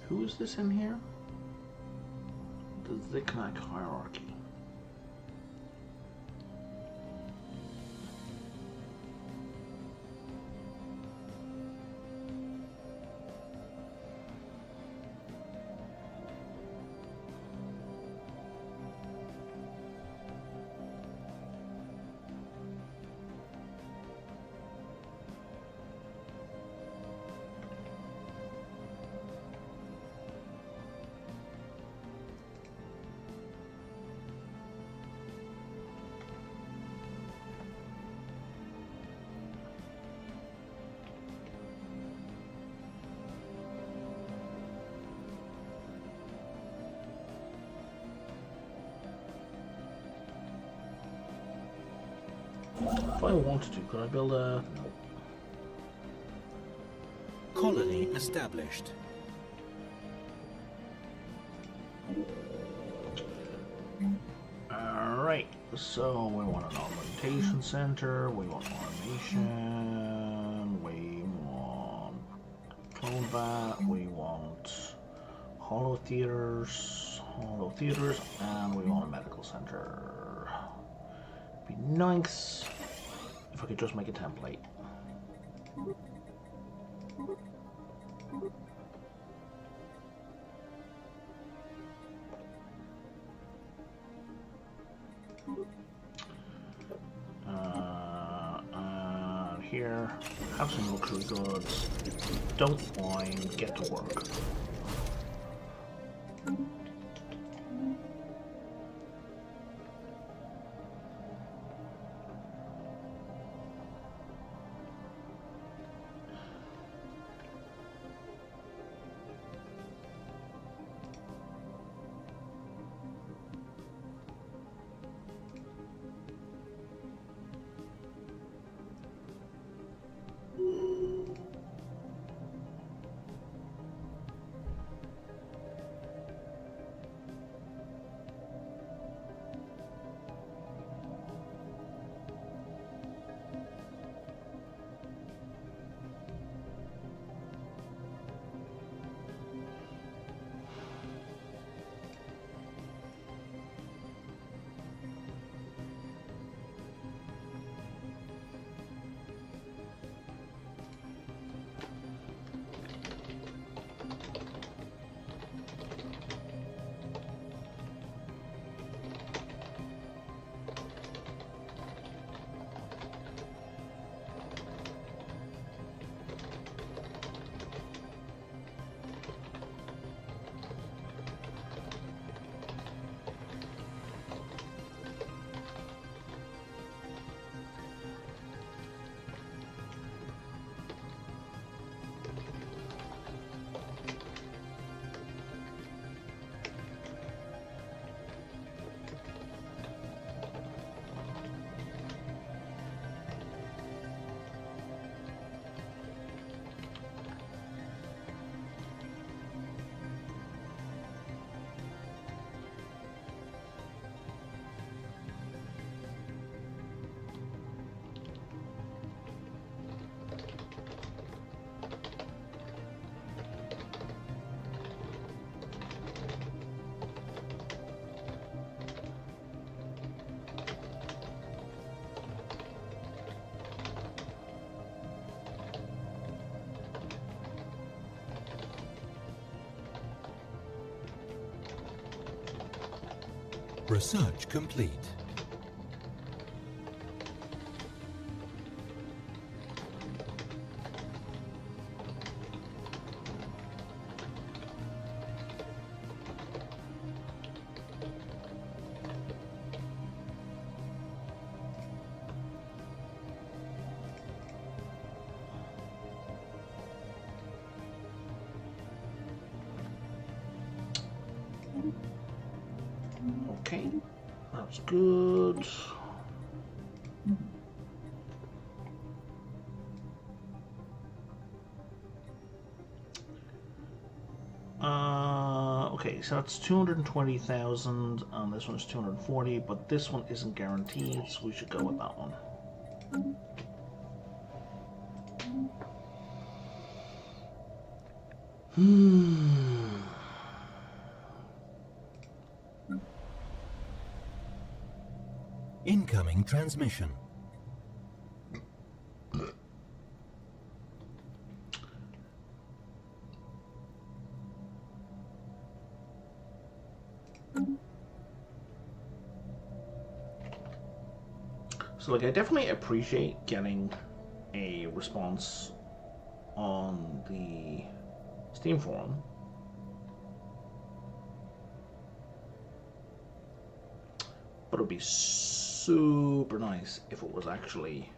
Who is this in here? The Ziknak hierarchy. If I wanted to, could I build a... No. Colony established. Alright, so we want an augmentation center, we want automation, we want clone bat, we want hollow theaters, and we want a medical center. Be nice if I could just make a template. And here, have some luxury goods. Don't whine, get to work. Research complete. Okay, that's good. Okay, so that's 220,000, and this one's 240, but this one isn't guaranteed, so we should go with that one. Incoming transmission. So, like, I definitely appreciate getting a response on the Steam forum. But it would be super nice if it was actually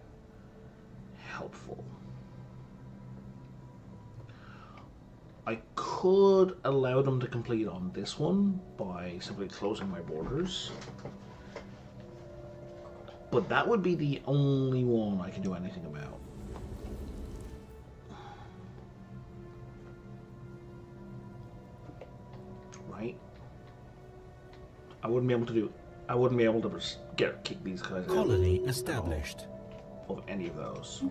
helpful. I could allow them to complete on this one by simply closing my borders. But that would be the only one I can do anything about. Right? I wouldn't be able to kick these guys out. Colony established. Of any of those.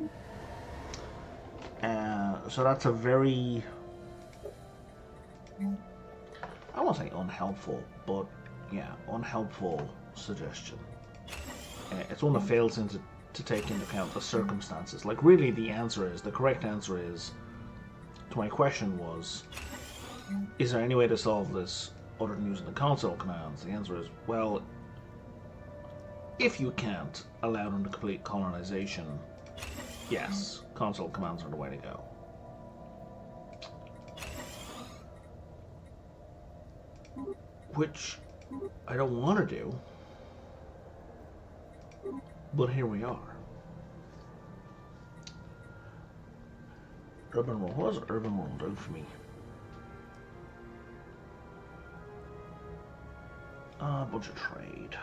So that's a very, I won't say unhelpful, but yeah, unhelpful suggestion. It's one that fails to take into account the circumstances. Like, really, the correct answer is, to my question was, is there any way to solve this other than using the console commands? The answer is, well, if you can't allow them to complete colonization, yes, console commands are the way to go. Which I don't want to do, but here we are. Urban World. What does Urban World do for me? Budget trade.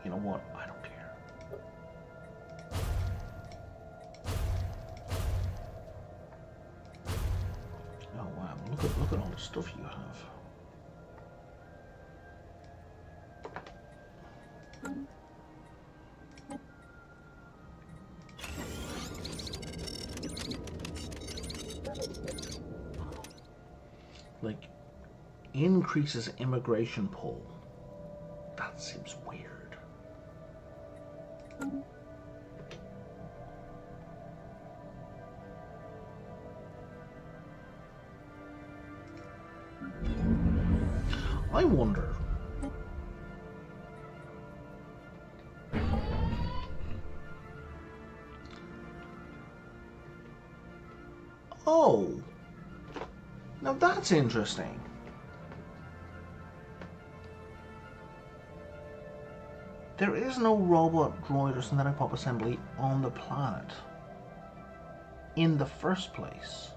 You know what? I don't care. Oh wow! Look at all the stuff you have. Like, increases immigration pull. That seems weird. I wonder. Oh. Now that's interesting. There is no robot, droid, or synthetic pop assembly on the planet in the first place.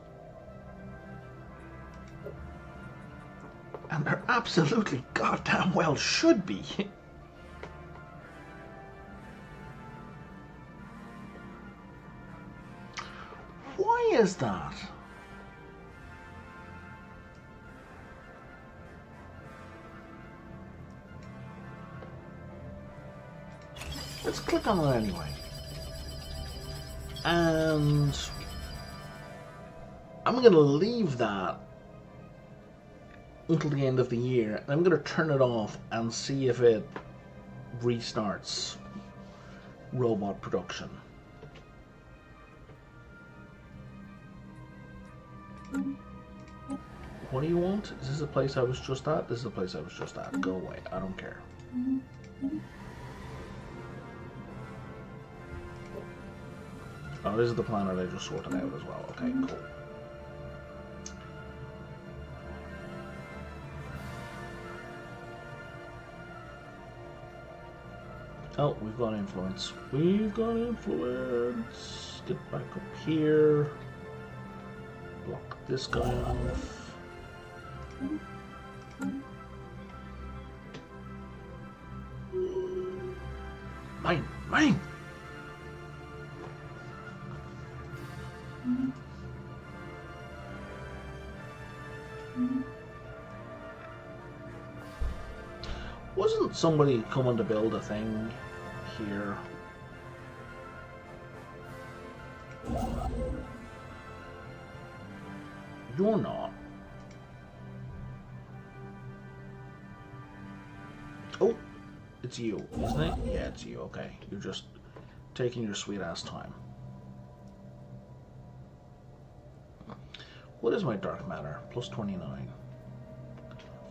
And there absolutely goddamn well should be. Why is that? Let's click on it anyway. And I'm going to leave that until the end of the year. And I'm going to turn it off and see if it restarts robot production. What do you want? Is this the place I was just at? This is the place I was just at. Go away. I don't care. Oh, this is the planet I just sorted out as well. Okay, cool. Oh, we've got influence. We've got influence. Get back up here. Block this guy off. Mine! Mine! Wasn't somebody coming to build a thing here? You're not. Oh, it's you, isn't it? Yeah, it's you. Okay, you're just taking your sweet ass time. What is my dark matter? Plus 29.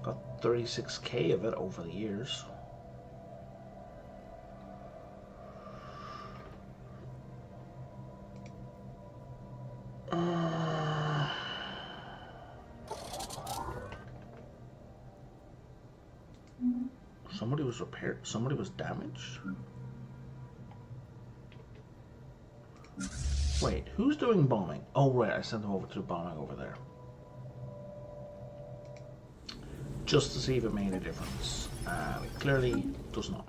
Got 36k of it over the years. Somebody was repaired. Somebody was damaged. Wait, who's doing bombing? Oh, right, I sent them over to do bombing over there. Just to see if it made a difference. It clearly does not.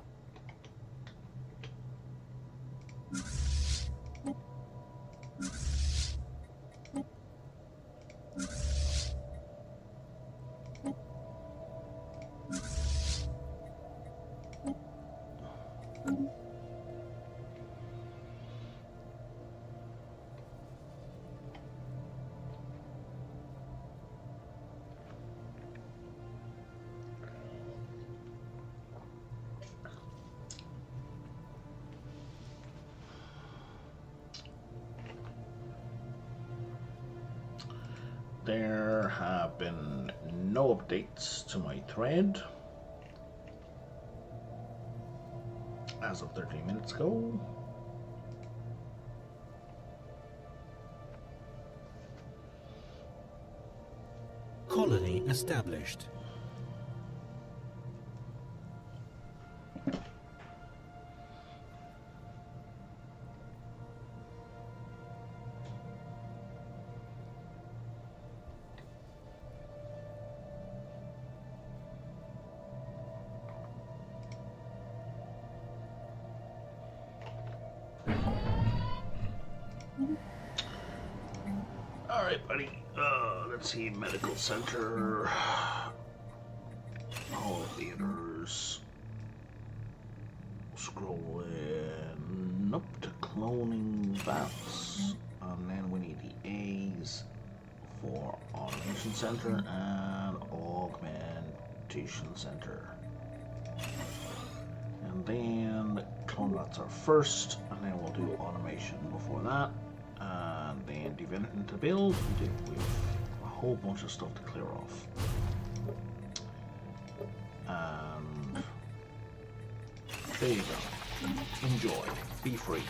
There have been no updates to my thread as of 13 minutes ago. Colony established. Alright, buddy. Let's see. Medical center. Hall of theaters. Scrolling up to cloning vats. And then we need the A's for automation center and augmentation center. And then clone vats are first, and then we'll do automation before that. And then divinity to build. We have a whole bunch of stuff to clear off. And there you go. Enjoy. Be free.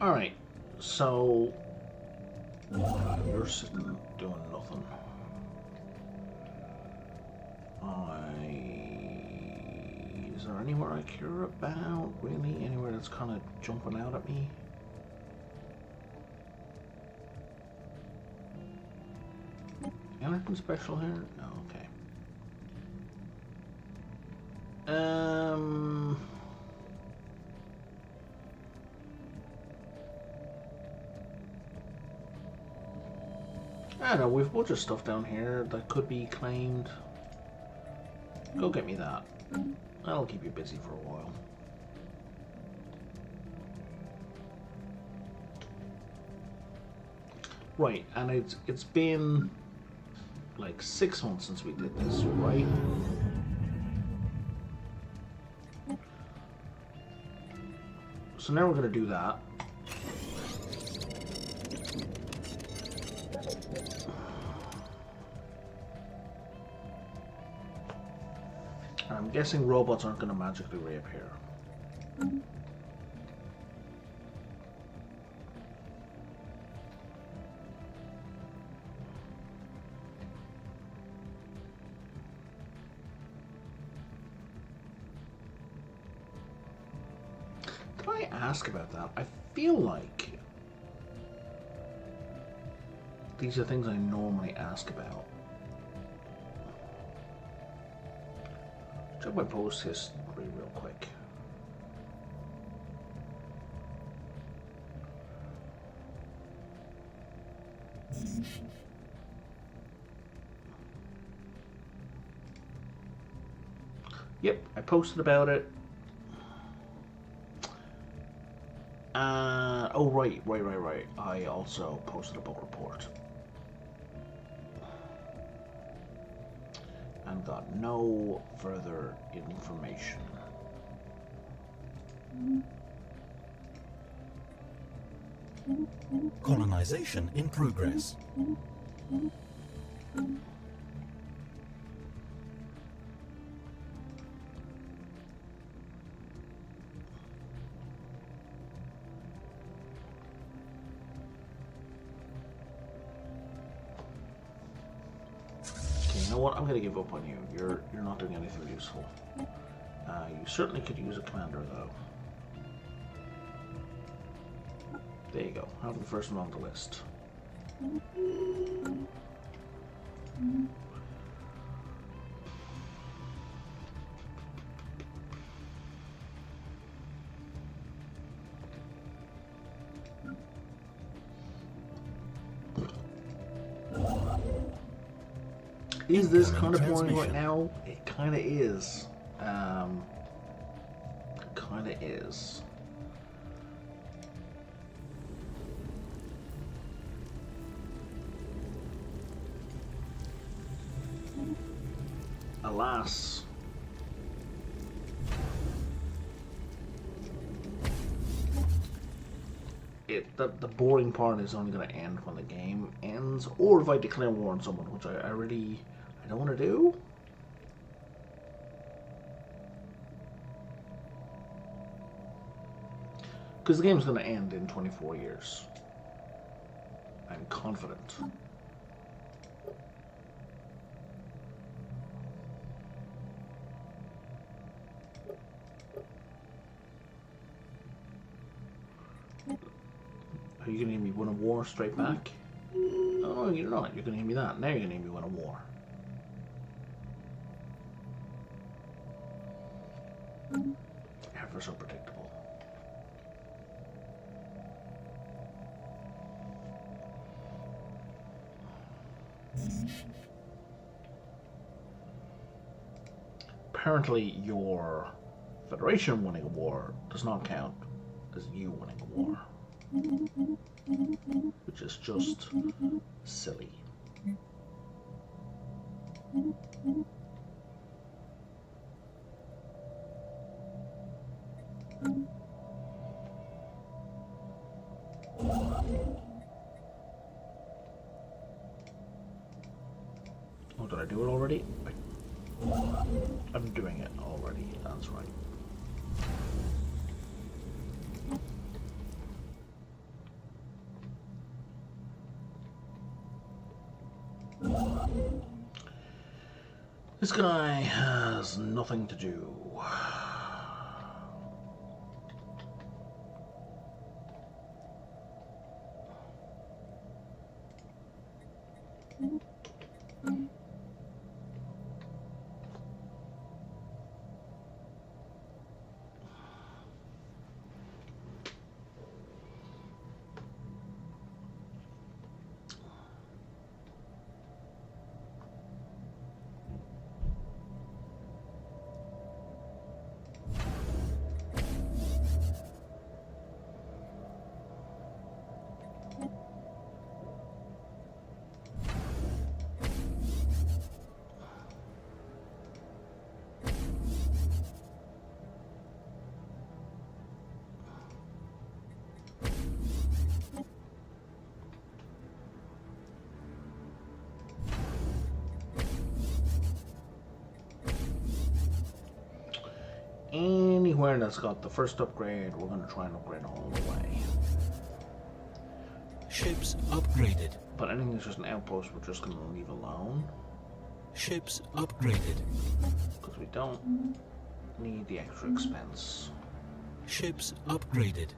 Alright, so you're sitting doing nothing. Is there anywhere I care about, really? Anywhere that's kind of jumping out at me? Anything special here? No, okay. I don't know, we've a bunch of stuff down here that could be claimed. Go get me that. That'll keep you busy for a while. Right, and it's been like 6 months since we did this, right? So now we're gonna do that. I'm guessing robots aren't going to magically reappear. Did I ask about that? I feel like these are things I normally ask about. Check my post history real quick. Yep, I posted about it. Oh, right. I also posted a book report. And got no further information. Colonization in progress. You know what? I'm gonna give up on you. You're not doing anything useful. You certainly could use a commander, though. There you go. Have the first one on the list. Is this kind of boring right now? It kind of is. Kind of is. Alas. The boring part is only going to end when the game ends, or if I declare war on someone, which I don't want to do. Because the game's going to end in 24 years. I'm confident. Are you going to give me win a war straight back? Oh, no, you're not. You're going to give me that. Now you're going to give me win a war. Ever so predictable. Apparently your Federation winning a war does not count as you winning a war. Which is just silly. Oh, did I do it already? I'm doing it already, that's right. This guy has nothing to do. anywhere that's got the first upgrade, we're going to try and upgrade all the way. Ships upgraded. But anything that's just an outpost, we're just going to leave alone. Ships upgraded. Because we don't need the extra expense. Ships upgraded.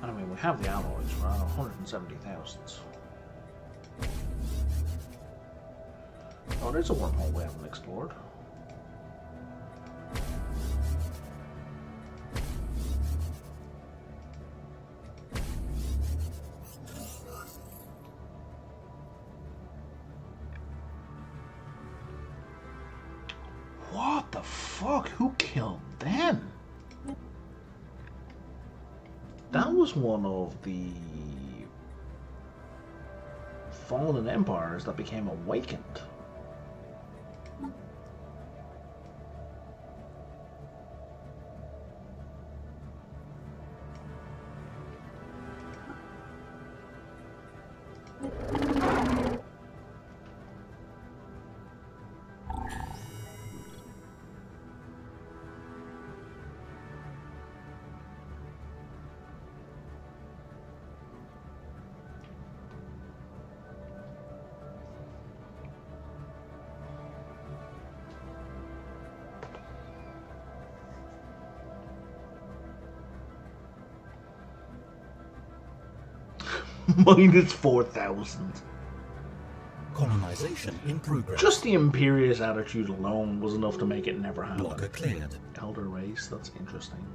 I mean, we have the alloys, we're at 170,000. Oh, there's a wormhole we haven't explored. What the fuck? Who killed them? That was one of the fallen empires that became awakened. Minus 4,000. Colonization in progress. Just the imperious attitude alone was enough to make it never happen. Blocker cleared. Elder race, that's interesting.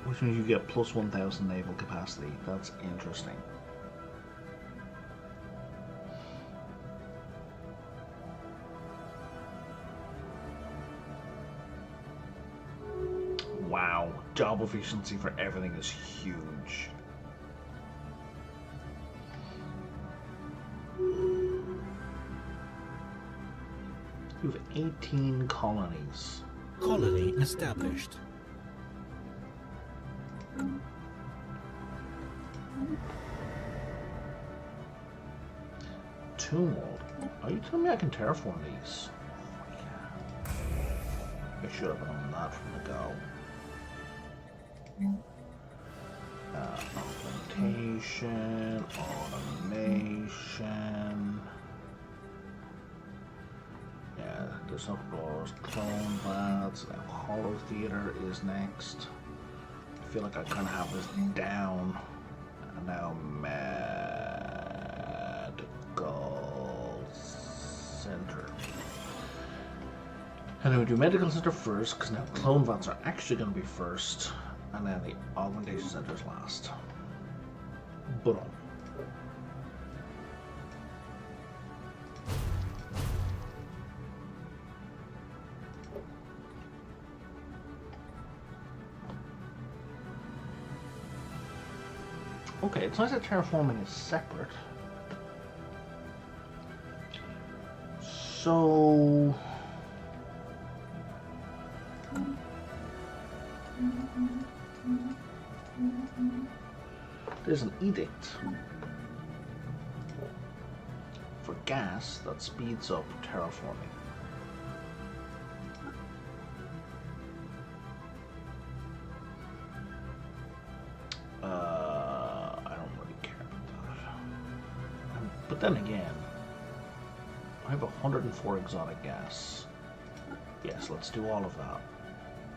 Which means you get plus 1,000 naval capacity. That's interesting. Wow, job efficiency for everything is huge. You have 18 colonies. Colony established. Tomb world. Are you telling me I can terraform these? Oh, yeah. I should have known that from the go. Augmentation, automation. Yeah, there's upgrades, clone vats, Hollow Theater is next. I feel like I kind of have this down. And now Medical Center. And then we do Medical Center first, because now clone vats are actually going to be first. And then the augmentation center is last. Boom. Okay, it's nice that terraforming is separate. So... there's an edict for gas that speeds up terraforming. I don't really care about that. But then again, I have 104 exotic gas. Yes, let's do all of that.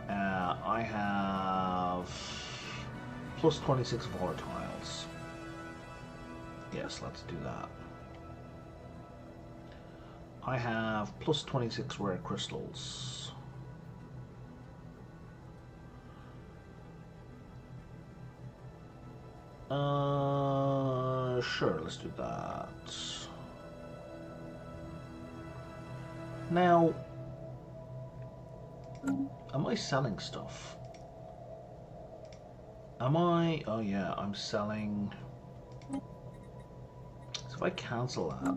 I have plus 26 volatiles. Yes, let's do that. I have plus 26 rare crystals. Sure, let's do that. Now, am I selling stuff? Am I? Oh yeah, I'm selling. So if I cancel that.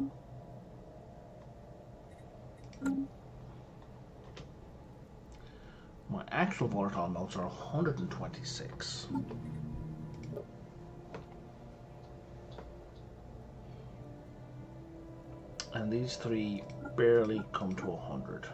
My actual volatile melts are 126. and these three barely come to 100.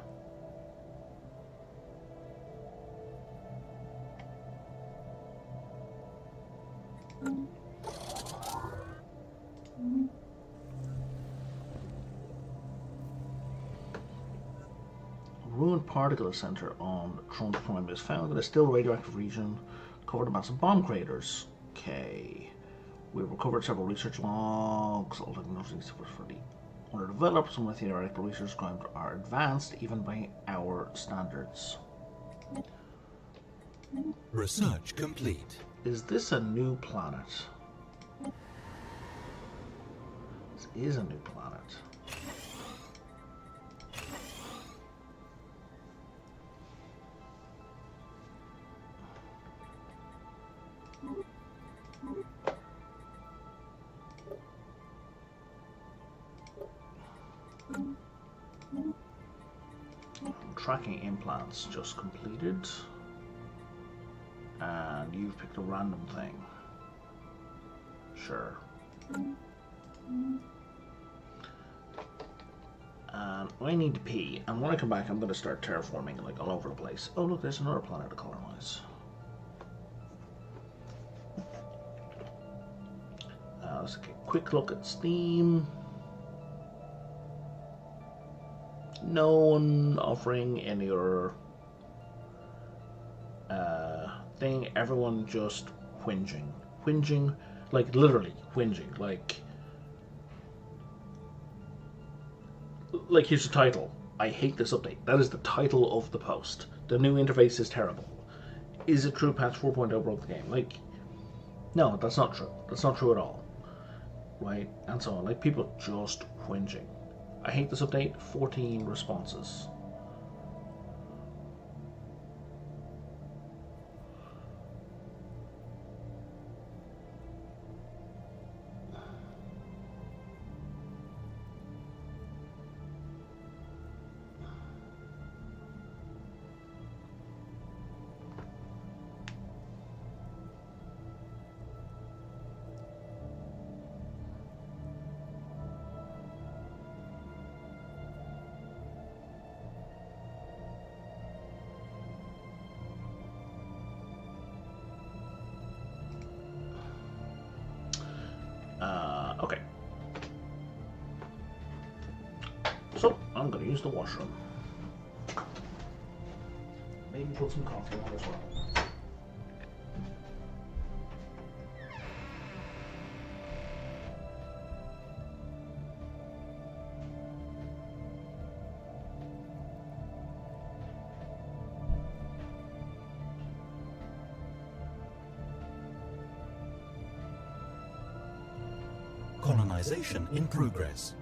Ruined particle center on Trump Prime is found in a still radioactive region covered in massive bomb craters. Okay. We've recovered several research logs, all technologies for the underdeveloped. Some of the theoretical research grounds are advanced even by our standards. Research complete. Is this a new planet? This is a new planet. Tracking implants just completed, and you've picked a random thing. Sure. And I need to pee, and when I come back I'm going to start terraforming like all over the place. Oh look, there's another planet to colonize. Let's take a quick look at Steam. No one offering any other thing. Everyone just whinging, like literally whinging. Like here's the title. I hate this update. That is the title of the post. The new interface is terrible. Is it true patch 4.0 broke the game? Like, no, that's not true. That's not true at all. Right, and so on. Like people just whinging. I hate this update. 14 responses. Okay. So, I'm going to use the washroom. Maybe put some coffee on as well. Colonization in progress.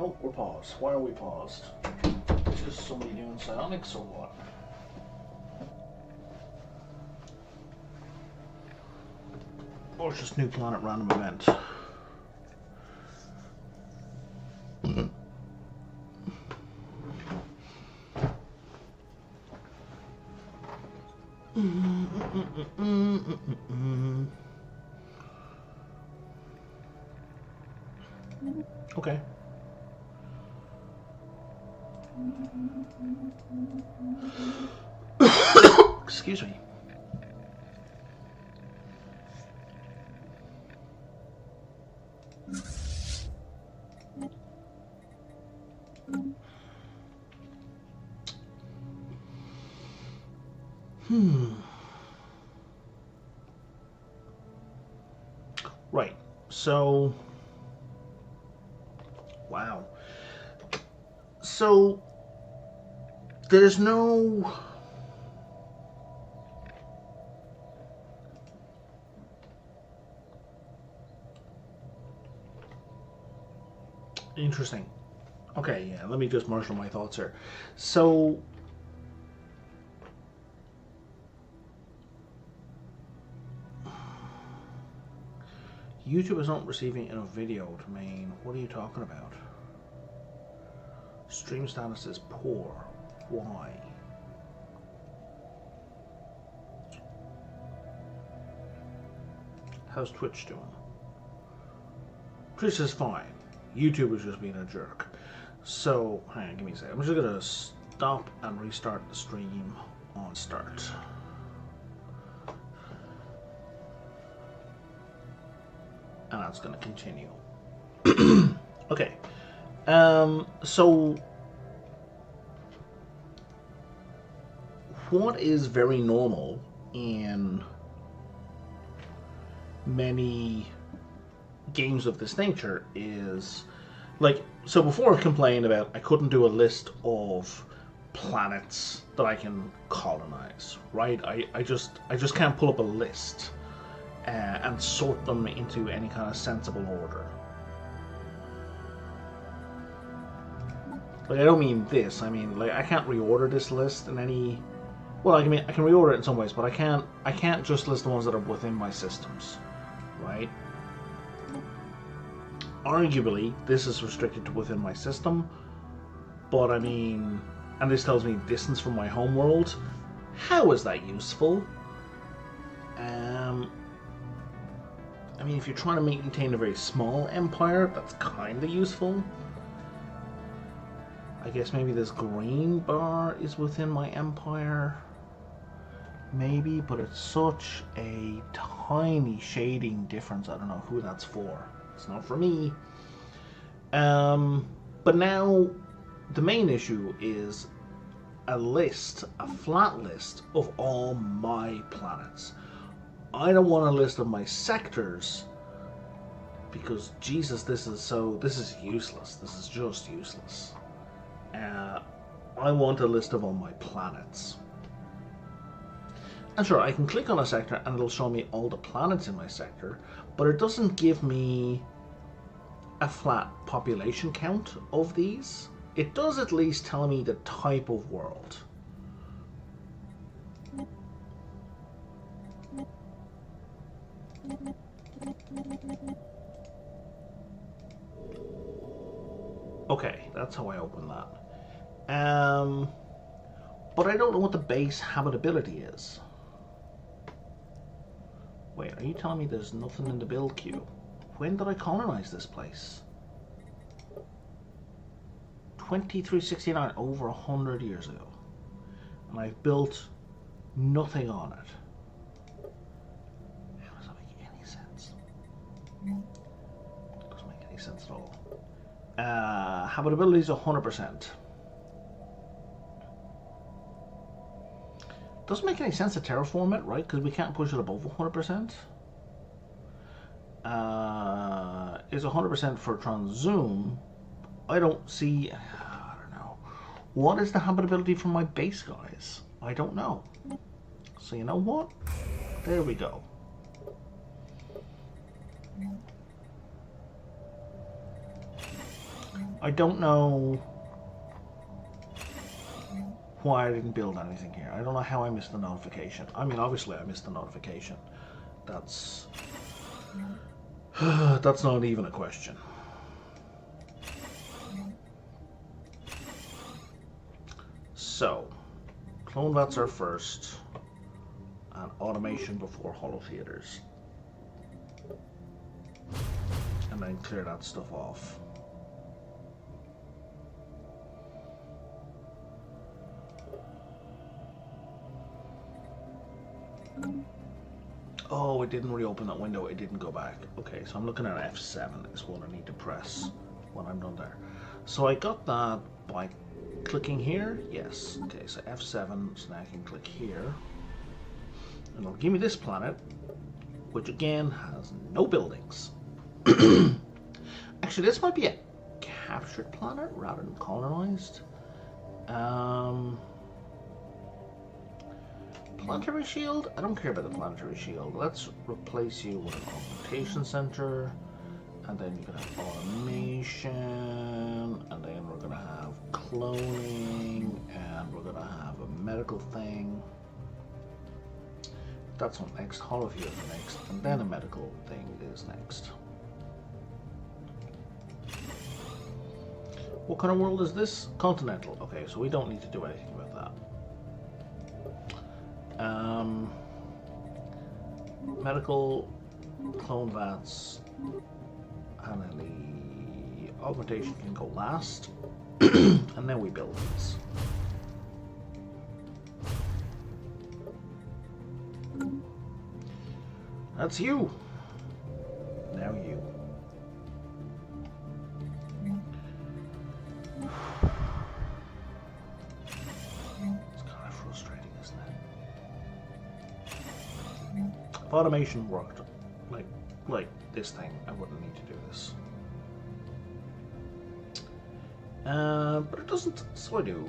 Oh, we're paused. Why are we paused? Is this somebody doing psionics or what? Or it's just new planet random event. Okay. Excuse me. Right. So, wow. So, there's no... Interesting. Okay, yeah, let me just marshal my thoughts here. So, YouTube is not receiving enough video to main. What are you talking about? Stream status is poor. Why? How's Twitch doing? Twitch is fine. YouTube is just being a jerk. So, hang on, give me a second. I'm just gonna stop and restart the stream on start. And that's gonna continue. Okay. So what is very normal in many games of this nature is, like, so before I complained about I couldn't do a list of planets that I can colonize, right? I just can't pull up a list and sort them into any kind of sensible order. Like, I don't mean this. I mean, like, I can't reorder this list in any. Well, I can reorder it in some ways, but I can't just list the ones that are within my systems, right? Arguably, this is restricted to within my system, but I mean, and this tells me distance from my home world. How is that useful? I mean, if you're trying to maintain a very small empire, that's kind of useful. I guess maybe this green bar is within my empire. Maybe, but it's such a tiny shading difference. I don't know who that's for. It's not for me. But now, the main issue is a list, a flat list of all my planets. I don't want a list of my sectors because, Jesus, this is useless. This is just useless. I want a list of all my planets. And sure, I can click on a sector and it'll show me all the planets in my sector, but it doesn't give me a flat population count of these. It does at least tell me the type of world. Okay, that's how I open that. But I don't know what the base habitability is. Wait, are you telling me there's nothing in the build queue? When did I colonize this place? 2369, over 100 years ago. And I've built nothing on it. How does that make any sense? It doesn't make any sense at all. Habitability is 100%. Doesn't make any sense to terraform it, right? Because we can't push it above 100%. Is 100% for transzoom. I don't see. I don't know. What is the habitability for my base guys? I don't know. So you know what? There we go. I don't know why I didn't build anything here. I don't know how I missed the notification. I mean, obviously I missed the notification. That's that's not even a question. So, clone vats are first, and automation before holo theaters. And then clear that stuff off. Oh, it didn't reopen that window, it didn't go back. Okay, so I'm looking at F7 is what I need to press when I'm done there. So I got that by clicking here, yes. Okay, so F7, so now I can click here. And it'll give me this planet, which again has no buildings. Actually, this might be a captured planet rather than colonized. Planetary shield? I don't care about the planetary shield. Let's replace you with an augmentation center. And then you're gonna have automation. And then we're gonna have cloning. And we're gonna have a medical thing. That's what next. Holofield is next. And then a medical thing is next. What kind of world is this? Continental. Okay, so we don't need to do anything about that. Medical, clone vats, and then the augmentation can go last, and then we build these. That's you. Now you. If automation worked like this thing, I wouldn't need to do this. But it doesn't, so I do.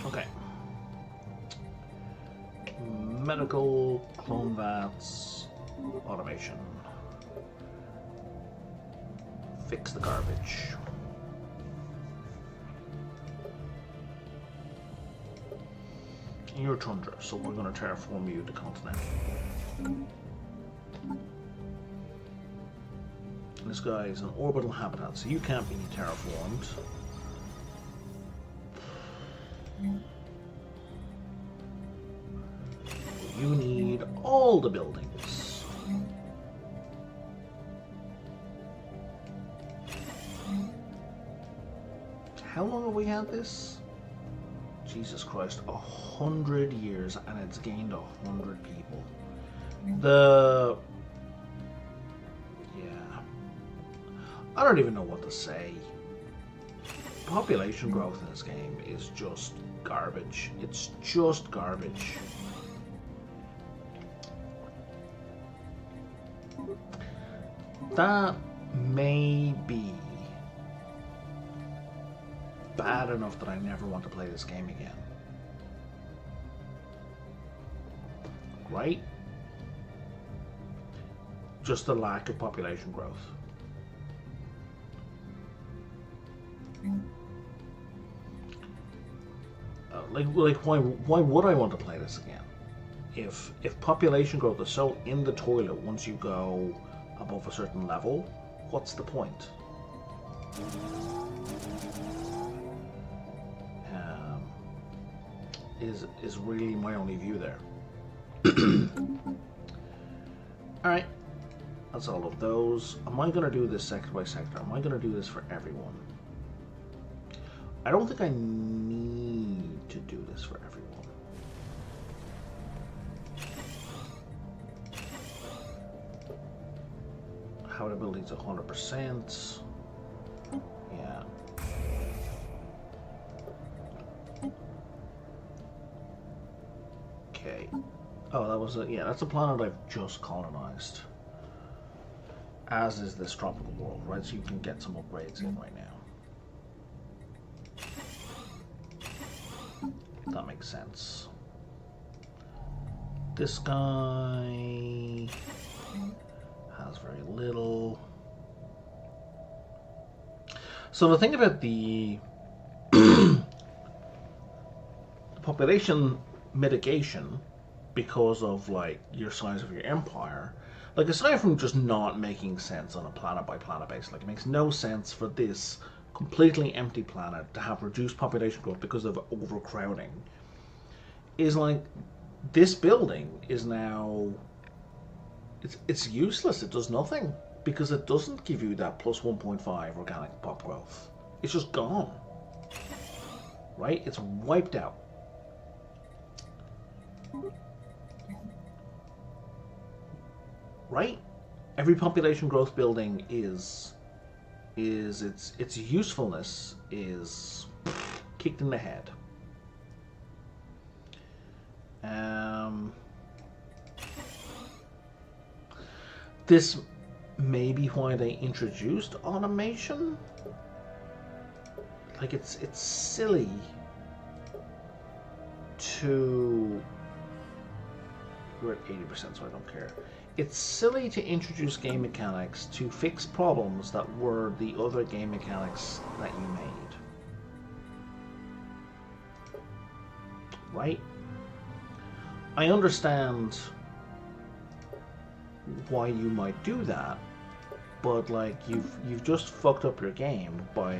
Okay. Medical, clone vats, automation. Fix the garbage. You're tundra, so we're going to terraform you to continent. This guy is an orbital habitat, so you can't be terraformed. You need all the buildings. How long have we had this? Jesus Christ, 100 years, and it's gained 100 people. Yeah. I don't even know what to say. Population growth in this game is just garbage. It's just garbage. That may be bad enough that I never want to play this game again. Right? Just the lack of population growth. Why would I want to play this again? If population growth is so in the toilet once you go above a certain level, what's the point? Is really my only view there. Alright, that's all of those. Am I going to do this sector by sector? Am I going to do this for everyone? I don't think I need to do this for everyone. Habitability is 100%. Yeah. Okay. Oh, that was yeah, that's a planet I've just colonized. As is this tropical world, right? So you can get some upgrades in right now. That makes sense. This guy has very little. So the thing about the population mitigation, because of like your size of your empire, like aside from just not making sense on a planet by planet basis, like it makes no sense for this completely empty planet to have reduced population growth because of overcrowding, is like this building is now it's useless. It does nothing because it doesn't give you that plus 1.5 organic pop growth. It's just gone, right? It's wiped out. Right? Every population growth building is its usefulness is kicked in the head. This may be why they introduced automation. Like it's silly to... We're at 80%, so I don't care. It's silly to introduce game mechanics to fix problems that were the other game mechanics that you made. Right? I understand why you might do that, but like you've just fucked up your game by,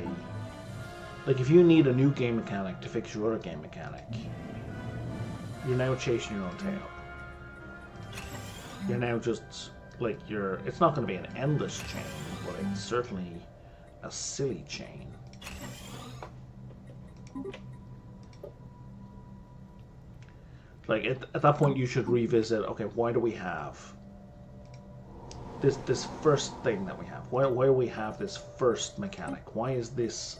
like, if you need a new game mechanic to fix your other game mechanic, you're now chasing your own tail. You're now just like it's not going to be an endless chain, but it's certainly a silly chain. Like at that point you should revisit, okay, why do we have this first thing that we have? Why do we have this first mechanic? Why is this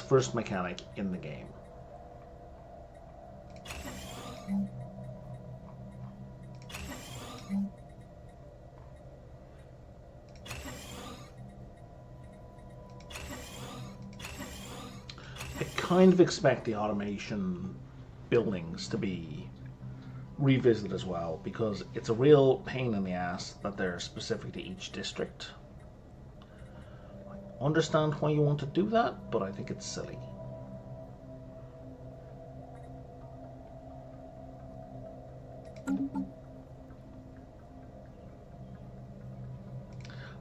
first mechanic in the game? I kind of expect the automation buildings to be revisited as well, because it's a real pain in the ass that they're specific to each district. I understand why you want to do that, but I think it's silly.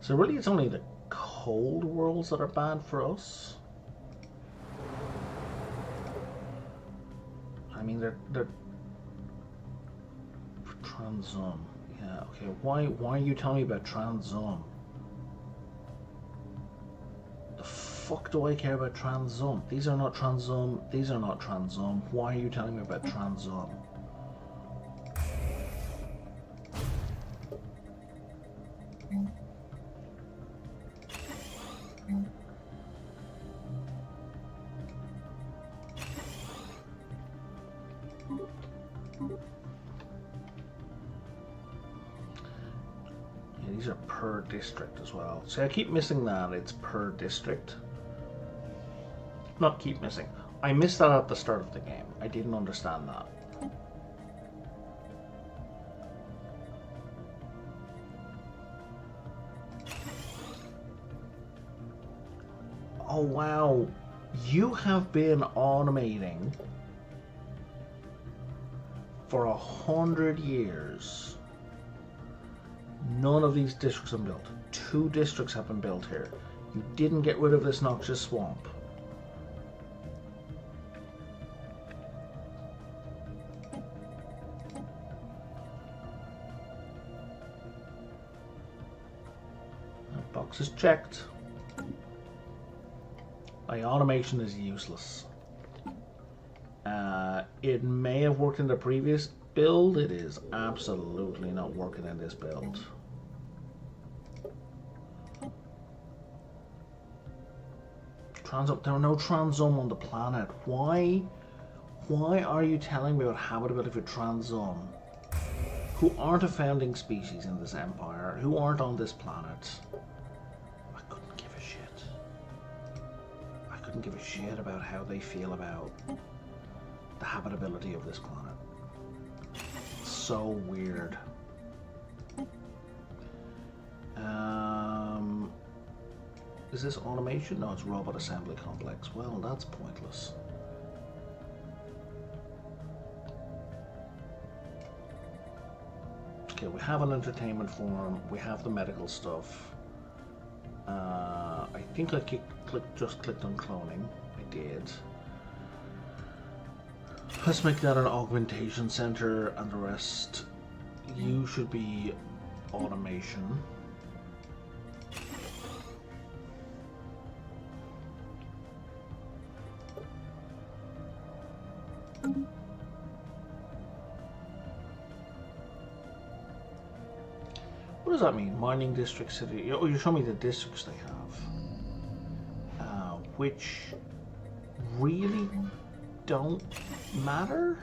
So really it's only the cold worlds that are bad for us. I mean, they're Transum. Yeah, okay. Why are you telling me about Transum? The fuck do I care about Transum? These are not Transum. These are not Transum. Why are you telling me about Transum? These are per district as well. See, I keep missing that. It's per district. Not keep missing. I missed that at the start of the game. I didn't understand that. Oh wow. You have been automating for 100 years. None of these districts have been built. 2 districts have been built here. You didn't get rid of this noxious swamp. That box is checked. My automation is useless. It may have worked in the previous build. It is absolutely not working in this build. There are no Transum on the planet. Why are you telling me about habitability for Transum, who aren't a founding species in this empire, who aren't on this planet? I couldn't give a shit. I couldn't give a shit about how they feel about the habitability of this planet. It's so weird. Is this automation? No, it's robot assembly complex. Well, that's pointless. Okay, we have an entertainment forum. We have the medical stuff. I think I just clicked on cloning. I did. Let's make that an augmentation center, and the rest, you should be automation. What does that mean? Mining district, city. Oh, you show me the districts they have, which really don't matter.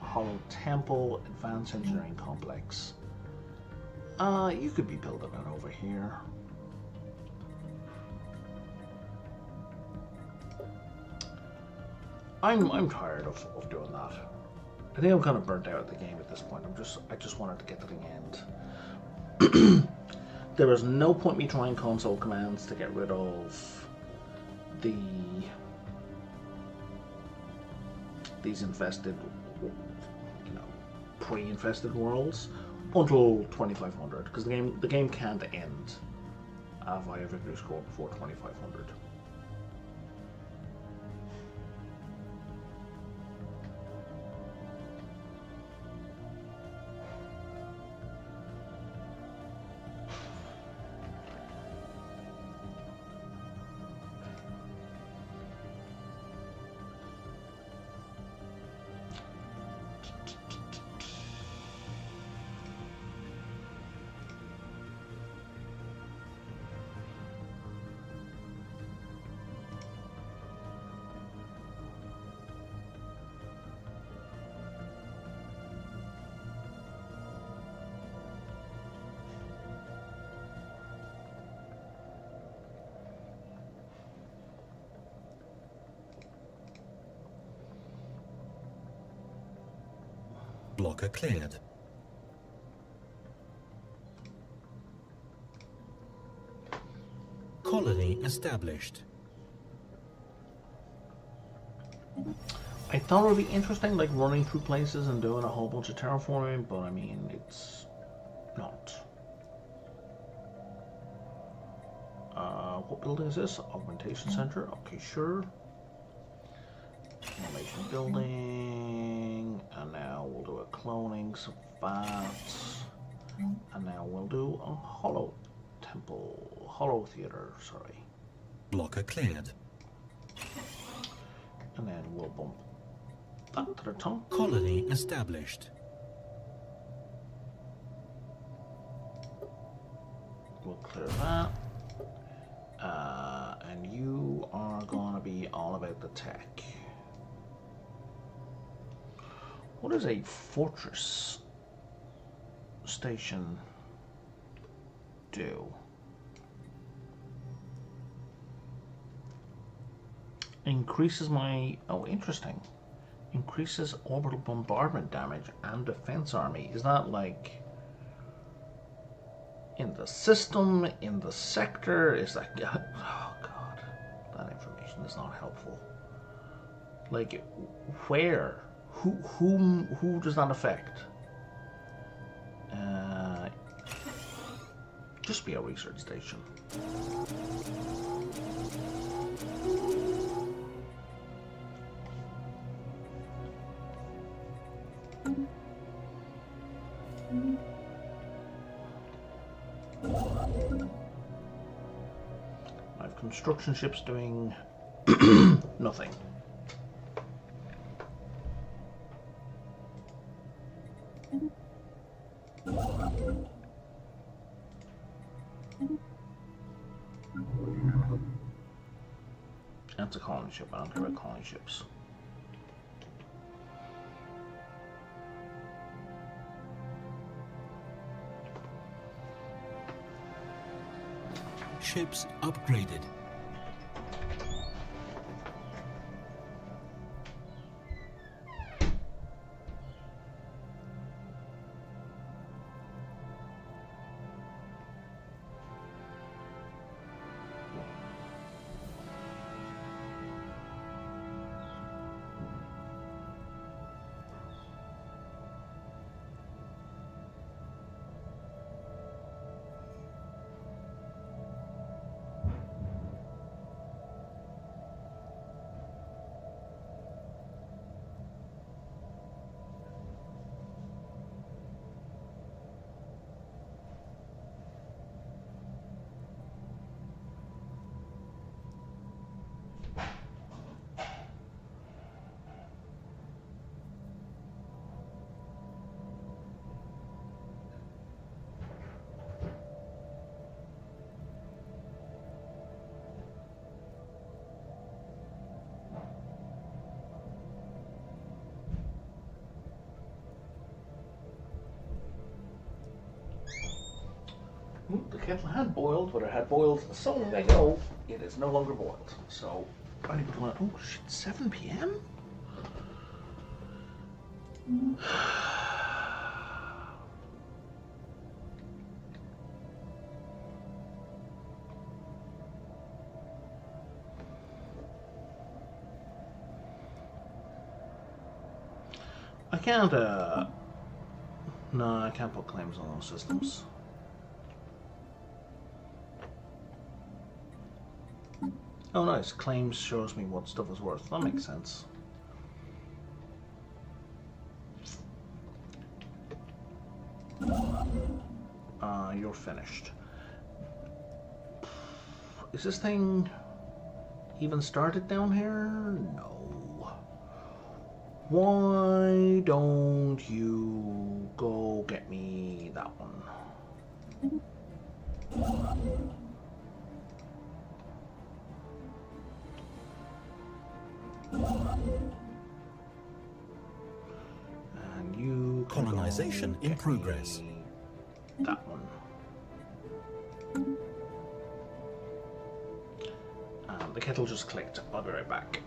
Hollow Temple, Advanced Engineering Complex. You could be building it over here. I'm tired of doing that. I think I'm kind of burnt out at the game at this point. I just wanted to get to the end. There is no point me trying console commands to get rid of these infested, pre-infested worlds until 2500, because the game can't end via victory score before 2500. Blocker cleared. Colony established. I thought it would be interesting, like running through places and doing a whole bunch of terraforming, but I mean, it's not. What building is this? Augmentation Center. Okay, sure. Animation building, and now we'll do a cloning savant, and now we'll do a hollow temple, hollow theater, sorry. Blocker cleared. And then we'll bump that to the top. Colony established. We'll clear that. And you are gonna be all about the tech. What does a fortress station do? Increases my... oh, interesting. Increases orbital bombardment damage and defense army. Is that like... in the system, in the sector? Is that... oh god. That information is not helpful. Like, where? Who does that affect? Just be a research station. I have construction ships doing nothing. That's a colony ship. I don't care about colony ships. Ships upgraded. kettle had boiled, but it had boiled so long ago, it is no longer boiled. So, I need to oh shit, 7 p.m.? I can't, no, I can't put claims on those systems. Oh nice, claims shows me what stuff is worth. That makes sense. You're finished. Is this thing even started down here? No. Why don't you go get me that one? And you Colonization in progress. That one. And the kettle just clicked. I'll be right back.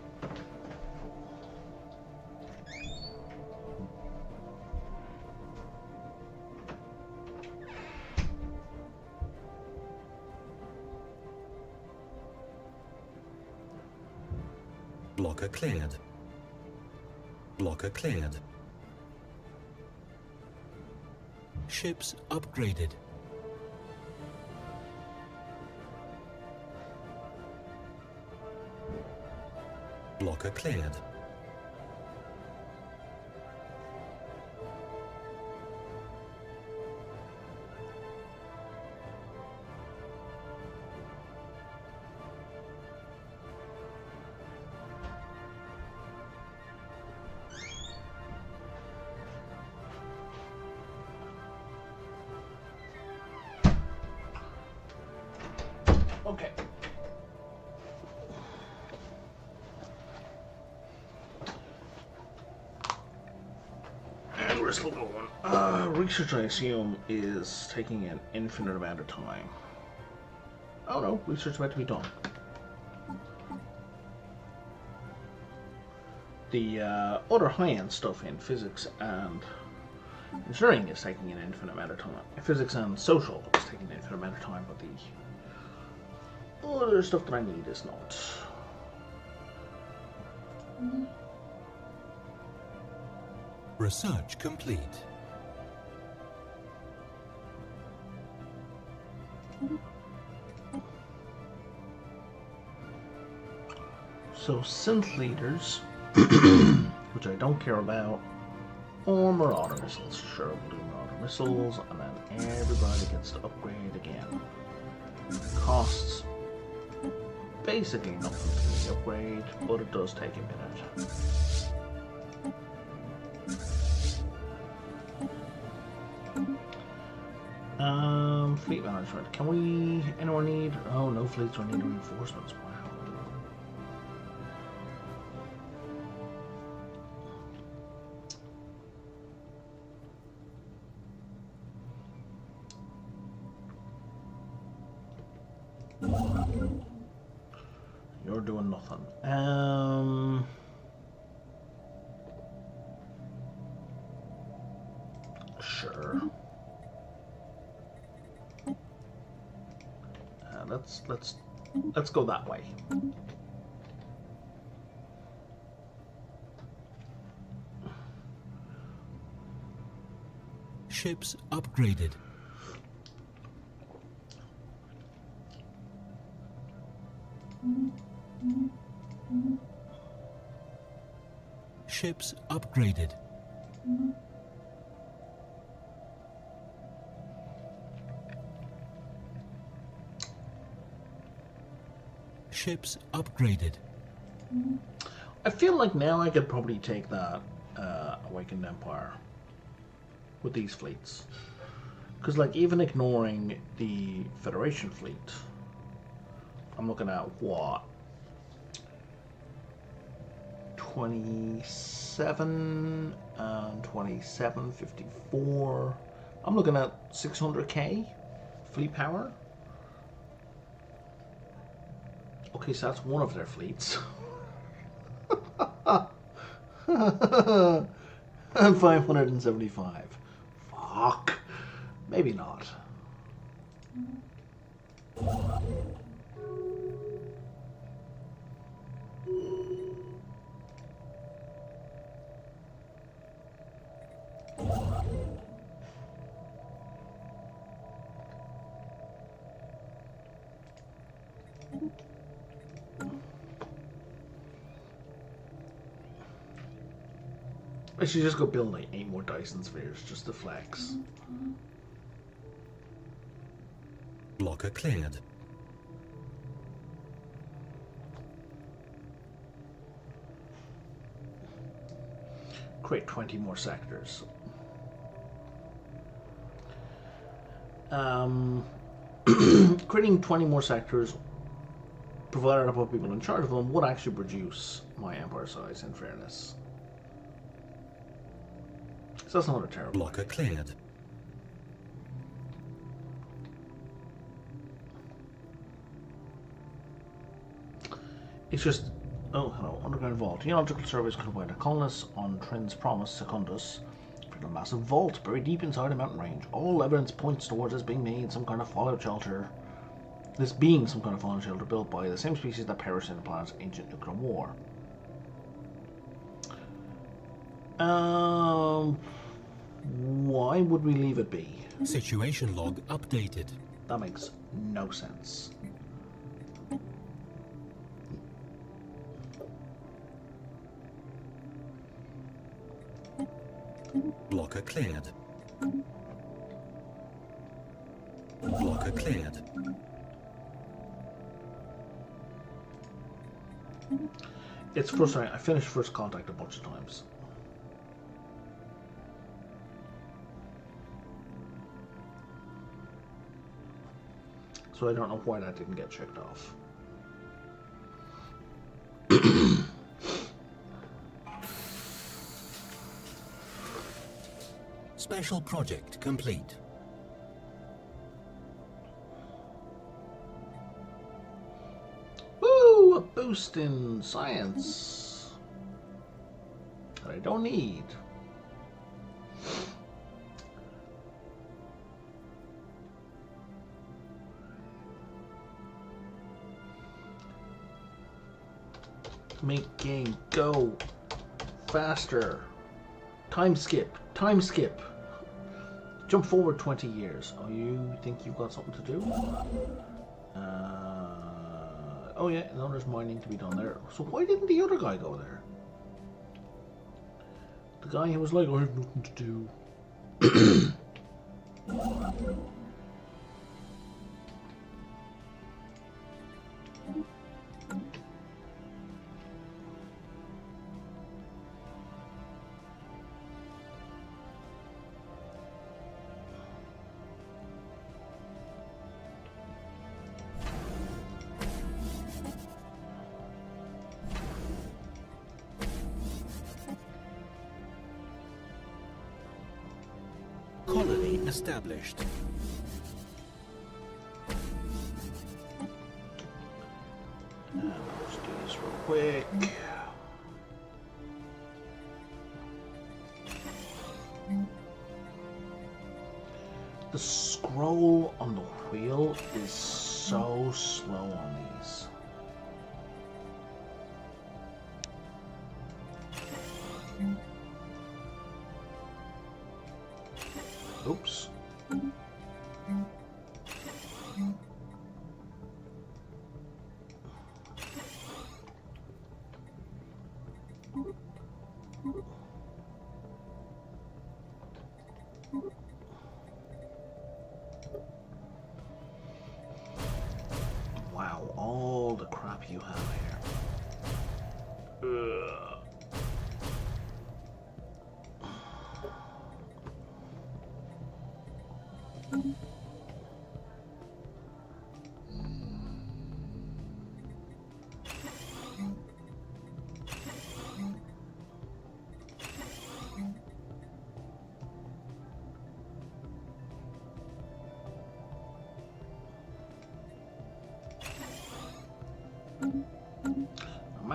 Blocker cleared. Blocker cleared. Ships upgraded. Blocker cleared. Okay. And we're still going. Research, I assume, is taking an infinite amount of time. Oh no, research about to be done. The other high-end stuff in physics and engineering is taking an infinite amount of time. Physics and social is taking an infinite amount of time, but the other stuff that I need is not. Research complete. So synth leaders, which I don't care about, or marauder missiles. Sure, we'll do marauder missiles, and then everybody gets to upgrade again. It costs basically nothing to the upgrade, but it does take a minute. Fleet management. Can we? Anyone need? Oh, no fleets are needing reinforcements. Wow. You're doing nothing. Sure. Let's go that way. Ships upgraded. Ships upgraded. Ships upgraded. I feel like now I could probably take that Awakened Empire with these fleets. Because, like, even ignoring the Federation fleet, I'm looking at what? 27 and 27, 54. I'm looking at 600k fleet power Okay, so that's one of their fleets. And 575. Fuck. Maybe not. I should just go build like 8 more Dyson spheres just to flex. Blocker cleared. Create 20 more sectors. Creating 20 more sectors, provided I put people in charge of them, would actually reduce my empire size, in fairness. So that's not a terrible Blocker cleared. It's just, oh, hello, underground vault. Geological surveys could provide a colonist on Trin's Promise Secundus for a massive vault buried deep inside a mountain range. All evidence points towards this being some kind of fallout shelter. This being some kind of fallout shelter built by the same species that perished in the planet's ancient nuclear war. Why would we leave it be? Situation log updated. That makes no sense. Blocker cleared. Blocker cleared. It's frustrating. I finished first contact a bunch of times. So I don't know why that didn't get checked off. Special project complete. Woo! A boost in science that I don't need. Make game go faster. Time skip. Time skip. Jump forward 20 years. Oh, you think you've got something to do? Oh yeah, no, there's mining to be done there. So why didn't the other guy go there? The guy who was like, I have nothing to do. Colony established. Let's do this real quick. The scroll on the wheel is so slow on these. Oops. Wow, all the crap you have here. Ugh.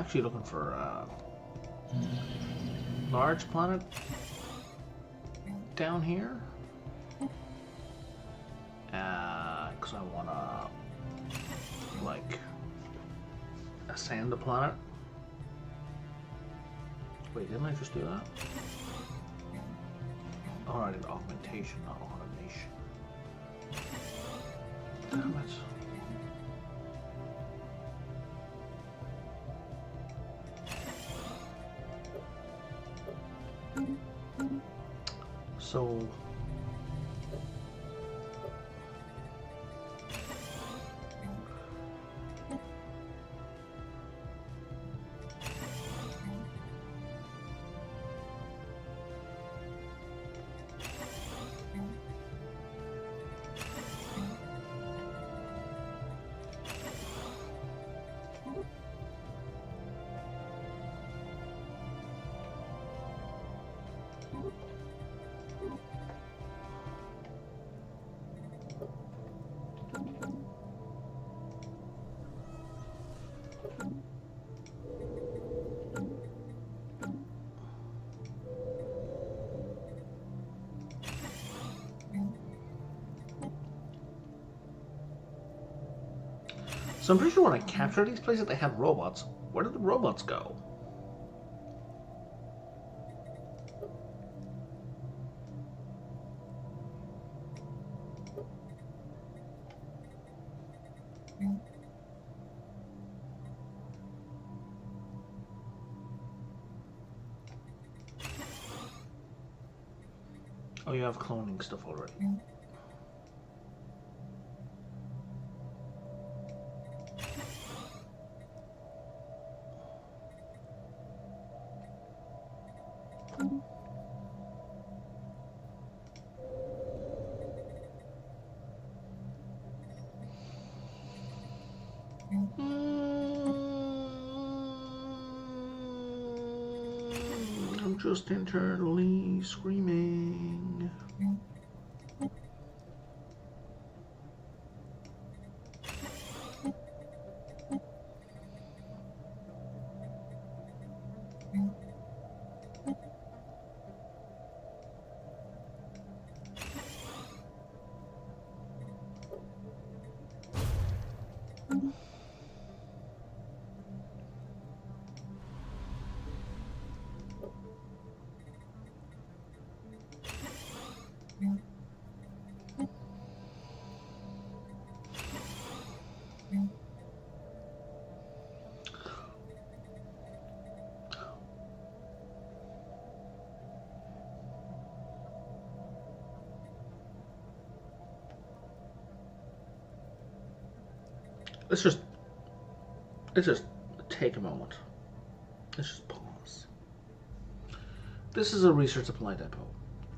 actually looking for a large planet down here. Because I want to, like, ascend the planet. Wait, didn't I just do that? Oh, I did augmentation, not automation. Damn it. So So I'm pretty sure when I capture these places, they have robots. Where did the robots go? Oh, you have cloning stuff already. I'm just internally screaming. Let's just take a moment. Let's just pause. This is a research supply depot.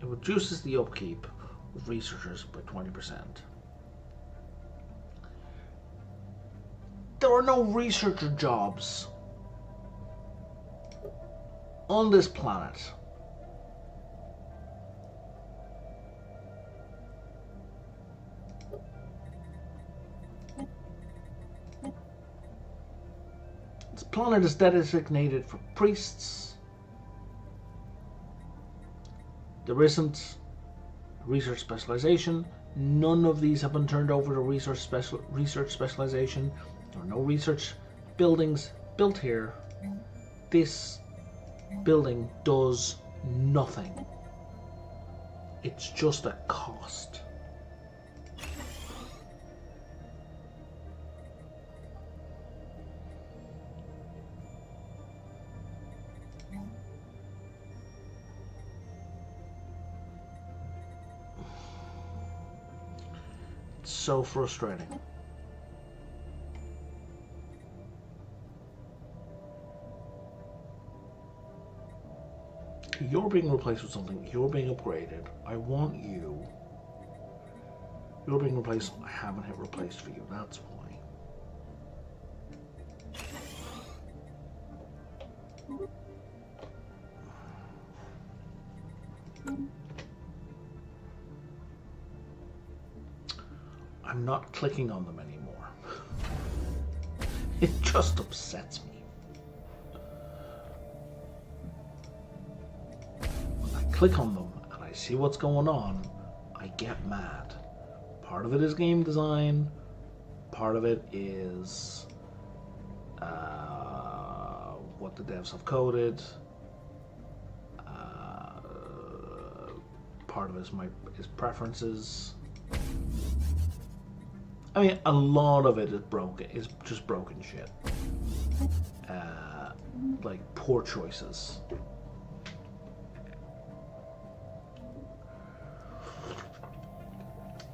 It reduces the upkeep of researchers by 20%. There are no researcher jobs on this planet. This planet is designated for priests. There isn't research specialization. None of these have been turned over to research specialization. There are no research buildings built here. This building does nothing. It's just a cost. It's so frustrating. You're being replaced with something. You're being upgraded. I want you. You're being replaced. I haven't hit replaced for you. That's why. I'm not clicking on them anymore. It just upsets me. click on them and I see what's going on, I get mad. Part of it is game design, part of it is what the devs have coded, part of it is preferences. I mean, a lot of it is just broken shit. Like poor choices.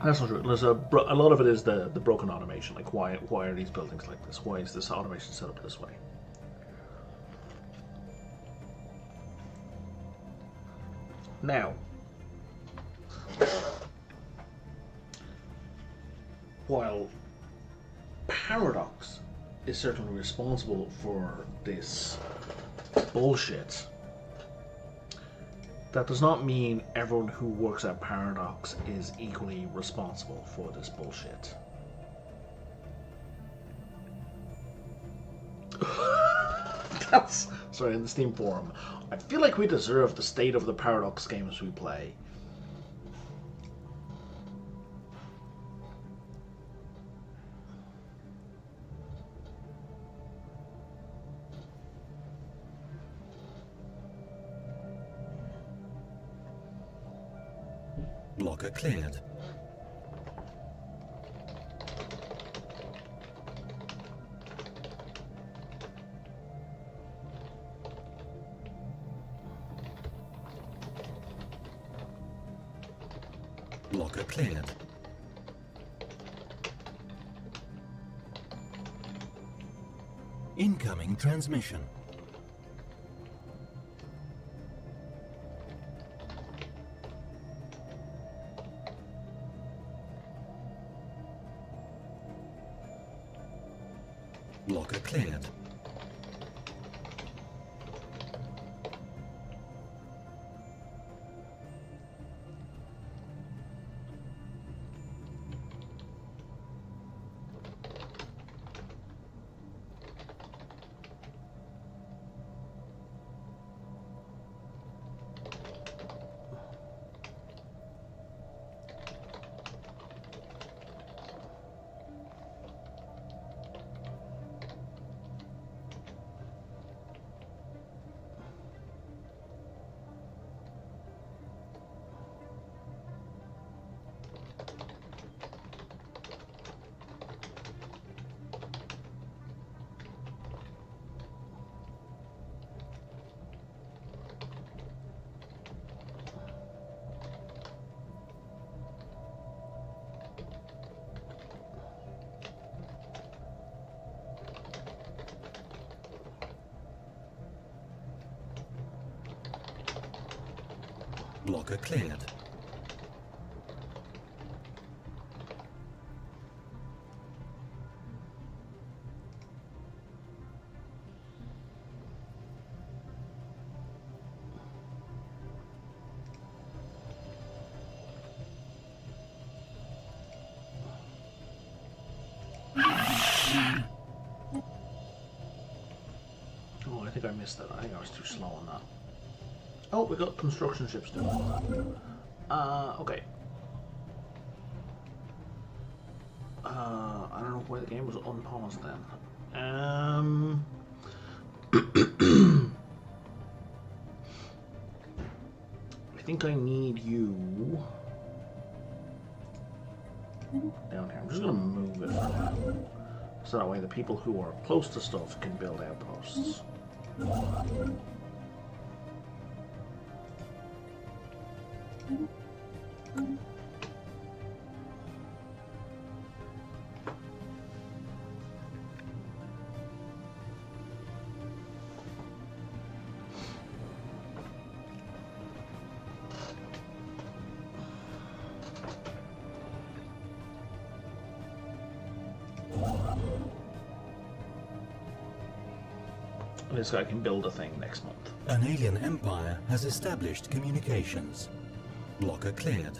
That's not true. There's a lot of it is the broken automation. Like why are these buildings like this? Why is this automation set up this way? Now, while Paradox is certainly responsible for this bullshit, that does not mean everyone who works at Paradox is equally responsible for this bullshit. That's sorry, in the Steam forum. I feel like we deserve the state of the Paradox games we play. Blocker cleared. Blocker cleared. Incoming transmission. Blocker cleared. Blocker cleared. Oh, I think I missed that. I think I was too slow on that. Oh, we got construction ships doing that. Okay. I don't know why the game was unpaused then. I think I need you down here. I'm just gonna move it for now. So that way the people who are close to stuff can build outposts. This guy can build a thing next month. An alien empire has established communications. Blocker cleared.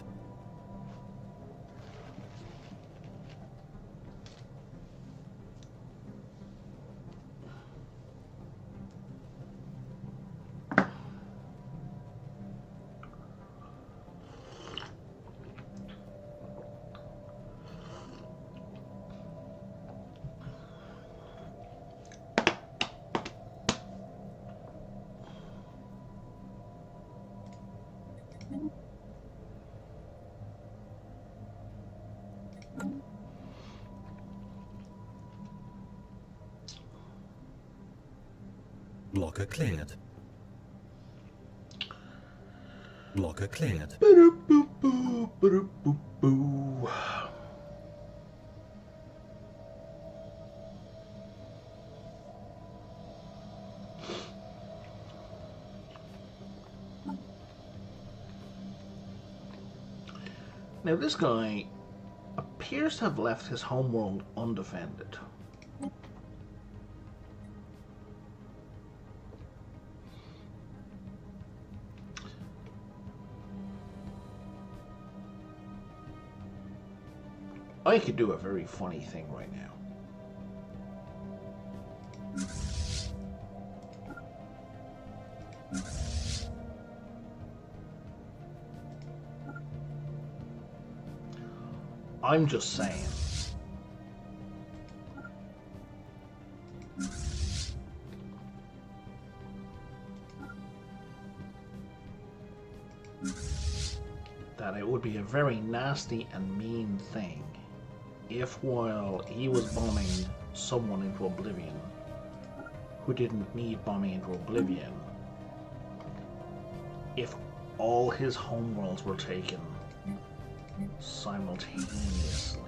Blocker cleared. Blocker cleared. Ba-doop-boop-boo, ba-doop-boop-boo. Now this guy appears to have left his homeworld undefended. I could do a very funny thing right now. I'm just saying. That it would be a very nasty and mean thing if, while he was bombing someone into oblivion who didn't need bombing into oblivion, if all his homeworlds were taken simultaneously.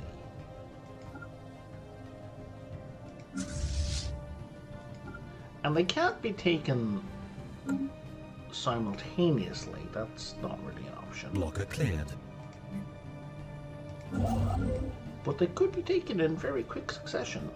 And they can't be taken simultaneously. That's not really an option. Blocker cleared. But they could be taken in very quick succession.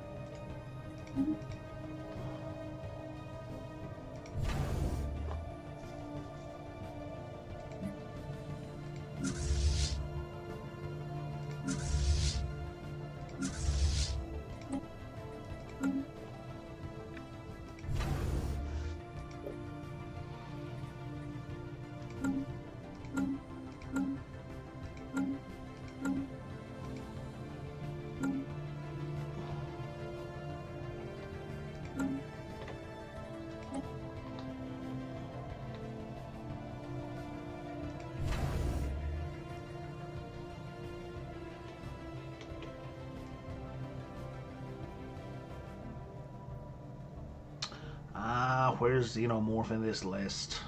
Where's Xenomorph in this list?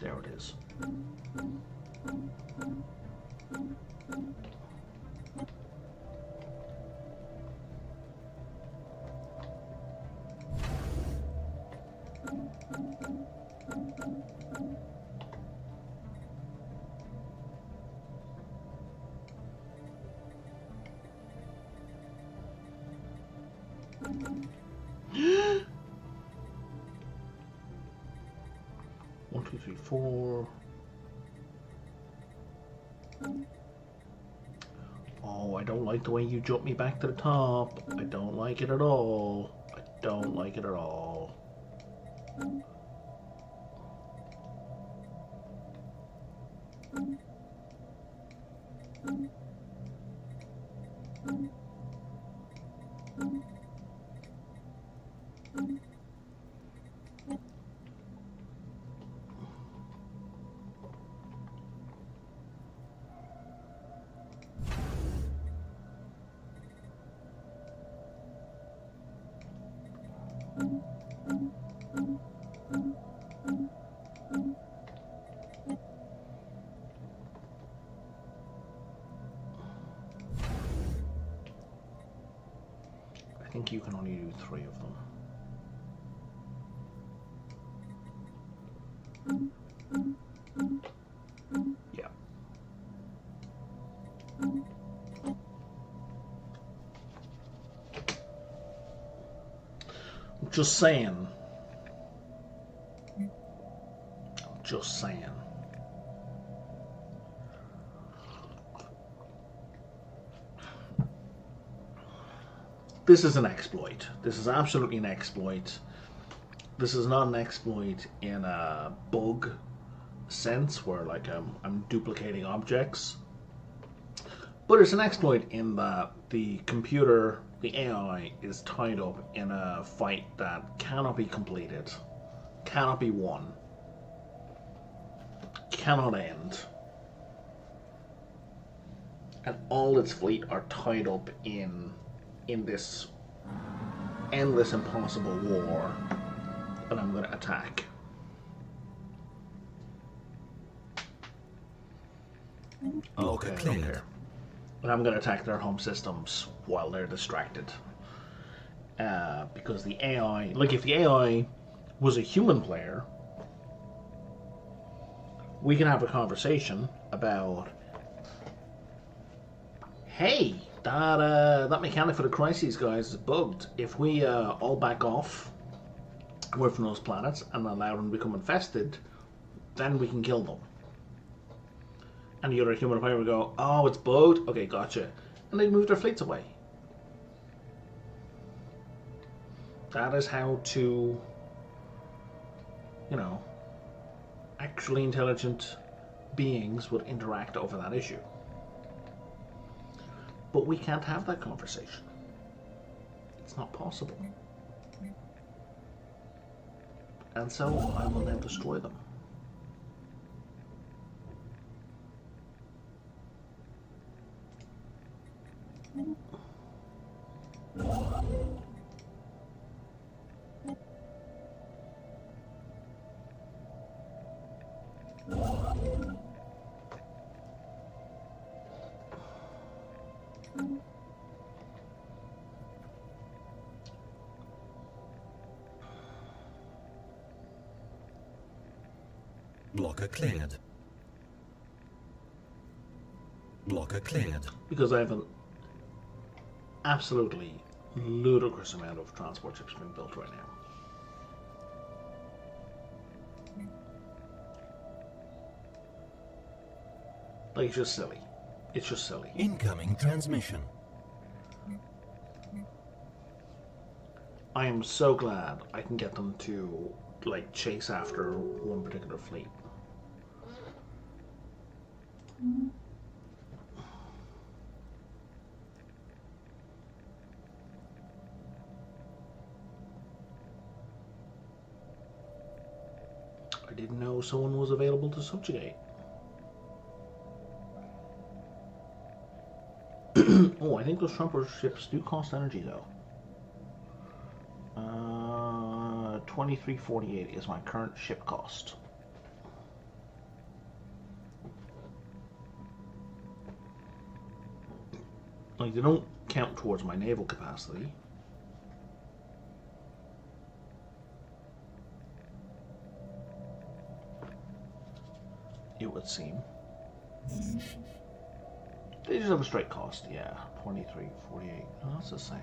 There it is. One, two, three, four. Oh, I don't like the way you jump me back to the top. I don't like it at all. I don't like it at all. I think you can only do 3 of them. Yeah. Just saying. Just saying. This is an exploit. This is absolutely an exploit. This is not an exploit in a bug sense where like I'm duplicating objects. But it's an exploit in that the computer, the AI, is tied up in a fight that cannot be completed, cannot be won. cannot end. And all its fleet are tied up in this endless, impossible war that I'm going to attack. Blocker cleared. And I'm going to attack their home systems while they're distracted. Because the AI, like if the AI was a human player, we can have a conversation about, hey, that mechanic for the crises guys is bugged. If we all back off away from those planets and allow them to become infested, then we can kill them. And the other human player would go, oh, it's bugged? Okay, gotcha. And they'd move their fleets away. That is how two, actually intelligent beings would interact over that issue. But we can't have that conversation. It's not possible. And so I will now destroy them. Blocker cleared. Blocker cleared. Because I have an absolutely ludicrous amount of transport ships being built right now. Like, it's just silly. It's just silly. Incoming transmission. I am so glad I can get them to, like, chase after one particular fleet. I didn't know someone was available to subjugate. Oh, I think those trumper ships do cost energy, though. 2348 is my current ship cost. Like, they don't count towards my naval capacity. It would seem. They just have a straight cost, yeah. 2348. Oh, that's the same.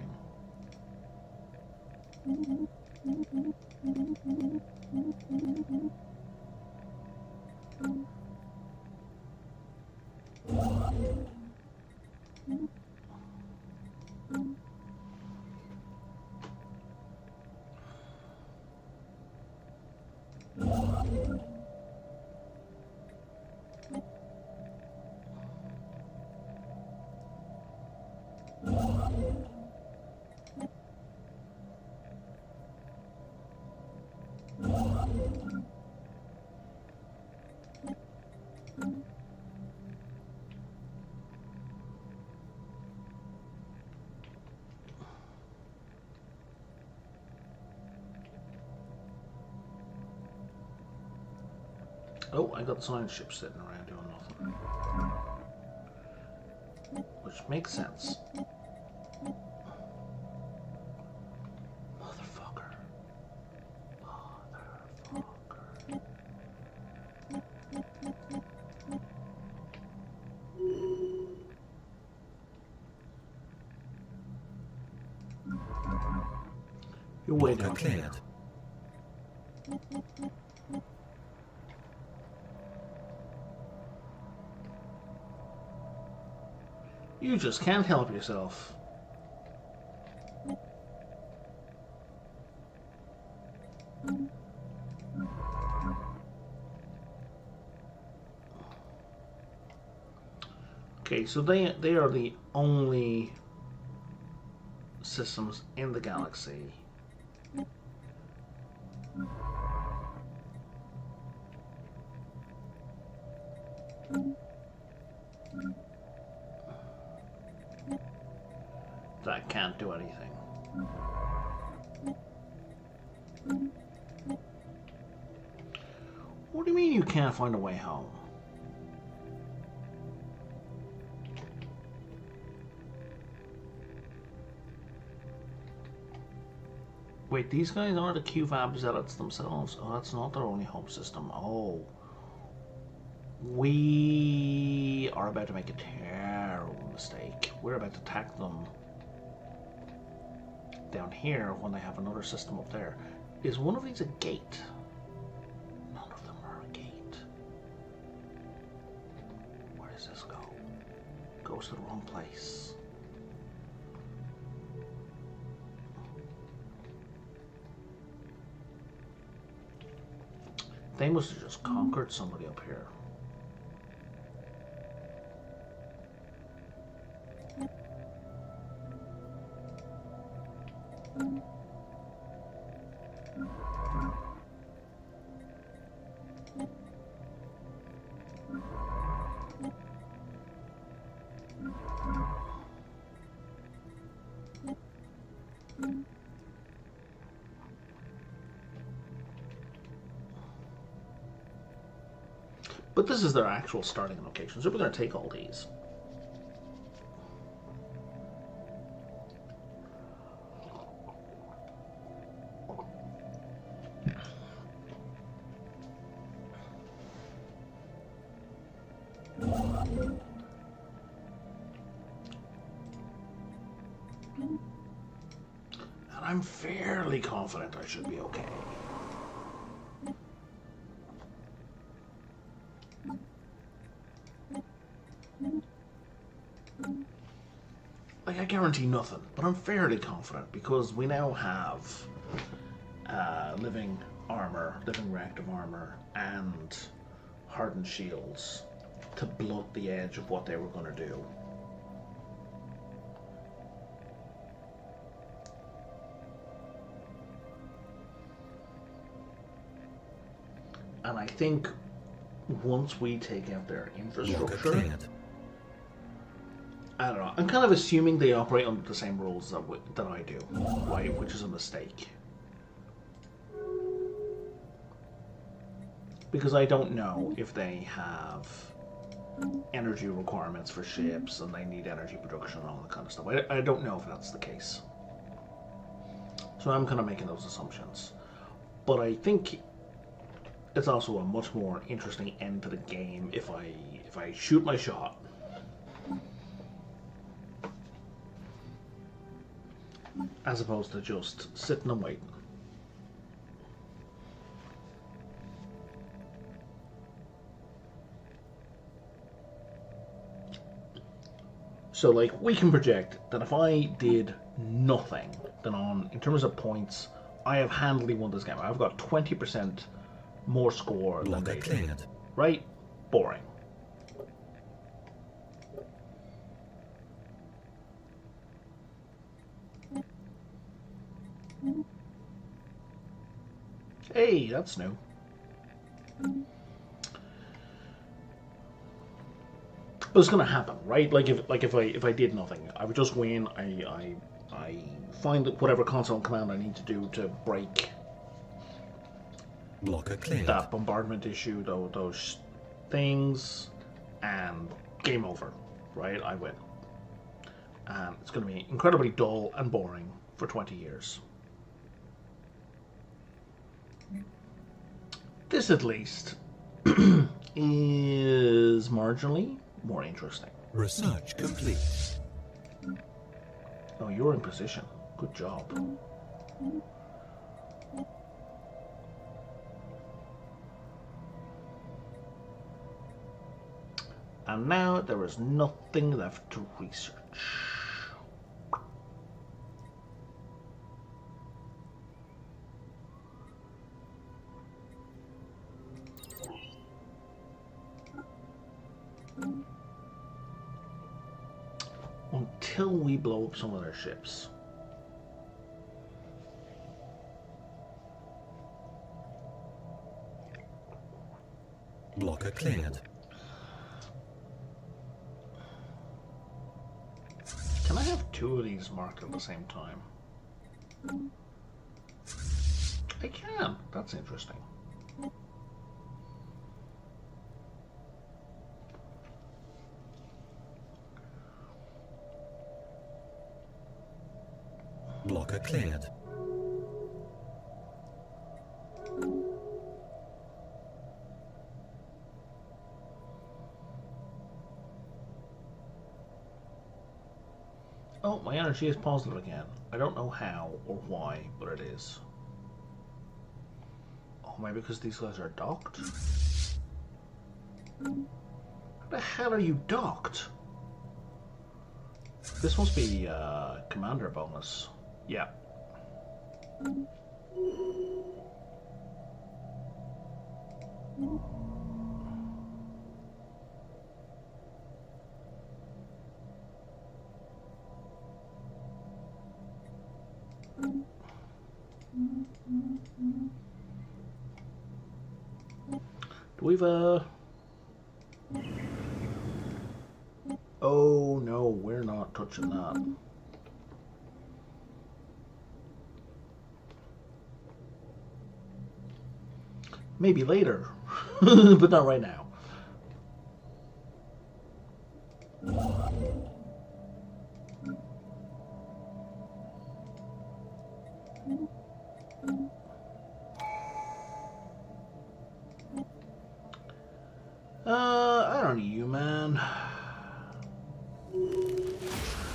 Oh, I got the science ship sitting around doing nothing. Which makes sense. Motherfucker. You're way down here. You just can't help yourself. Okay, so they are the only systems in the galaxy That can't do anything. What do you mean you can't find a way home? Wait, these guys are the QVAB zealots themselves. Oh, that's not their only home system. Oh. We are about to make a terrible mistake. We're about to attack them down here when they have another system up there. Is one of these a gate? None of them are a gate. Where does this go? Goes to the wrong place. They must have just conquered somebody up here. But this is their actual starting location, so we're going to take all these. And I'm fairly confident I should be okay. Like, I guarantee nothing, but I'm fairly confident because we now have living armor, living reactive armor, and hardened shields to blunt the edge of what they were going to do. And I think once we take out their infrastructure, I don't know. I'm kind of assuming they operate under the same rules that I do, right? Which is a mistake. Because I don't know if they have energy requirements for ships and they need energy production and all that kind of stuff. I don't know if that's the case. So I'm kind of making those assumptions. But I think it's also a much more interesting end to the game if I shoot my shot. As opposed to just sitting and waiting. So, like, we can project that if I did nothing, then in terms of points, I have handily won this game. I've got 20% more score than they did. Right? Boring. Hey, that's new. But it's gonna happen, right? Like if I did nothing, I would just win. I find whatever console command I need to do to break that bombardment issue, those things, and game over, right? I win. And it's gonna be incredibly dull and boring for 20 years. This, at least, is marginally more interesting. Research complete. Oh, you're in position. Good job. And now there is nothing left to research. Until we blow up some of their ships. Blocker cleared. two of these marked at the same time? I can. That's interesting. Blocker cleared. Oh, my energy is positive again. I don't know how or why, but it is. Oh, maybe because these guys are docked? How the hell are you docked? This must be commander bonus. Yeah. We've oh no, we're not touching that. Maybe later, but not right now. I don't know you, man.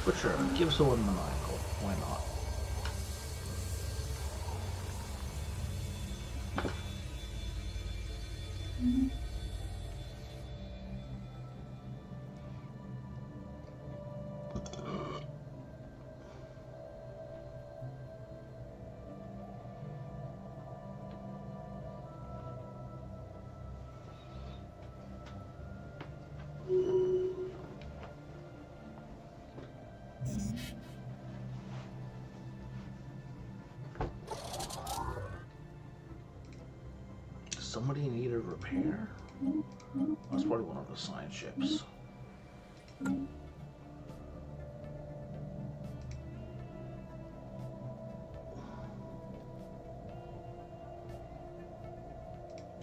But sure, give us a one maniacal. Why not? Somebody needed repair? That's probably one of the science ships.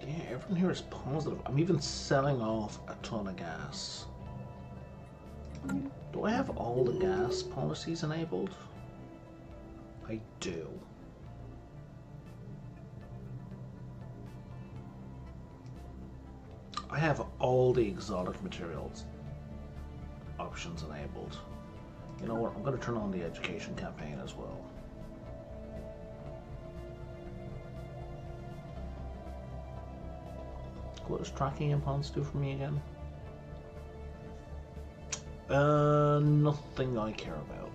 Yeah, everyone here is positive. I'm even selling off a ton of gas. Do I have all the gas policies enabled? I do. I have all the exotic materials options enabled. You know what? I'm going to turn on the education campaign as well. What does tracking implants do for me again? Nothing I care about.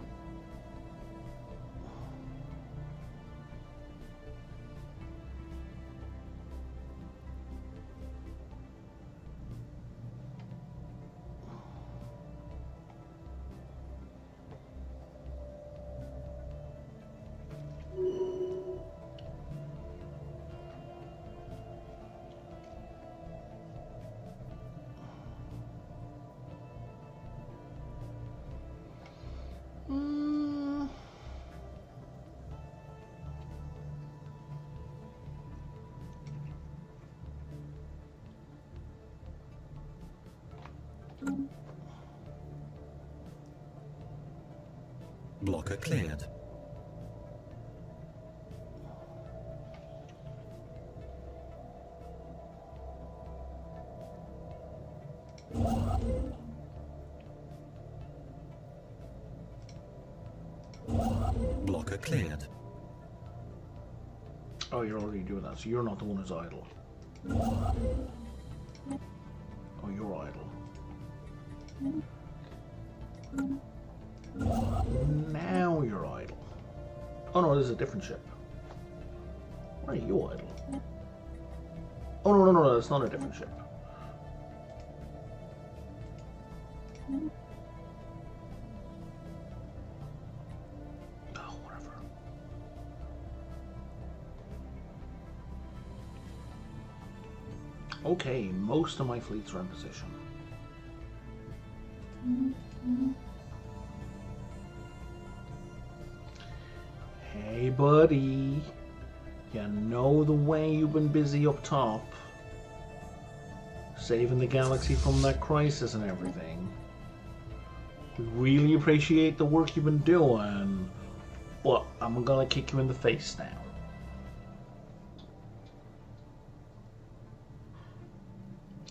Blocker cleared. Blocker cleared. Oh, you're already doing that, so you're not the one who's idle. Oh, you're idle. Now you're idle. Oh no, this is a different ship. Why are you idle? Oh no, it's not a different ship. Oh, whatever. Okay, most of my fleets are in position. Hey, buddy. You know the way you've been busy up top. Saving the galaxy from that crisis and everything. We really appreciate the work you've been doing. But I'm gonna kick you in the face now.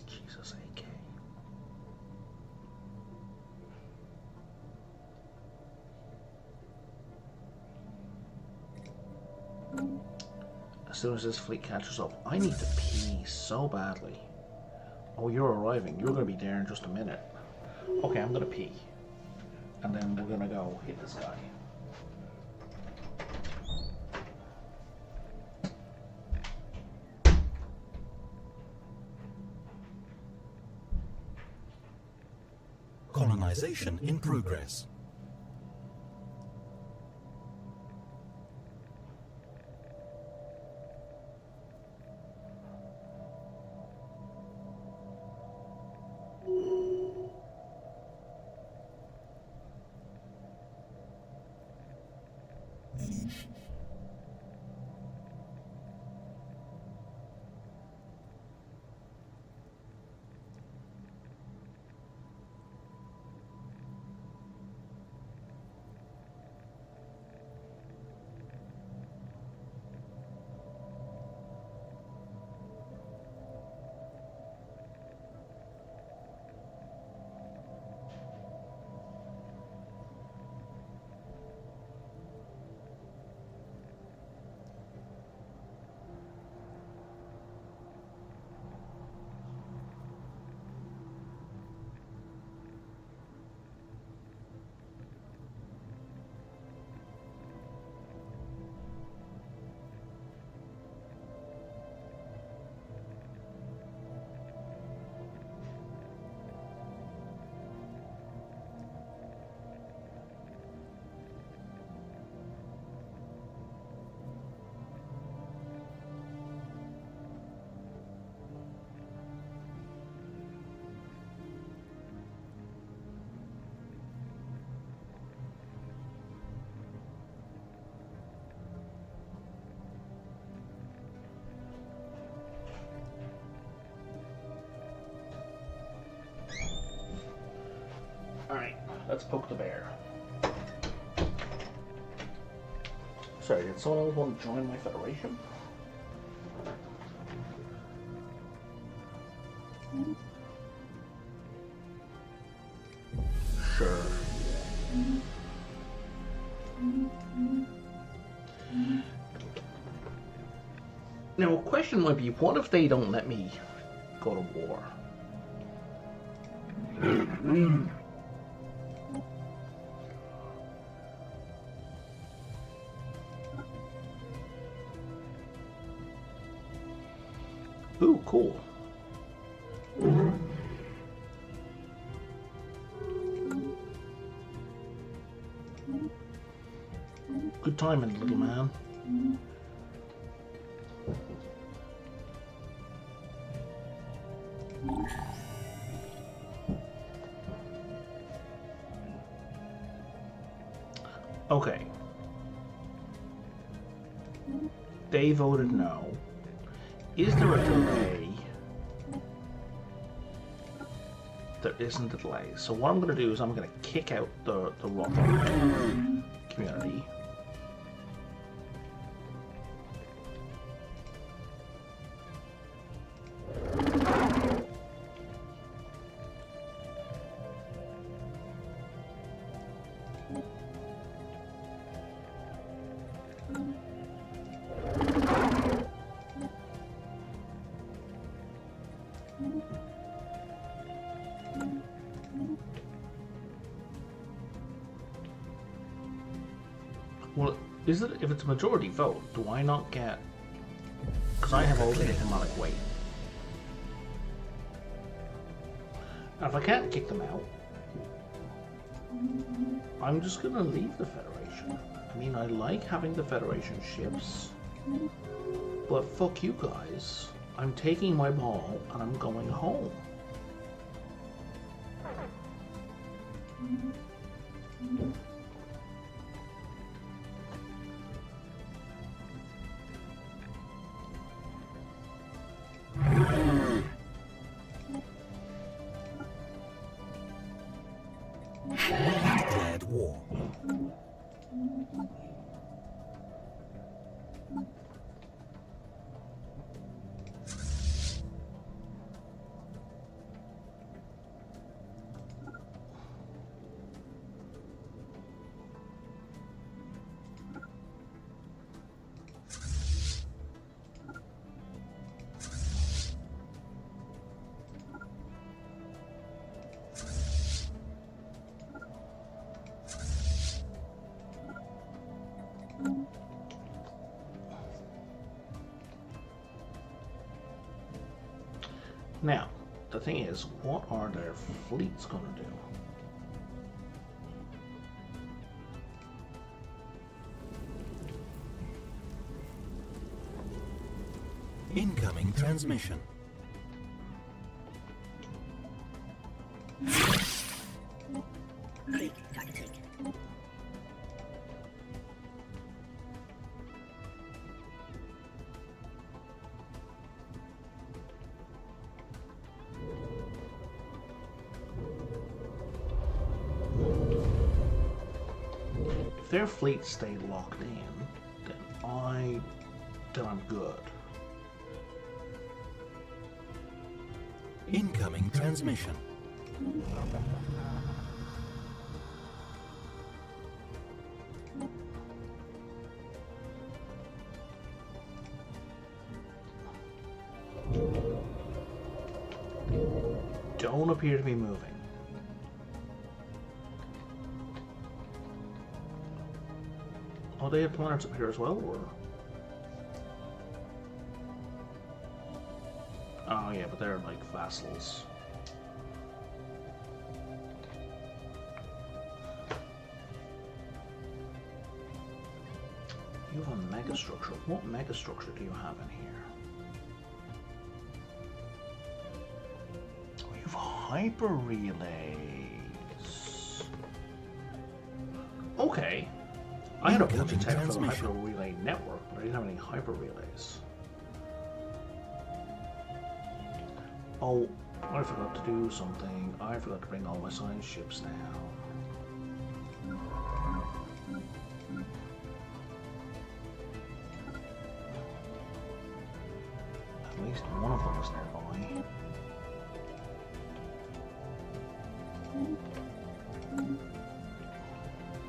Jesus, AK. As soon as this fleet catches up, I need to pee so badly. Oh, you're arriving. You're gonna be there in just a minute. Okay, I'm gonna pee. And then we're gonna go hit this guy. Colonization in progress. Alright, let's poke the bear. Sorry, did someone else want to join my federation? Sure. Now, a question might be, what if they don't let me go to war? Ooh, cool. Good timing, little man. Okay. They voted no. Is there a delay? There isn't a delay. So what I'm going to do is I'm going to kick out the rock community. Well, is it, if it's a majority vote, do I not get, because I have all the diplomatic weight. And if I can't kick them out, I'm just going to leave the Federation. I mean, I like having the Federation ships, but fuck you guys. I'm taking my ball and I'm going home. Now, the thing is, what are their fleets going to do? Incoming transmission. Click tactic. If their fleet stay locked in, then I'm good. Incoming transmission. Don't appear to be moving. Oh, they have planets up here as well, or? Oh yeah, but they're like vassals. You have a megastructure. What megastructure do you have in here? Oh, you have hyper relays. Okay. I had a bunch of tech for the hyper relay network, but I didn't have any hyper relays. Oh, I forgot to do something. I forgot to bring all my science ships down. At least one of them is nearby.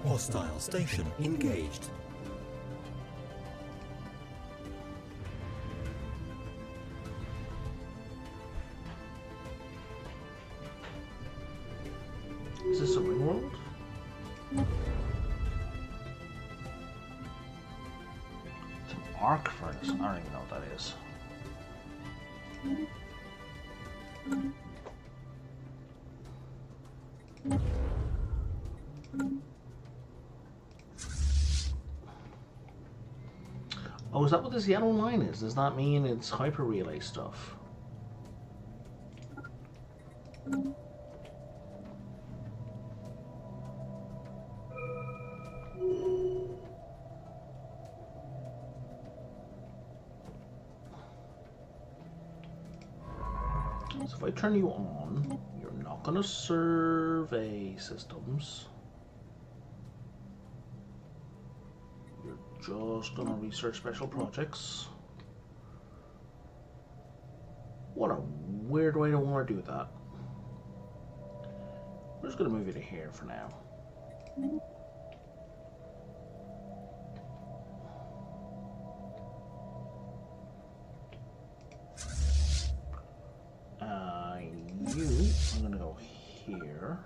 Hostile station engaged. Is this a ring world? It's an arc furnace. I don't even know what that is. Oh, is that what this yellow line is? Does that mean it's hyper relay stuff? So if I turn you on, you're not going to survey systems. You're just going to research special projects. What a weird way to want to do that. We're just going to move you to here for now. I'm going to go here.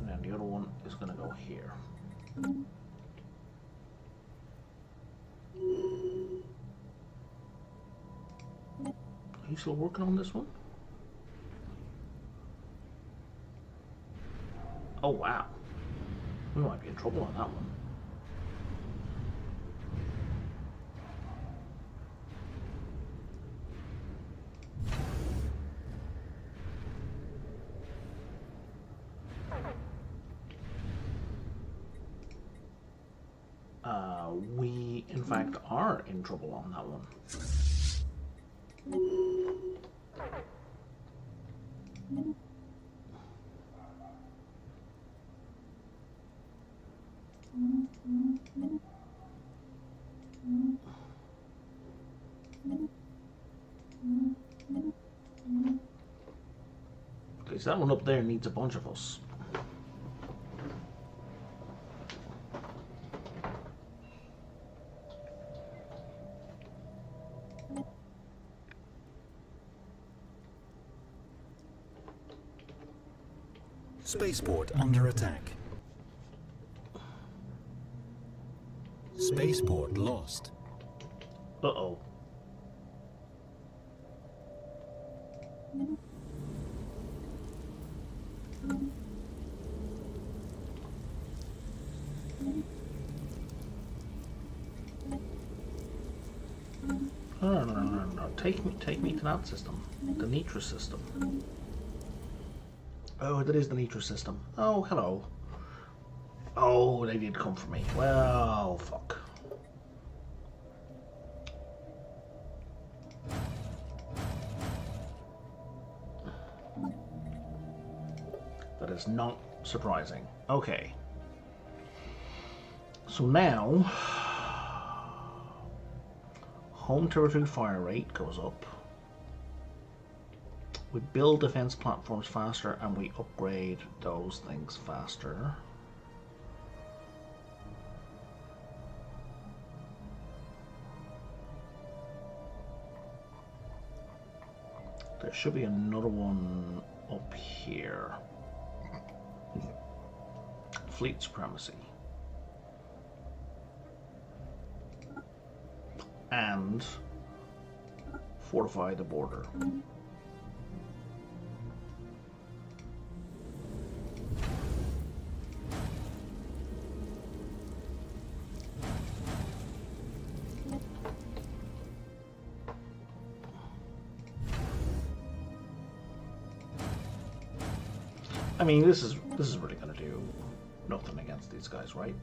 And then the other one is going to go here. Are you still working on this one? Oh wow. We might be in trouble on that one. We in fact are in trouble on that one. Because that one up there needs a bunch of us. Spaceport under attack. Spaceport lost. Uh-oh. No. Take me to that system. The Nitra system. Oh, that is the Nitra system. Oh, hello. Oh, they did come for me. Well, fuck. That is not surprising. Okay. So now, home territory fire rate goes up. We build defense platforms faster and we upgrade those things faster. There should be another one up here. Fleet supremacy. And fortify the border. I mean, this is really going to do nothing against these guys, right?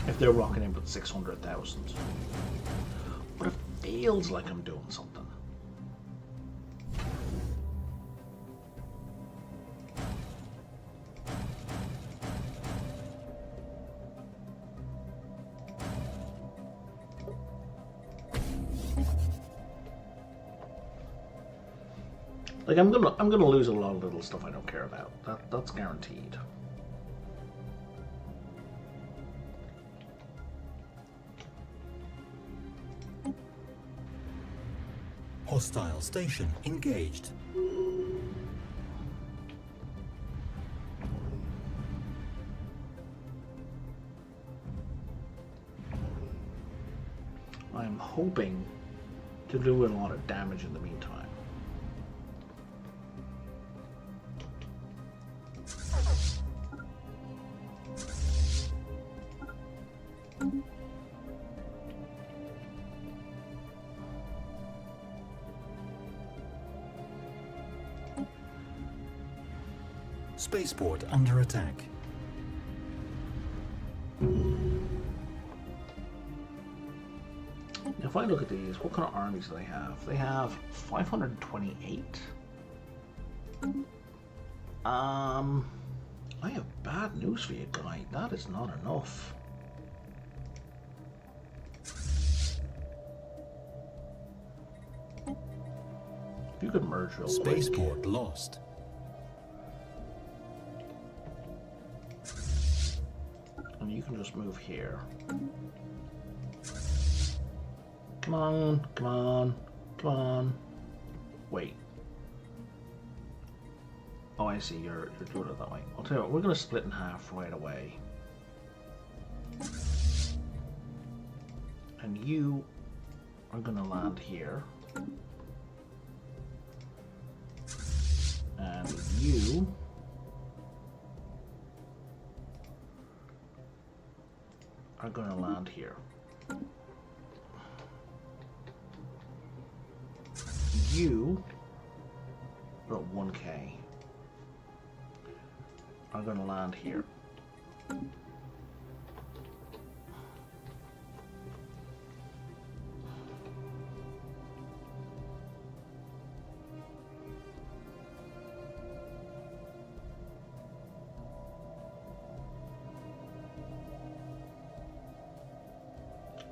If they're rocking in with 600,000. But it feels like I'm doing something. Like I'm gonna lose a lot of little stuff I don't care about. That's guaranteed. Hostile station engaged. I'm hoping to do a lot of damage in the meantime. Spaceport under attack. If I look at these, what kind of armies do they have? They have 528. I have bad news for you, guy. That is not enough. If you could merge real quick. Spaceport lost. And you can just move here. Come on, come on, come on. Wait. Oh, I see. You're doing it that way. I'll tell you what. We're gonna split in half right away. And you are gonna land here. And you are gonna land here. You are at 1K. Are gonna land here.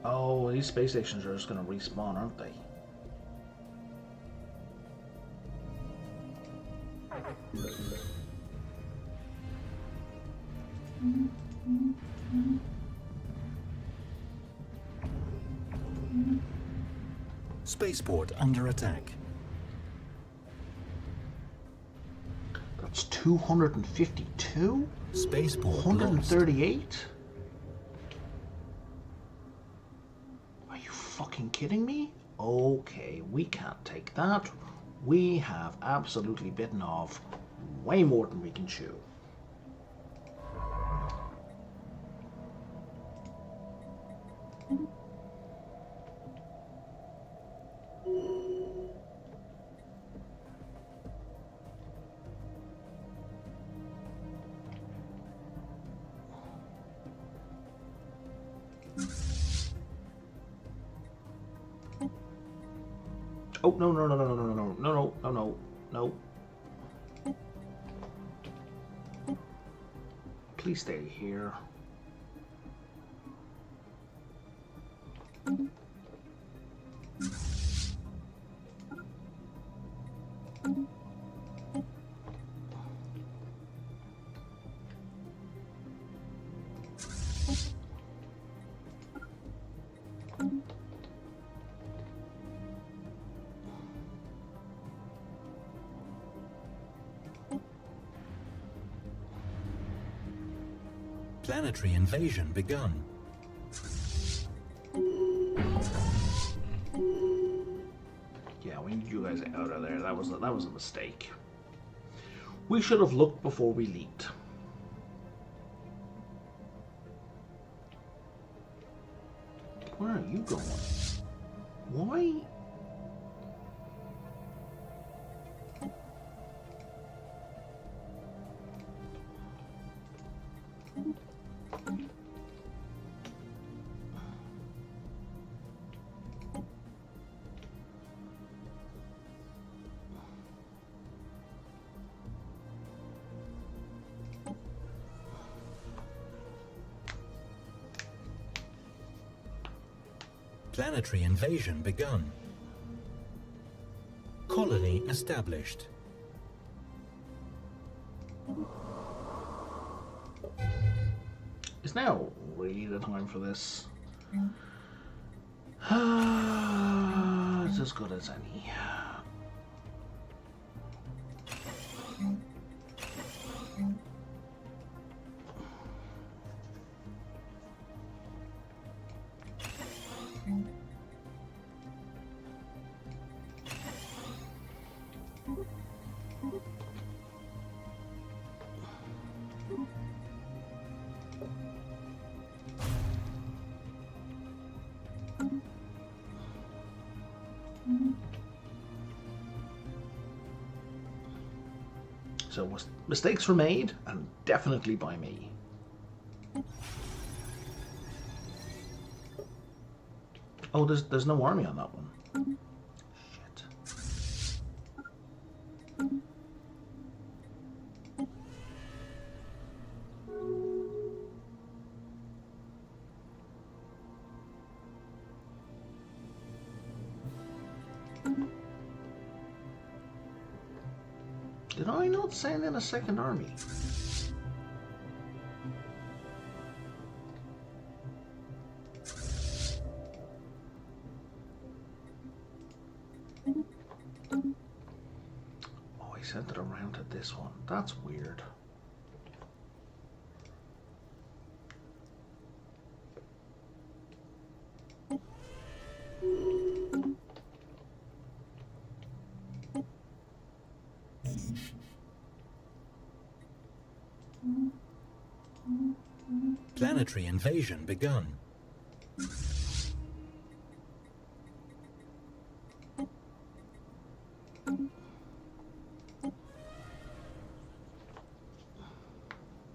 Oh, these space stations are just gonna respawn, aren't they? Spaceport under attack. That's 252? Spaceport 138? Are you fucking kidding me? Okay, we can't take that. We have absolutely bitten off way more than we can chew. Oh, no, no, no, no, no, no, no, no, no, no, no. Please stay here. Planetary invasion begun. Yeah, we need you guys out of there. That was a mistake. We should have looked before we leaped. Where are you going? Why? Planetary invasion begun. Colony established. Is now really the time for this? It's as good as any. So mistakes were made, and definitely by me. Oh, there's no army on that one. Shit. Did I not send in a second army? Oh, I sent it around to this one. That's weird. Planetary invasion begun.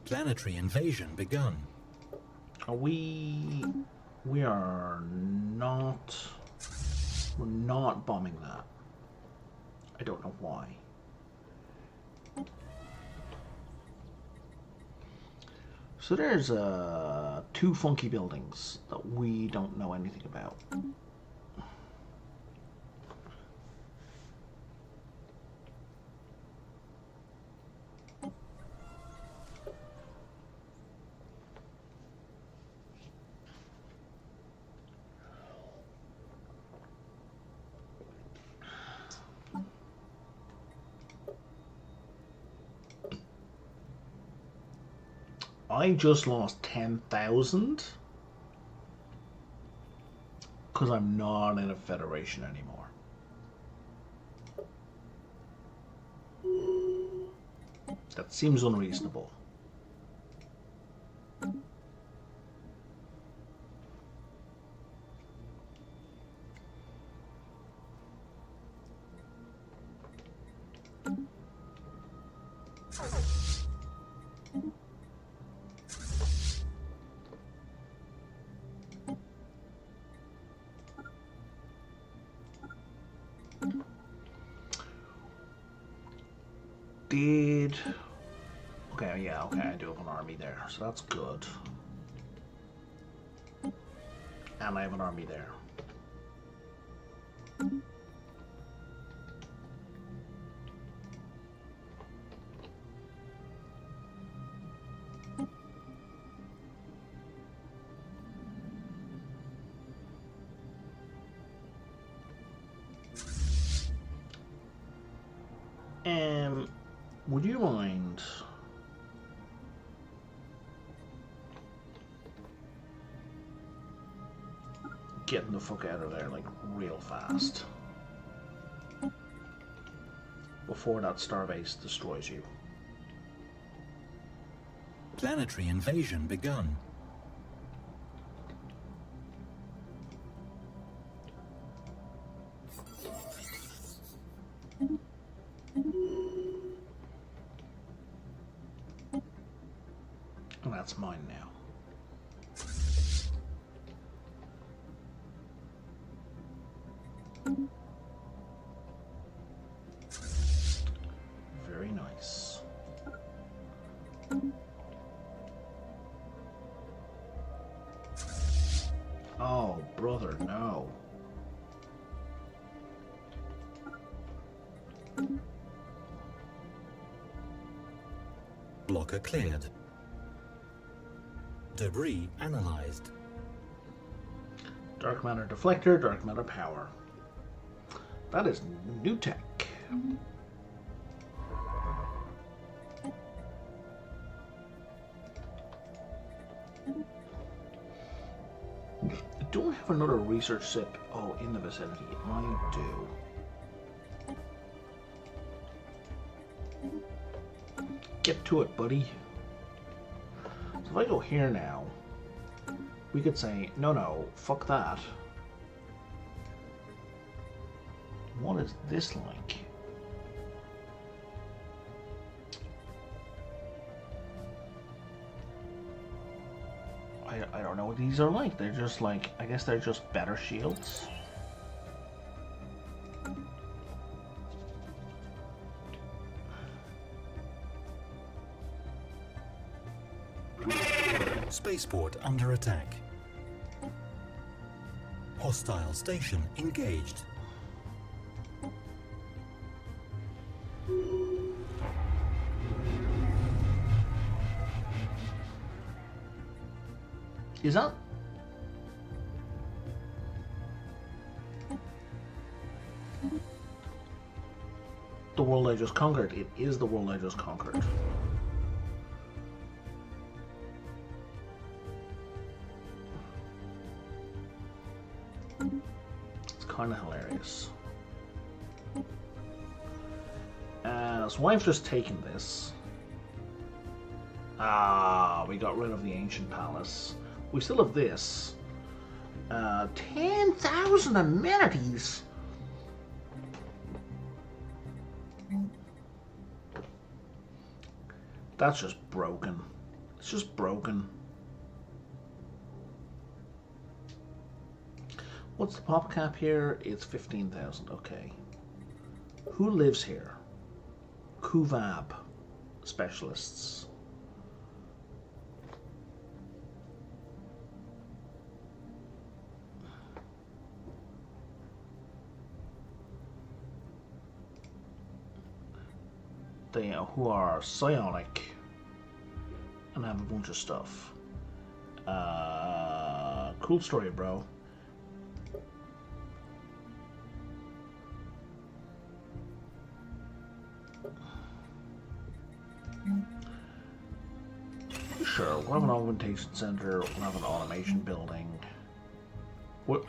Planetary invasion begun. We are not. We're not bombing that. I don't know why. So there's two funky buildings that we don't know anything about. I just lost 10,000? Because I'm not in a federation anymore. That seems unreasonable. Okay, yeah, okay, I do have an army there, so that's good. And I have an army there. Would you mind getting the fuck out of there, like, real fast before that starbase destroys you? Planetary invasion begun. And that's mine now. Very nice. Oh, brother, no. Blocker cleared. Debris analyzed. Dark matter deflector, dark matter power. That is new tech. I don't have another research ship, in the vicinity. I do. Get to it, buddy. So if I go here now, we could say, no, fuck that. What is this like? I don't know what these are like. They're just like, I guess they're just better shields. Spaceport under attack. Hostile station engaged. Is that? The world I just conquered. It is the world I just conquered. It's kind of hilarious. So I've just taken this. We got rid of the ancient palace. We still have this. 10,000 amenities. That's just broken. It's just broken. What's the pop cap here? It's 15,000. Okay. Who lives here? Kuvab specialists. They who are psionic and have a bunch of stuff. Cool story, bro. Sure, we'll have an augmentation center, we'll have an automation building.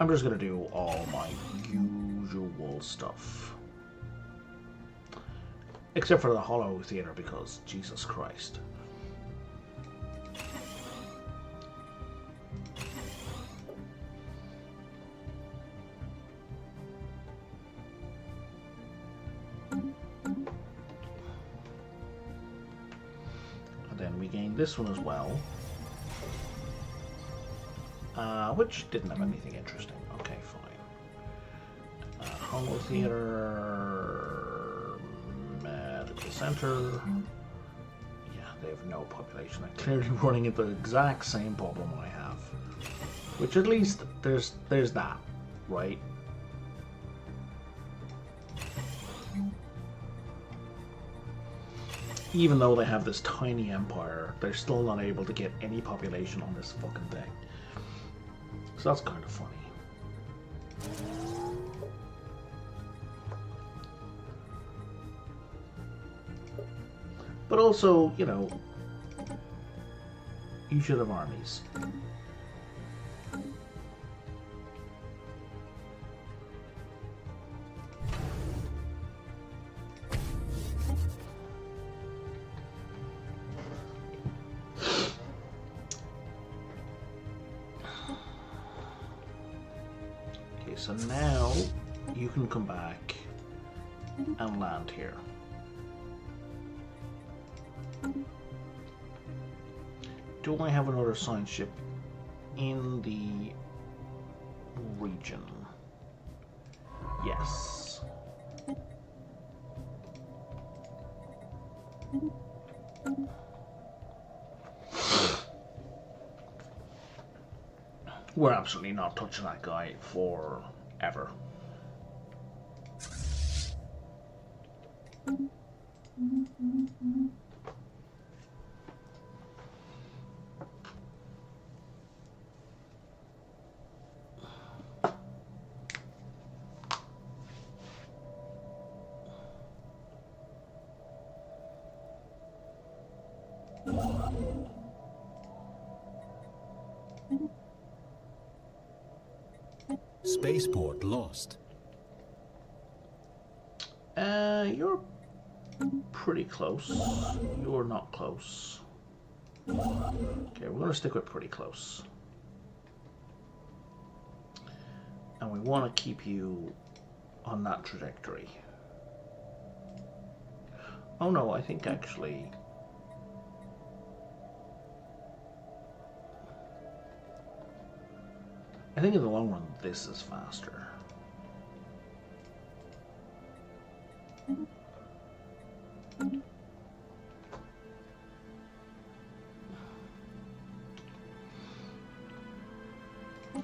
I'm just going to do all my usual stuff. Except for the Hollow Theater, because Jesus Christ. And then we gained this one as well. Which didn't have anything interesting. Okay, fine. Hollow Theater, Medical Center. Yeah, they have no population. I'm clearly running into the exact same problem I have. Which at least there's that, right? Even though they have this tiny empire, they're still not able to get any population on this fucking thing. So that's kind of funny. But also, you know, you should have armies. So now you can come back and land here. Do I have another science ship in the region? Yes. We're absolutely not touching that guy forever. Spaceport lost. You're pretty close. You're not close. Okay, we're gonna stick with pretty close. And we want to keep you on that trajectory. Oh no, I think actually... I think in the long run, this is faster.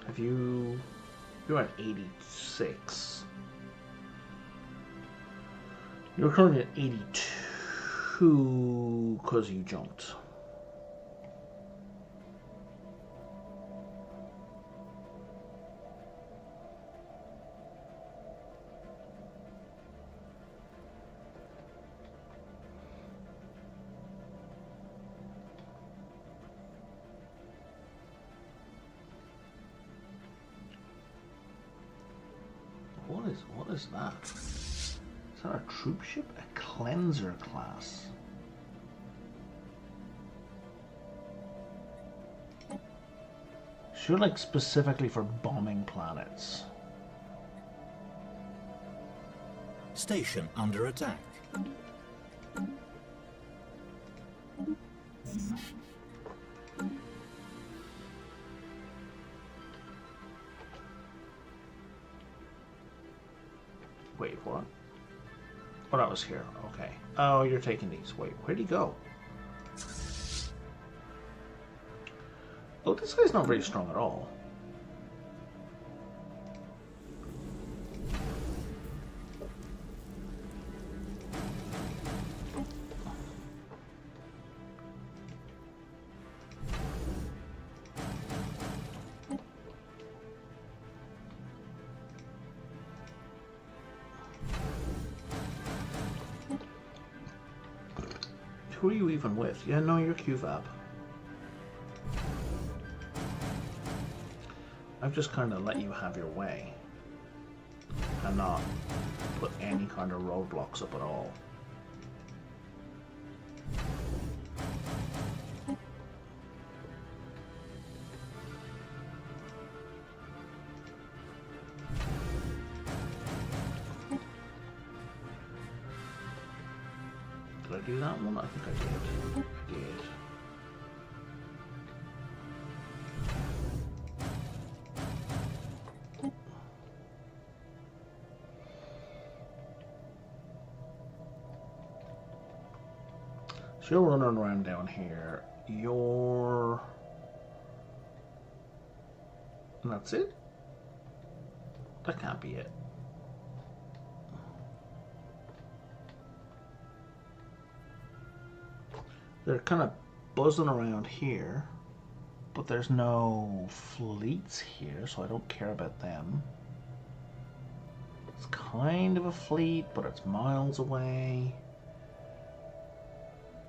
Have you... You're at 86. You're currently at 82 because you jumped. What is that? Is that a troop ship? A cleanser class. Sure, like specifically for bombing planets. Station under attack. Wait, what? Oh, that was here. Okay. Oh, you're taking these. Wait, where'd he go? Oh, this guy's not very strong at all. Who are you even with? Yeah, no, you're QVAB. I've just kind of let you have your way and not put any kind of roadblocks up at all. Did I do that one? I think I did. I did. So you're running around down here. You're... And that's it? That can't be it. They're kind of buzzing around here, but there's no fleets here, so I don't care about them. It's kind of a fleet, but it's miles away.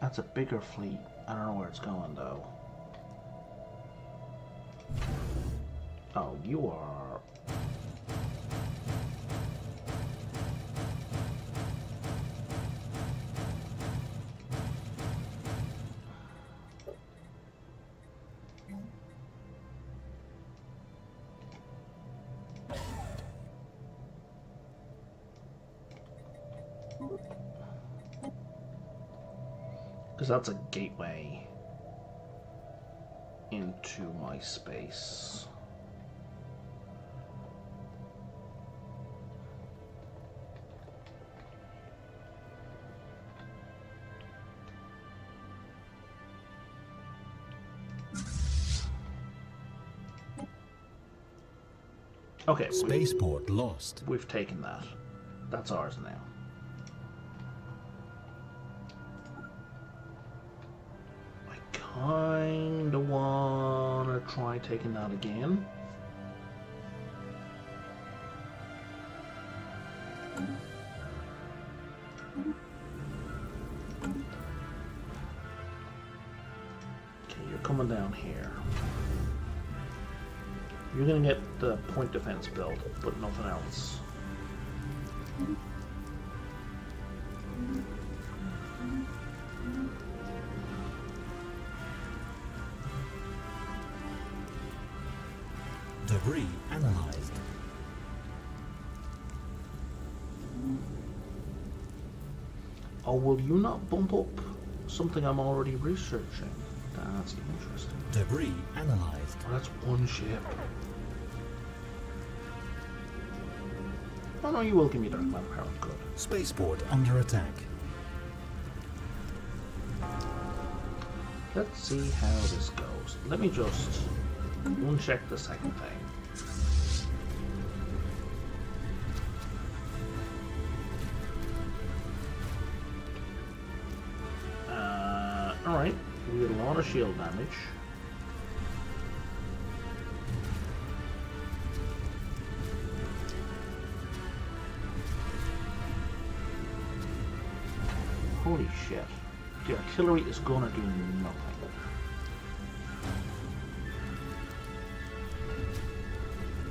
That's a bigger fleet. I don't know where it's going, though. Oh, you are... Because that's a gateway into my space. Okay, Spaceport lost. We've taken that. That's ours now. Kinda wanna try taking that again. Okay, you're coming down here. You're gonna get the point defense built, but nothing else. Debris analyzed. Oh, will you not bump up something I'm already researching? That's interesting. Debris analyzed. Oh, that's one ship. Oh no, you will give me dark matter power. Good. Spaceport under attack. Let's see how this goes. Let me just uncheck the second thing. Alright, we had a lot of shield damage. Holy shit. The artillery is gonna do nothing.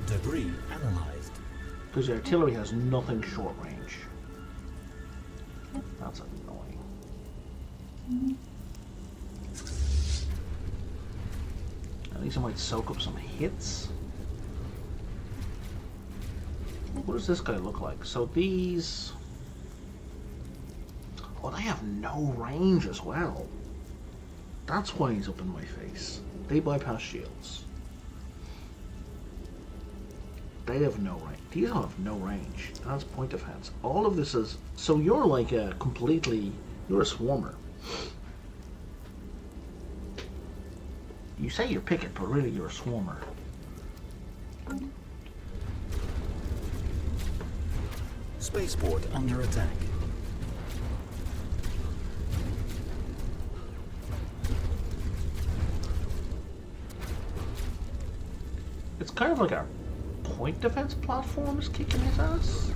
Debris analyzed. Because the artillery has nothing short range. That's annoying. At least I might soak up some hits. What does this guy look like? So these... Oh, they have no range as well. That's why he's up in my face. They bypass shields. They have no range. These all have no range. That's point defense. All of this is... So you're like a completely... You're a swarmer. You say you're picket, but really you're a swarmer. Spaceport under attack. It's kind of like our point defense platform is kicking his ass.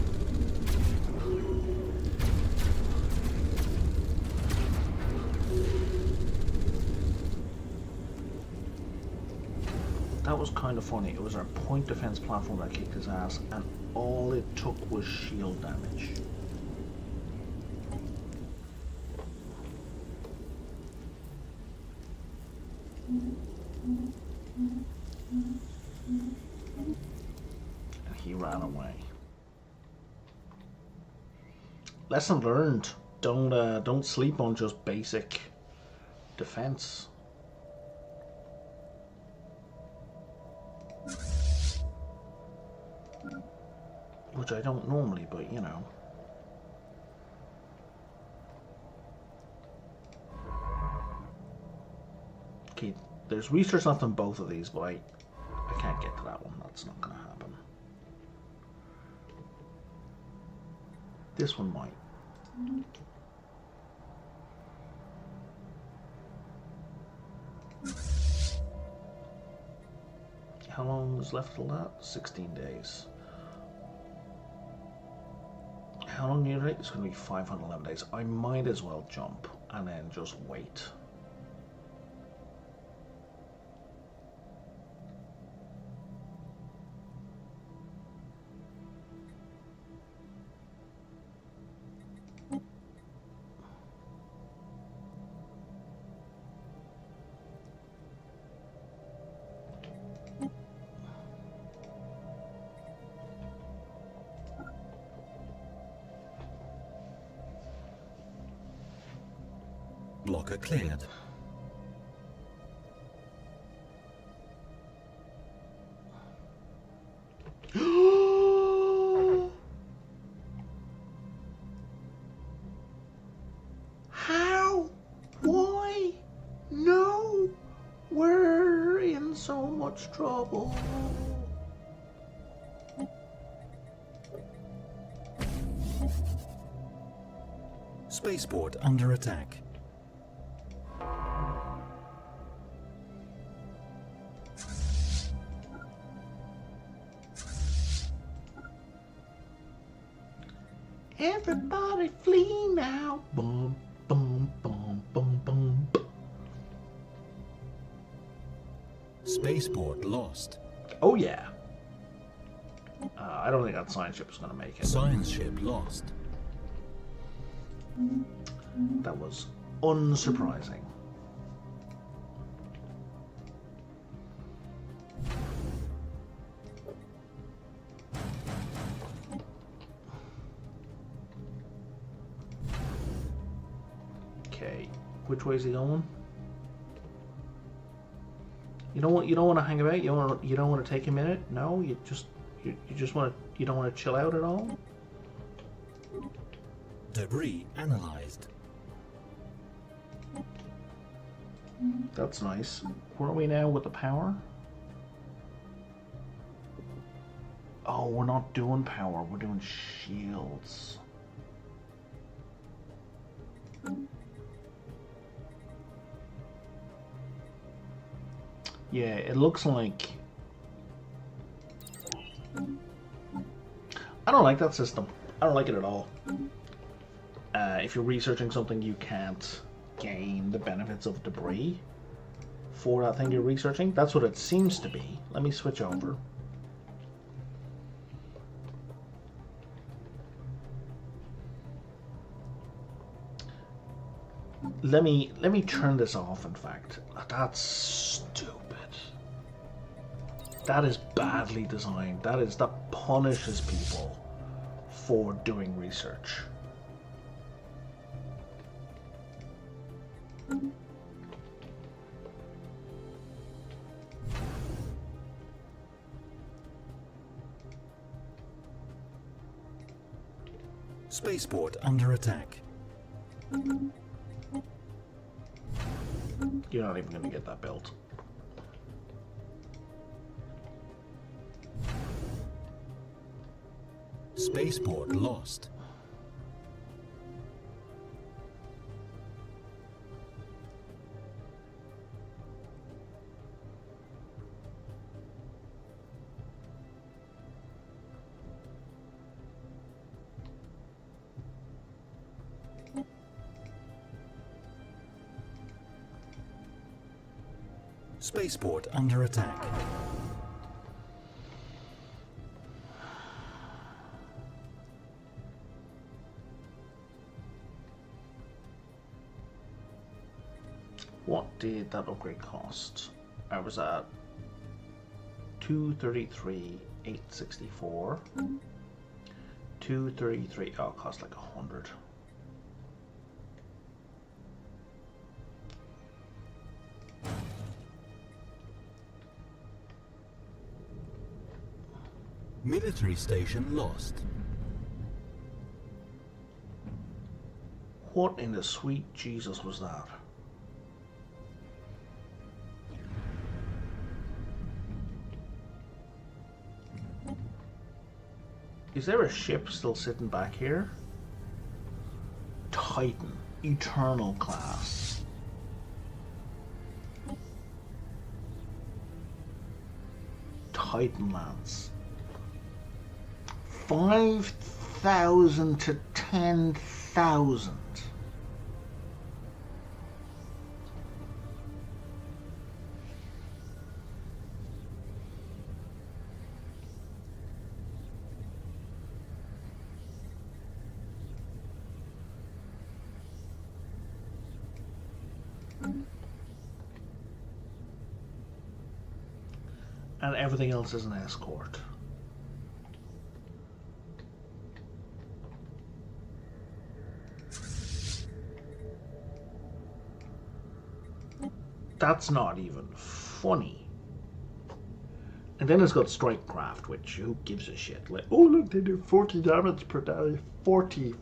that was kind of funny. It was our point defense platform that kicked his ass, and all it took was shield damage. And he ran away. Lesson learned. Don't sleep on just basic defense. Which I don't normally, but you know. Okay, there's research left on both of these, but I can't get to that one. That's not gonna happen. This one might. How long is left till that? 16 days. How long do you think? It's going to be 511 days. I might as well jump and then just wait. Blocker cleared. How? Why? No! We're in so much trouble. Spaceport under attack. Everybody flee now. Boom, boom, boom, boom, boom. Spaceport lost. Oh yeah. I don't think that science ship is going to make it. Science ship lost. That was unsurprising. Okay, which way is he going? You don't want to hang about. You don't want to take a minute. No, you just want to. You don't want to chill out at all. Debris analyzed. That's nice. Where are we now with the power? Oh, we're not doing power. We're doing shields. Yeah, it looks like... I don't like that system. I don't like it at all. If you're researching something, you can't gain the benefits of debris for that thing you're researching. That's what it seems to be. Let me switch over. Let me turn this off, in fact. That's stupid. That is badly designed. That punishes people for doing research. Spaceport under attack. You're not even going to get that built. Spaceport lost. Spaceport under attack. What did that upgrade cost? I was at 233,864. 233. Oh, it cost like 100. Military station lost. What in the sweet Jesus was that? Is there a ship still sitting back here? Titan, Eternal class. Titan Lance. 5,000 to 10,000. And everything else is an escort. That's not even funny. And then it's got strike craft, which who gives a shit? Like, oh look, they do 40 damage per day, 40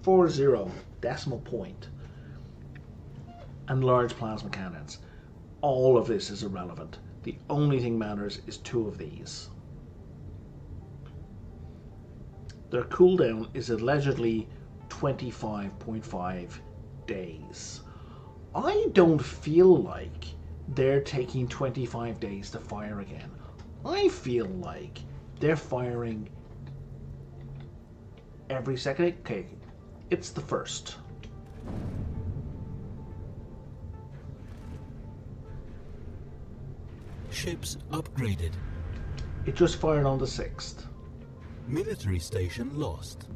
decimal point. And large plasma cannons. All of this is irrelevant. The only thing matters is 2 of these. Their cooldown is allegedly 25.5 days. I don't feel like they're taking 25 days to fire again. I feel like they're firing every second. Okay, it's the 1st. Ships upgraded. It just fired on the 6th. Military station lost.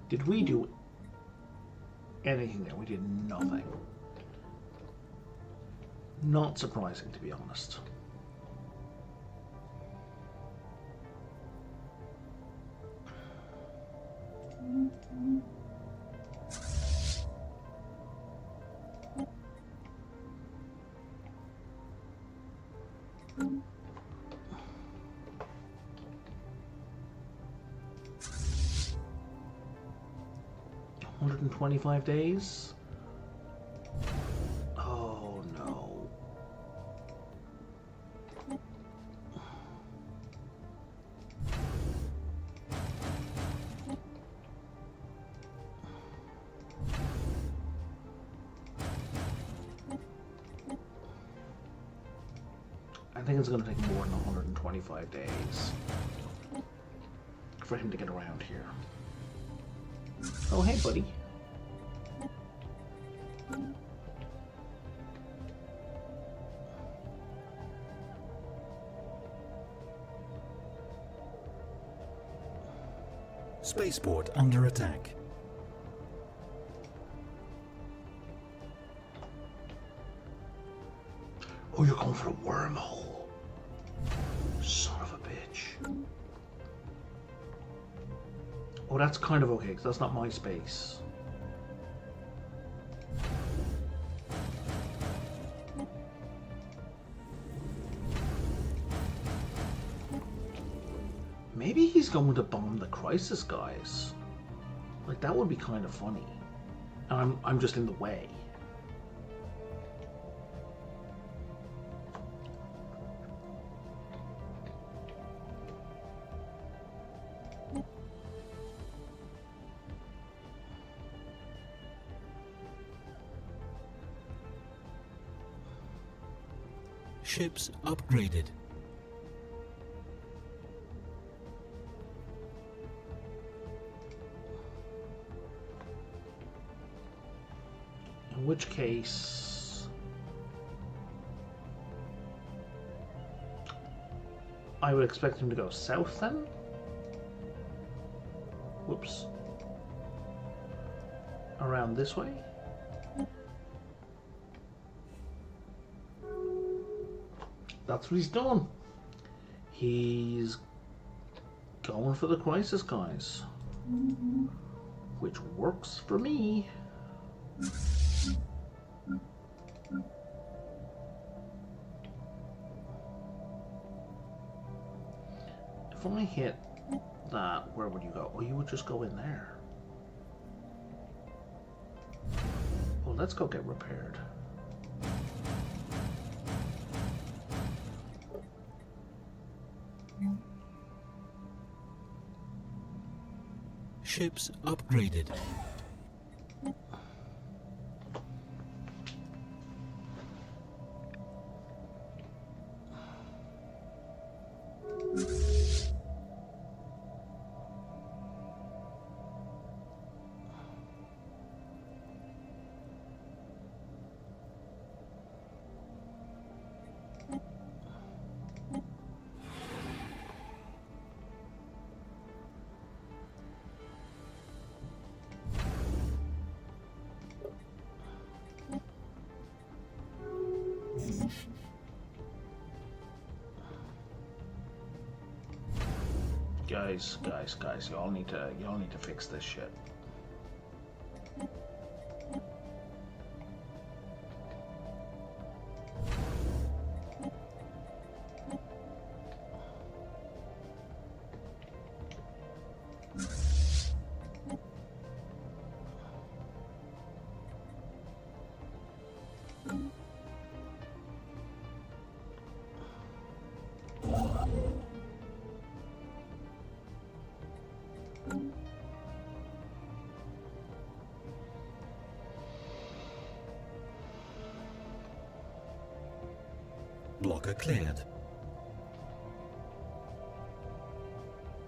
Did we do anything there? We did nothing. Not surprising, to be honest. $125 days? Oh no. I think it's going to take more than 125 days for him to get around here. Oh, hey, buddy. Spaceport under attack. Oh, you're going for a wormhole. Son of a bitch. Oh, that's kind of okay, because that's not my space. Maybe he's going to bomb the Crisis guys. Like, that would be kind of funny. And I'm just in the way. Ships upgraded. In which case, I would expect him to go south then. Whoops. Around this way. That's what he's done. He's going for the crisis, guys. Which works for me. If I hit that, where would you go? Oh, you would just go in there. Well, let's go get repaired. Ships upgraded. Guys, y'all need to fix this shit. Blocker cleared.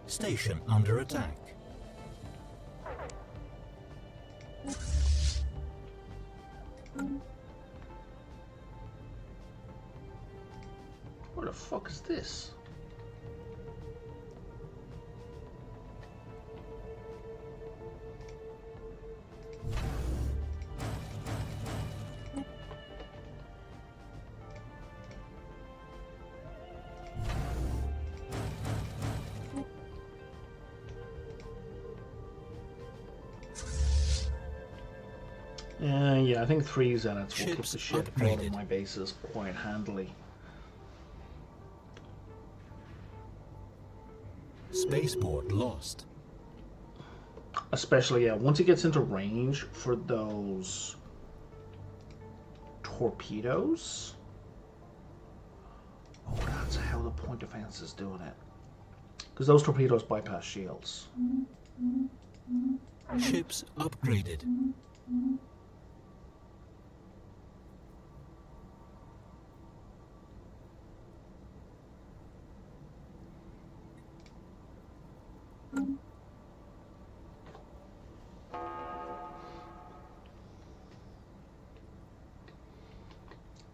Station under attack. Where the fuck is this? Yeah, I think 3 Zeniths will keep the shit out of my bases quite handily. Spaceport lost. Especially, yeah, once it gets into range for those torpedoes. Oh, that's how the point defense is doing it. Because those torpedoes bypass shields. Ships upgraded.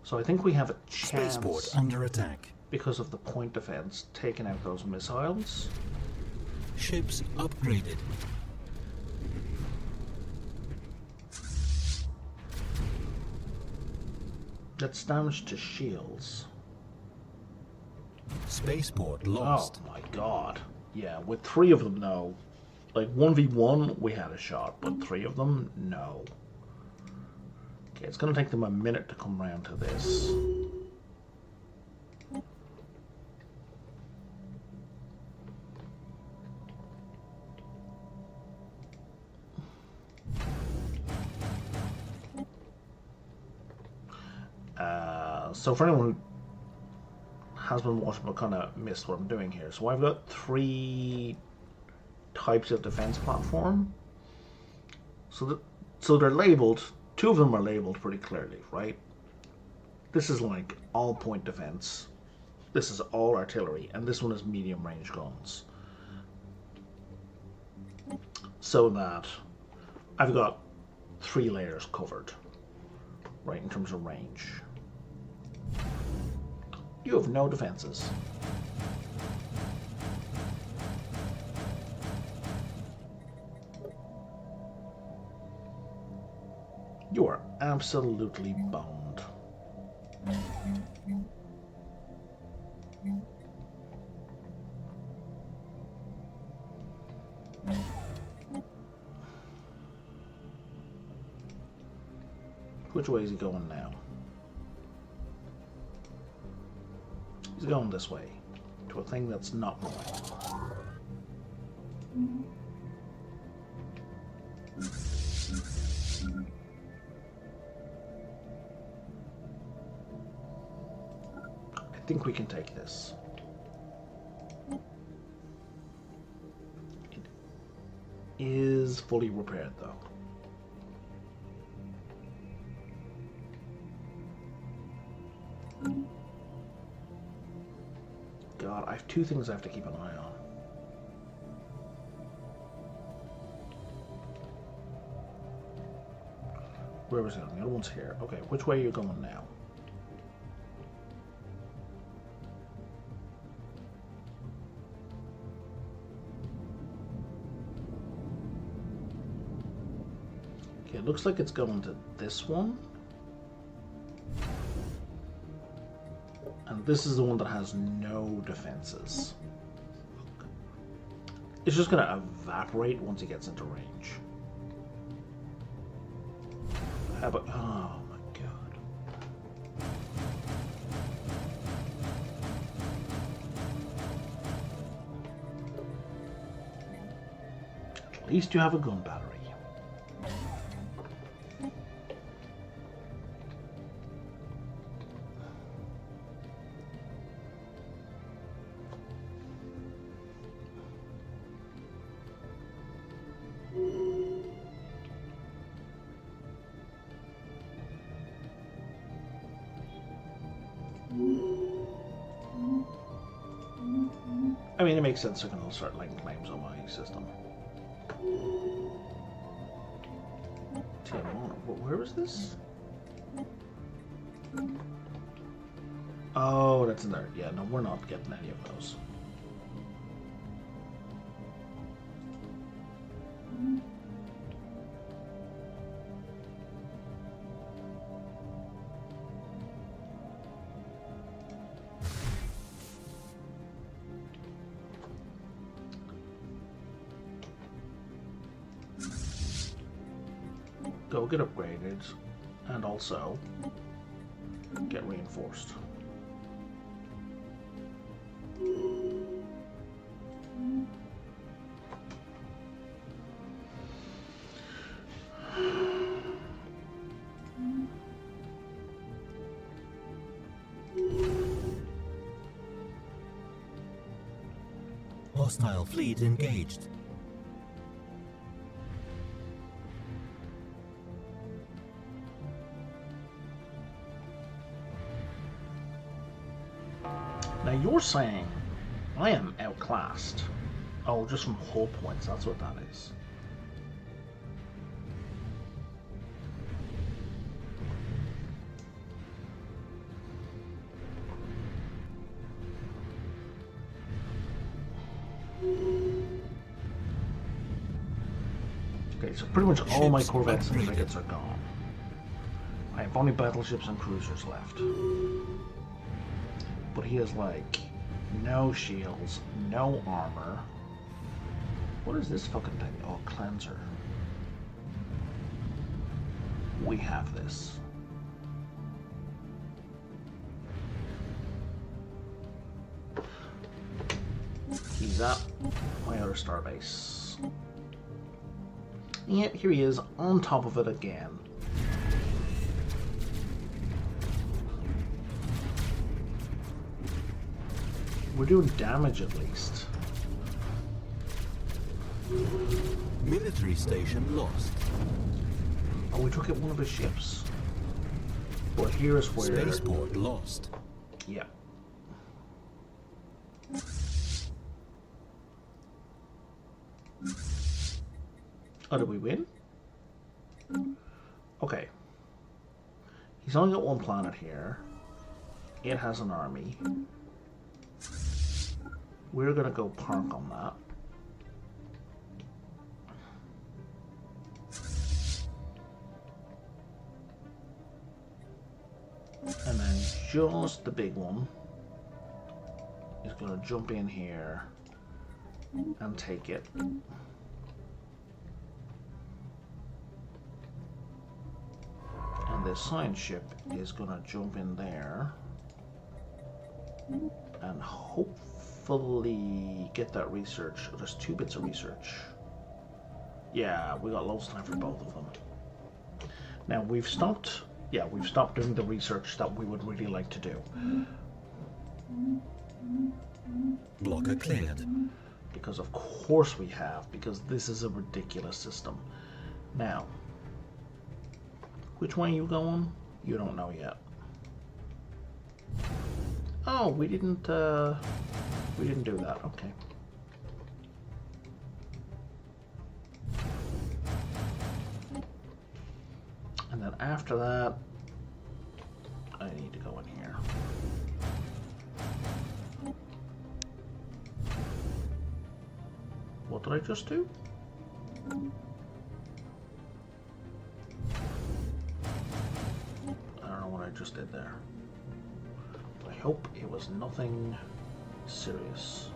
So I think we have a chance Spaceport under attack. because of the point defense taking out those missiles. Ships upgraded. That's damage to shields. Spaceport lost. Oh my god. Yeah, with 3 of them, no. Like 1v1, we had a shot, but 3 of them, no. Okay, it's gonna take them a minute to come around to this. So for anyone who has been watching but kind of missed what I'm doing here, so I've got 3 types of defense platform. So they're labeled. 2 of them are labeled pretty clearly, right? This is like all point defense. This is all artillery, and this one is medium range guns. So that I've got 3 layers covered. right, in terms of range. You have no defenses. You are absolutely boned. Which way is he going now? He's going this way, to a thing that's not mine. I think we can take this. It is fully repaired, though. God, I have two things I have to keep an eye on. Where was it going? The other one's here. Okay, which way are you going now? Okay, it looks like it's going to this one. And this is the one that has no defenses. It's just going to evaporate once he gets into range. How about... Oh my god. At least you have a gun battery. I mean, it makes sense they're going to start laying claims on my system. Where is this? Oh, that's in there. Yeah, no, we're not getting any of those. Go get upgraded, and also get reinforced. Hostile fleet engaged. Now you're saying I am outclassed. Oh, just from hull points, that's what that is. Okay, so pretty much all my corvettes and frigates are gone. I have only battleships and cruisers left. But he has, like, no shields, no armor. What is this fucking thing? Oh, cleanser. We have this. He's at my other starbase. Yeah, here he is, on top of it again. We're doing damage at least. Military station lost. Oh, we took out one of his ships. Well, here's where... Spaceport lost. Yeah. Oh, did we win? Okay. He's only got one planet here. It has an army. We're gonna go park on that. And then just the big one is gonna jump in here and take it. And the science ship is gonna jump in there and hopefully get that research. There's 2 bits of research. Yeah, we got loads of time for both of them. Now we've stopped doing the research that we would really like to do. Blocker cleared. Because of course we have, because this is a ridiculous system. Now, which way are you going? You don't know yet. Oh, we didn't do that. Okay. And then after that, I need to go in here. What did I just do? I don't know what I just did there. I hope it was nothing serious.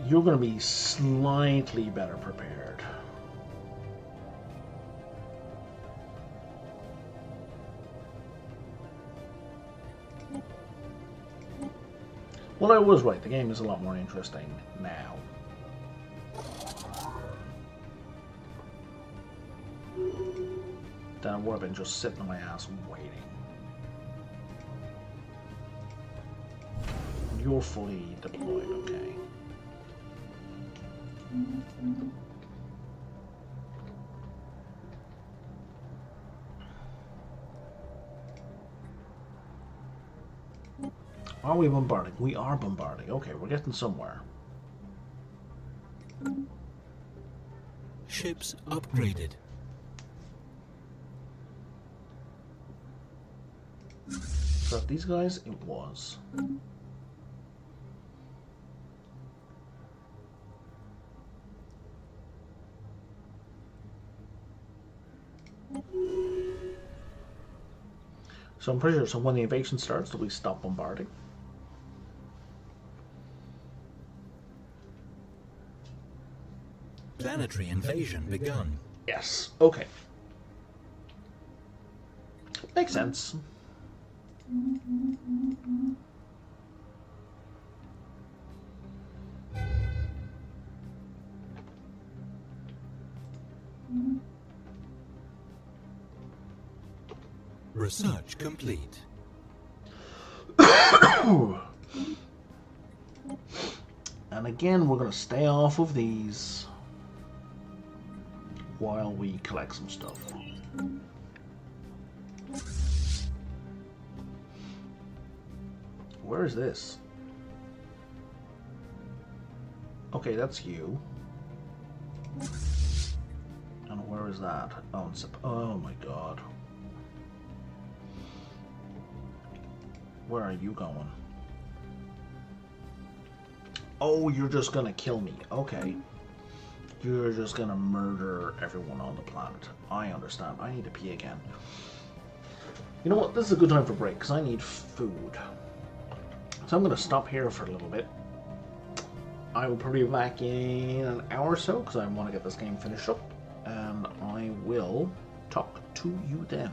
You're going to be slightly better prepared. Well, I was right. The game is a lot more interesting now. Than it would have been just sitting on my ass waiting. You're fully deployed, okay. Are we bombarding? We are bombarding. Okay, we're getting somewhere. Ships upgraded. So these guys, it was. So I'm pretty sure, so when the invasion starts, do we stop bombarding? Planetary invasion begun. Yes. Okay. Makes sense. Research complete. And again, we're going to stay off of these while we collect some stuff. Where is this? Okay, that's you. And where is that? Oh, oh my god. Where are you going? Oh, you're just gonna kill me. Okay. You're just gonna murder everyone on the planet. I understand. I need to pee again. You know what? This is a good time for a break, because I need food. So I'm gonna stop here for a little bit. I will probably be back in an hour or so, because I want to get this game finished up. And I will talk to you then.